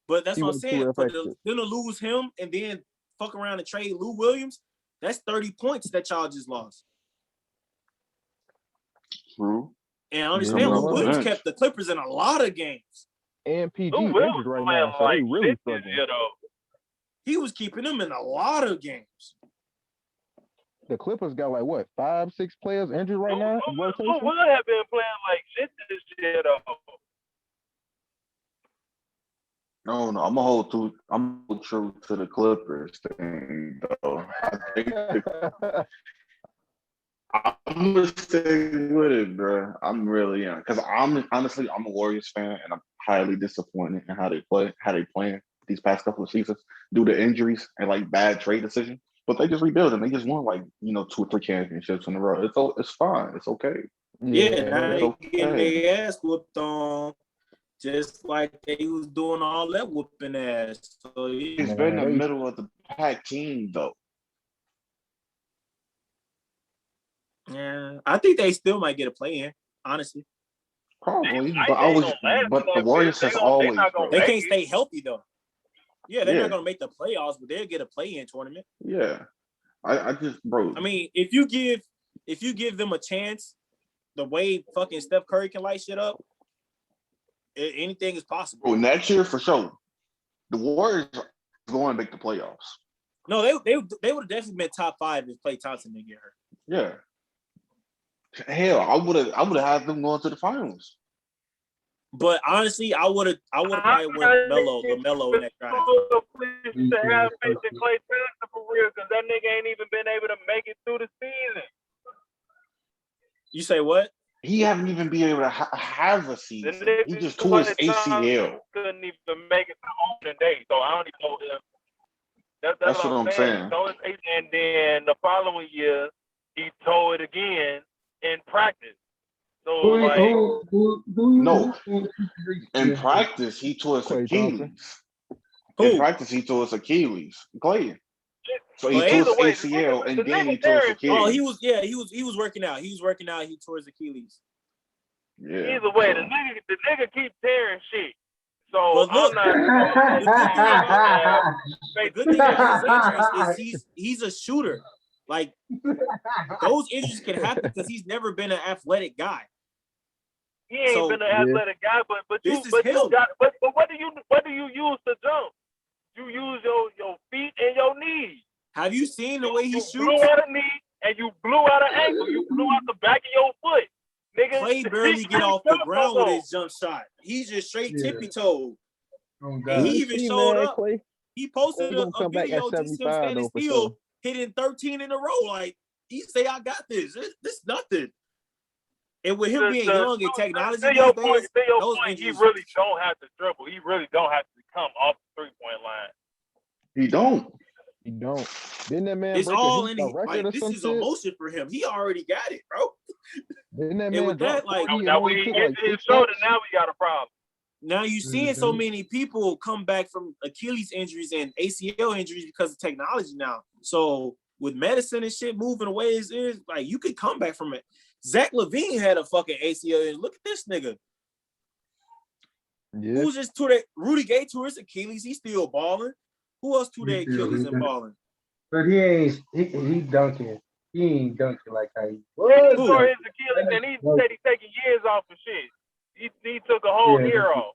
[SPEAKER 2] But that's
[SPEAKER 1] he
[SPEAKER 2] what I'm
[SPEAKER 1] was
[SPEAKER 2] saying.
[SPEAKER 1] too
[SPEAKER 2] For
[SPEAKER 1] effective.
[SPEAKER 2] them to lose him and then fuck around and trade Lou Williams, that's 30 points that y'all just lost.
[SPEAKER 4] True.
[SPEAKER 2] And I understand
[SPEAKER 1] Yeah,
[SPEAKER 2] Lou
[SPEAKER 1] well.
[SPEAKER 2] Williams kept the Clippers in a lot of games.
[SPEAKER 1] And PG
[SPEAKER 5] Lou Will
[SPEAKER 1] injured right
[SPEAKER 5] playing
[SPEAKER 1] now, so
[SPEAKER 5] like
[SPEAKER 1] they really
[SPEAKER 5] shit this
[SPEAKER 1] struggling.
[SPEAKER 5] year though.
[SPEAKER 2] He was keeping them in a lot of games.
[SPEAKER 1] The Clippers got like what 5, 6 players injured right now in
[SPEAKER 5] Lou
[SPEAKER 1] rotation.
[SPEAKER 5] Will have been playing like shit this year though.
[SPEAKER 4] No, I'm gonna hold true to the Clippers thing though. I think I'm gonna stick with it, bro. I'm really because I'm a Warriors fan and I'm highly disappointed in how they playing these past couple of seasons due to injuries and like bad trade decisions. But they just rebuild and they just won like 2 or 3 championships in a row. It's fine. It's okay.
[SPEAKER 2] Yeah, now
[SPEAKER 1] Yeah,
[SPEAKER 2] they getting their ass whooped on, just like they was doing all that whooping ass. So yeah.
[SPEAKER 4] It's been the middle of the pack team though.
[SPEAKER 2] Yeah, I think they still might get a play in, honestly.
[SPEAKER 4] Probably,
[SPEAKER 5] They
[SPEAKER 4] but the
[SPEAKER 5] like
[SPEAKER 4] Warriors
[SPEAKER 5] this.
[SPEAKER 4] has always.
[SPEAKER 2] They can't stay healthy though. Yeah, they're
[SPEAKER 4] Yeah.
[SPEAKER 2] not gonna make the playoffs, but they'll get a play-in tournament.
[SPEAKER 4] Yeah, I just, bro.
[SPEAKER 2] I mean, if you give them a chance, the way fucking Steph Curry can light shit up, anything is possible.
[SPEAKER 4] Bro, next year for sure, the Warriors are going to make the playoffs.
[SPEAKER 2] No, they would have definitely been top 5 if Klay Thompson didn't get hurt.
[SPEAKER 4] Yeah. Hell, I would have had them going to the finals.
[SPEAKER 2] But honestly, I would have probably went LaMelo in that drive.
[SPEAKER 5] So pleased to have faith in Klay Thompson for real, because that nigga ain't even been able to make it through the season.
[SPEAKER 2] You say what?
[SPEAKER 4] He haven't even been able to have a season. He just tore his ACL.
[SPEAKER 5] Couldn't even make it to opening day, so I don't even know him. That's what I'm saying. And then the following year, he tore it again in practice. So
[SPEAKER 4] No, in practice he tore his
[SPEAKER 1] Klay
[SPEAKER 4] Achilles.
[SPEAKER 2] Who?
[SPEAKER 4] In practice he tore his Achilles. Klay. So he
[SPEAKER 2] But
[SPEAKER 4] tore his
[SPEAKER 5] either way,
[SPEAKER 4] ACL and
[SPEAKER 5] the
[SPEAKER 4] then he
[SPEAKER 5] nigga
[SPEAKER 4] tore his
[SPEAKER 5] tearing shit.
[SPEAKER 2] oh,
[SPEAKER 4] Achilles.
[SPEAKER 2] he was working out. He was working out. He tore his Achilles.
[SPEAKER 4] Yeah.
[SPEAKER 5] Either way, the nigga keep tearing shit. So
[SPEAKER 2] But look,
[SPEAKER 5] I'm not.
[SPEAKER 2] the good thing about his injuries is he's a shooter. Like those injuries can happen because he's never been an athletic guy.
[SPEAKER 5] He ain't been an athletic guy, but what do you use to jump? You use your feet and your knees.
[SPEAKER 2] Have you seen the way he shoots?
[SPEAKER 5] You blew out a knee and you blew out an ankle. You blew out the back of your foot. Nigga,
[SPEAKER 2] Clay barely get off the ground with his jump shot. He's just straight tippy-toe.
[SPEAKER 3] Oh,
[SPEAKER 2] And he even showed up.
[SPEAKER 1] Clay.
[SPEAKER 2] He posted a video just him standing still, hitting 13 in a row. Like, he say, I got this. This nothing. And with him being young and technology these days, those
[SPEAKER 5] he
[SPEAKER 2] injuries,
[SPEAKER 5] really don't have to dribble. He really don't have to come off the three-point line.
[SPEAKER 4] He don't.
[SPEAKER 1] He don't. Didn't that man
[SPEAKER 2] it's
[SPEAKER 1] break
[SPEAKER 2] all
[SPEAKER 1] a
[SPEAKER 2] in
[SPEAKER 1] record
[SPEAKER 2] like
[SPEAKER 1] or
[SPEAKER 2] this
[SPEAKER 1] some
[SPEAKER 2] is
[SPEAKER 1] shit?
[SPEAKER 2] emotion for him. He already got it, bro.
[SPEAKER 1] Didn't that
[SPEAKER 2] And
[SPEAKER 1] man
[SPEAKER 2] with that, like
[SPEAKER 5] now when he gets his shoulder, now we got a problem.
[SPEAKER 2] now you seeing so many people come back from Achilles injuries and ACL injuries because of technology now. So with medicine and shit moving away is like you could come back from it. Zach LaVine had a fucking ACL injury. Look at this nigga.
[SPEAKER 1] Yeah.
[SPEAKER 2] Who's just tore that? Rudy Gay tore his Achilles. He's still balling. Who else tore their Achilles and balling?
[SPEAKER 3] But he dunking. He ain't dunking like how he
[SPEAKER 5] was. He tore his Achilles and he said he's taking years off of shit. He took a whole year off.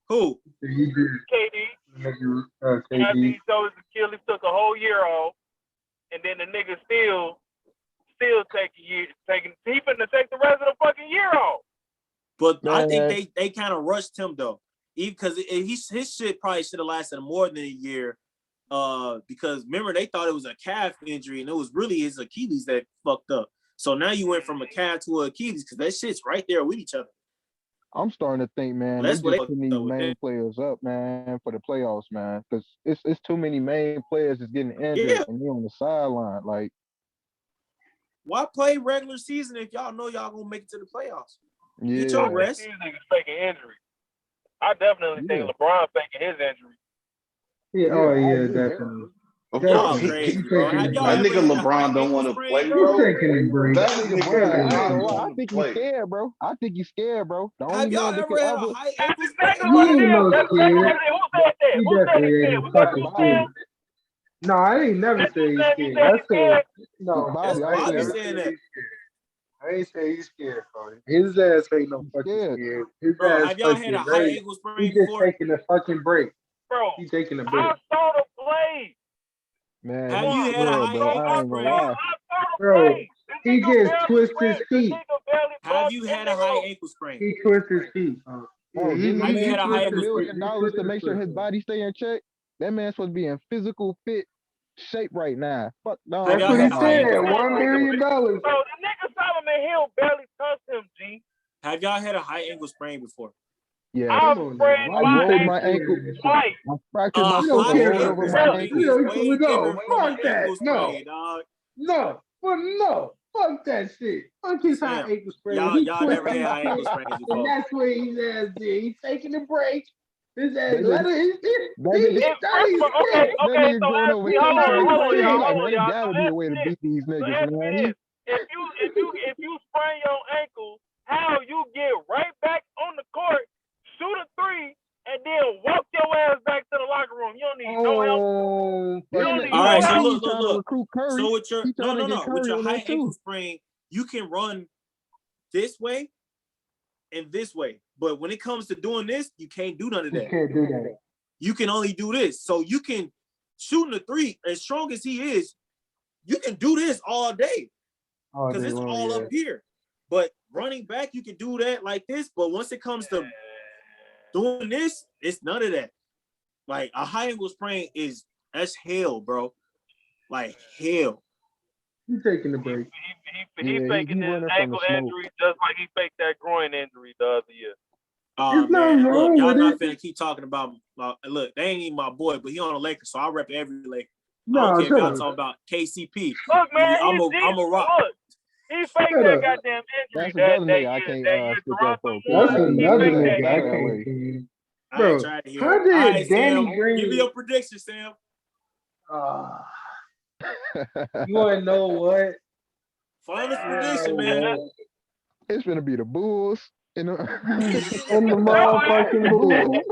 [SPEAKER 2] Who?
[SPEAKER 5] KD. After he tore his Achilles, took a whole year off. And then the nigga still he finna take the rest of the fucking year off.
[SPEAKER 2] But I think they kind of rushed him though, even because his shit probably should have lasted more than a year. Because remember they thought it was a calf injury and it was really his Achilles that fucked up. So now you went from a calf to an Achilles because that shit's right there with each other.
[SPEAKER 1] I'm starting to think, man,
[SPEAKER 2] that's
[SPEAKER 1] they just putting these main players up, man, for the playoffs, man. Because it's too many main players that's getting injured and they on the sideline. Like,
[SPEAKER 2] why play regular season if y'all know y'all gonna make it to the playoffs?
[SPEAKER 1] Yeah.
[SPEAKER 2] Get your rest.
[SPEAKER 5] These niggas faking injury. I definitely think LeBron faking his injury.
[SPEAKER 3] Yeah, definitely.
[SPEAKER 2] Y'all crazy, bro. Have y'all
[SPEAKER 4] that
[SPEAKER 2] ever
[SPEAKER 4] nigga LeBron don't want to play, bro.
[SPEAKER 3] He's taking a break.
[SPEAKER 4] That nigga LeBron
[SPEAKER 1] I think he's scared, bro. I think he's scared, bro. The only
[SPEAKER 2] have y'all ever had a high ankle sprain?
[SPEAKER 3] He ain't no
[SPEAKER 5] scared.
[SPEAKER 3] scared. He definitely ain't fucking scared. No, I ain't never say he's scared. I said no.
[SPEAKER 1] Bobby,
[SPEAKER 3] I ain't never
[SPEAKER 2] saying that.
[SPEAKER 3] I ain't say he's scared, bro. His ass ain't no fucking scared. His
[SPEAKER 2] bro,
[SPEAKER 3] ass
[SPEAKER 2] have y'all had a high ankle sprain
[SPEAKER 3] He's just
[SPEAKER 2] before?
[SPEAKER 3] taking a fucking break.
[SPEAKER 5] Bro,
[SPEAKER 3] he's taking a break.
[SPEAKER 5] I saw the play.
[SPEAKER 1] Man,
[SPEAKER 2] have you had a high ankle sprain?
[SPEAKER 3] Bro, he just twisted his feet.
[SPEAKER 2] Have you had a high ankle sprain?
[SPEAKER 3] He twisted his feet.
[SPEAKER 2] Have you had a high ankle
[SPEAKER 1] $1 million to make sure his body stay in check? That man's supposed to be in physical fit shape right now. Fuck no.
[SPEAKER 3] That's what he said. $1 million.
[SPEAKER 5] Bro, the nigga Solomon Hill barely touched him, G.
[SPEAKER 2] Have y'all had a high ankle sprain before?
[SPEAKER 1] Yeah.
[SPEAKER 5] I rolled
[SPEAKER 1] my ankle.
[SPEAKER 5] Twice.
[SPEAKER 1] I fractured my
[SPEAKER 2] foot
[SPEAKER 1] all over my ankle.
[SPEAKER 3] Fuck that. No. Fuck that shit. Fuck his high ankle sprain.
[SPEAKER 2] Y'all never had high ankle sprains before.
[SPEAKER 3] And that's what his ass did. He's taking a break. His ass let it.
[SPEAKER 5] Okay. So hold on, y'all.
[SPEAKER 1] Gotta be a way to beat these niggas, man.
[SPEAKER 5] If you sprain your ankle, how you get right back on the court, shoot a three, and then walk your ass back to the locker room? You don't need no help.
[SPEAKER 2] All right, so look.
[SPEAKER 1] Curry.
[SPEAKER 2] So with your with your high ankle
[SPEAKER 1] too.
[SPEAKER 2] sprain, you can run this way and this way. But when it comes to doing this, you can't do none of that.
[SPEAKER 3] You can't do that.
[SPEAKER 2] You can only do this. So you can shooting a three, as strong as he is, you can do this all day. Because it's all up here. But running back, you can do that like this. But once it comes to doing this, it's none of that. Like a high ankle sprain that's hell, bro. Like hell.
[SPEAKER 3] He's taking the break.
[SPEAKER 5] He faking his ankle injury just like he faked that groin injury the other year.
[SPEAKER 2] Man, look, y'all not finna keep talking about look, they ain't even my boy, but he on the Lakers, so I rep every Laker. I don't care if y'all talking about KCP.
[SPEAKER 5] Look, man,
[SPEAKER 2] I'm a rock.
[SPEAKER 5] Look, he faked that goddamn injury that year.
[SPEAKER 1] I can't
[SPEAKER 5] stick up for.
[SPEAKER 3] That's another nigga I can't.
[SPEAKER 2] Bro, how did
[SPEAKER 3] Danny Green?
[SPEAKER 2] Give me your prediction, Sam.
[SPEAKER 3] You want to know what?
[SPEAKER 2] Finals prediction, man.
[SPEAKER 1] It's gonna be the Bulls and the,
[SPEAKER 3] And the motherfucking Bulls.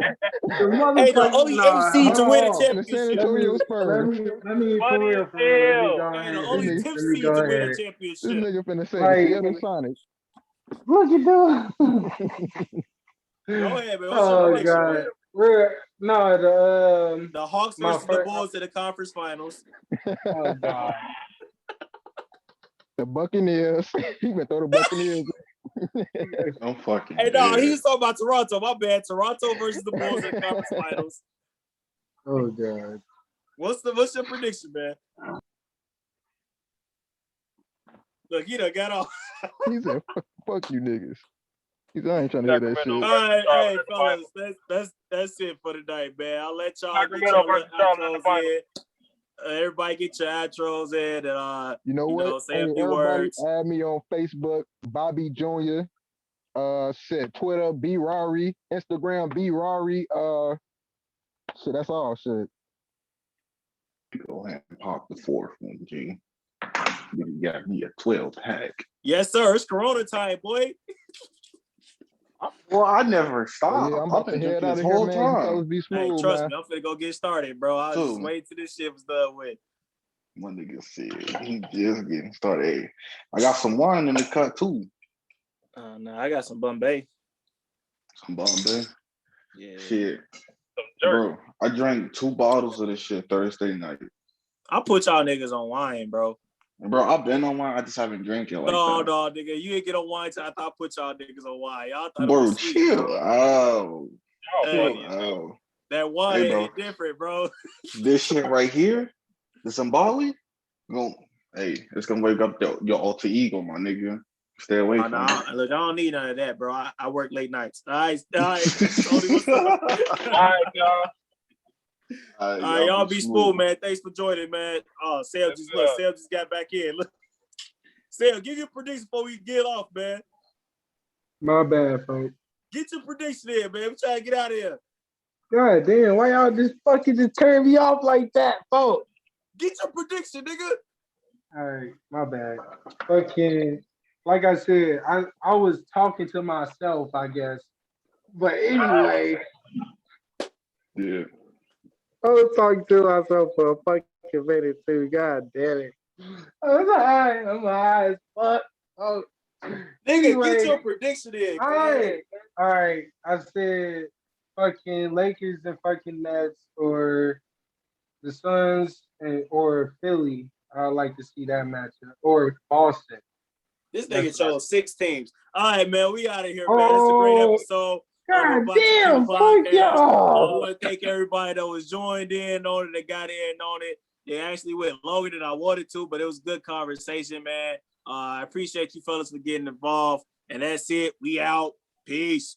[SPEAKER 2] Hey, the only MC to win a
[SPEAKER 1] and the San
[SPEAKER 2] championship.
[SPEAKER 1] Antonio Spurs.
[SPEAKER 3] Let me for
[SPEAKER 5] Funny
[SPEAKER 3] real,
[SPEAKER 5] as
[SPEAKER 3] for real.
[SPEAKER 5] hell.
[SPEAKER 3] Let
[SPEAKER 2] Hey,
[SPEAKER 3] me
[SPEAKER 2] the
[SPEAKER 3] go
[SPEAKER 2] only
[SPEAKER 3] ahead.
[SPEAKER 2] tip
[SPEAKER 3] Let me
[SPEAKER 2] seed
[SPEAKER 3] go
[SPEAKER 2] to win a
[SPEAKER 3] ahead.
[SPEAKER 1] This
[SPEAKER 2] championship.
[SPEAKER 1] nigga finna say
[SPEAKER 3] Like-
[SPEAKER 1] the Seattle Sonics.
[SPEAKER 3] Look at that.
[SPEAKER 2] Go ahead, man. What's your
[SPEAKER 3] Oh
[SPEAKER 2] prediction,
[SPEAKER 3] God.
[SPEAKER 2] man?
[SPEAKER 3] No,
[SPEAKER 2] The Hawks
[SPEAKER 3] my
[SPEAKER 2] versus the
[SPEAKER 3] first-
[SPEAKER 2] Bulls in the conference finals.
[SPEAKER 3] oh God.
[SPEAKER 1] The Buccaneers. He gonna throw the Buccaneers.
[SPEAKER 4] I'm fucking.
[SPEAKER 2] Hey, no,
[SPEAKER 4] dead.
[SPEAKER 2] he was talking about Toronto. My bad. Toronto versus the Bulls in the conference finals.
[SPEAKER 3] Oh God.
[SPEAKER 2] What's your prediction, man? Look, he done got off.
[SPEAKER 1] He said, "Fuck you niggas." He said, "I ain't trying to hear that
[SPEAKER 5] Sacramento
[SPEAKER 1] shit."
[SPEAKER 2] All right,
[SPEAKER 5] Charlotte
[SPEAKER 2] hey,
[SPEAKER 5] in the
[SPEAKER 2] fellas,
[SPEAKER 5] finals.
[SPEAKER 2] that's it for tonight, man. I'll let y'all get
[SPEAKER 5] Sacramento
[SPEAKER 2] your
[SPEAKER 5] versus Charlotte in the
[SPEAKER 2] outros in. Everybody get your outros in and
[SPEAKER 1] You know what?
[SPEAKER 2] say a
[SPEAKER 1] Hey,
[SPEAKER 2] few
[SPEAKER 1] everybody,
[SPEAKER 2] words.
[SPEAKER 1] add me on Facebook, Bobby Jr. Shit, Twitter, B Rari, Instagram, B Rari. Shit, that's all. Shit.
[SPEAKER 4] Go ahead and pop the fourth one, G. You got me a 12-pack.
[SPEAKER 2] Yes, sir. It's Corona time, boy.
[SPEAKER 4] Well, I never
[SPEAKER 1] Oh,
[SPEAKER 4] stopped.
[SPEAKER 1] yeah, I'm
[SPEAKER 4] I've
[SPEAKER 1] about to
[SPEAKER 4] been
[SPEAKER 1] head
[SPEAKER 4] drinking
[SPEAKER 1] out
[SPEAKER 4] this
[SPEAKER 1] of here,
[SPEAKER 4] whole
[SPEAKER 1] man. You
[SPEAKER 4] time.
[SPEAKER 1] fellas be
[SPEAKER 2] Hey,
[SPEAKER 1] smooth,
[SPEAKER 2] trust
[SPEAKER 1] man.
[SPEAKER 2] me, I'm finna go get started, bro. I was just
[SPEAKER 4] Cool.
[SPEAKER 2] waiting till this shit was done with.
[SPEAKER 4] My nigga said he just getting started. Hey, I got some wine in the cut too.
[SPEAKER 2] No, I got some Bombay.
[SPEAKER 4] Some Bombay.
[SPEAKER 2] Yeah.
[SPEAKER 4] Shit.
[SPEAKER 5] Some jerk.
[SPEAKER 4] Bro, I drank 2 bottles of this shit Thursday night.
[SPEAKER 2] I put y'all niggas on wine, bro.
[SPEAKER 4] And bro, I've been on wine. I just haven't drank it like
[SPEAKER 2] No,
[SPEAKER 4] that.
[SPEAKER 2] nigga. You ain't get on wine till I thought I put y'all niggas on wine. Y'all thought it
[SPEAKER 4] Bro,
[SPEAKER 2] was sweet,
[SPEAKER 4] chill
[SPEAKER 2] bro.
[SPEAKER 4] out.
[SPEAKER 2] Hey,
[SPEAKER 4] Chill out.
[SPEAKER 2] that wine
[SPEAKER 4] Hey, bro.
[SPEAKER 2] ain't different, bro.
[SPEAKER 4] This shit right here, the Zimbabwe, hey, it's gonna wake up your alter ego, my nigga. Stay away
[SPEAKER 2] Oh,
[SPEAKER 4] from
[SPEAKER 2] no,
[SPEAKER 4] it.
[SPEAKER 2] look, I don't need none of that, bro. I work late nights. All right. Tony, what's up?
[SPEAKER 5] All right, y'all.
[SPEAKER 2] All right, y'all be smooth, man. Thanks for joining, man. Oh, Sam just got back in. Look, Sam, give your prediction before we get off, man.
[SPEAKER 3] My bad, folks.
[SPEAKER 2] Get your prediction in, man. I'm trying to get out of here.
[SPEAKER 3] God damn, why y'all just fucking just turn me off like that, folks?
[SPEAKER 2] Get your prediction, nigga.
[SPEAKER 3] All right, my bad. Fucking, like I said, I was talking to myself, I guess. But anyway,
[SPEAKER 4] Yeah.
[SPEAKER 3] I was talking to myself for a fucking minute too. God damn it. I'm high as fuck. Oh,
[SPEAKER 2] Nigga,
[SPEAKER 3] anyway,
[SPEAKER 2] get your prediction in.
[SPEAKER 3] all right. I said fucking Lakers and fucking Nets or the Suns or Philly. I'd like to see that matchup or Boston.
[SPEAKER 2] This nigga chose 6 teams. All right, man. We out of here, man. It's a
[SPEAKER 3] Oh,
[SPEAKER 2] great episode.
[SPEAKER 3] God
[SPEAKER 2] Hibachi
[SPEAKER 3] damn, fuck
[SPEAKER 2] podcast. I
[SPEAKER 3] y'all.
[SPEAKER 2] want to thank everybody that was joined in on it, that got in on it. They actually went longer than I wanted to, but it was a good conversation, man. I appreciate you fellas for getting involved. And that's it. We out. Peace.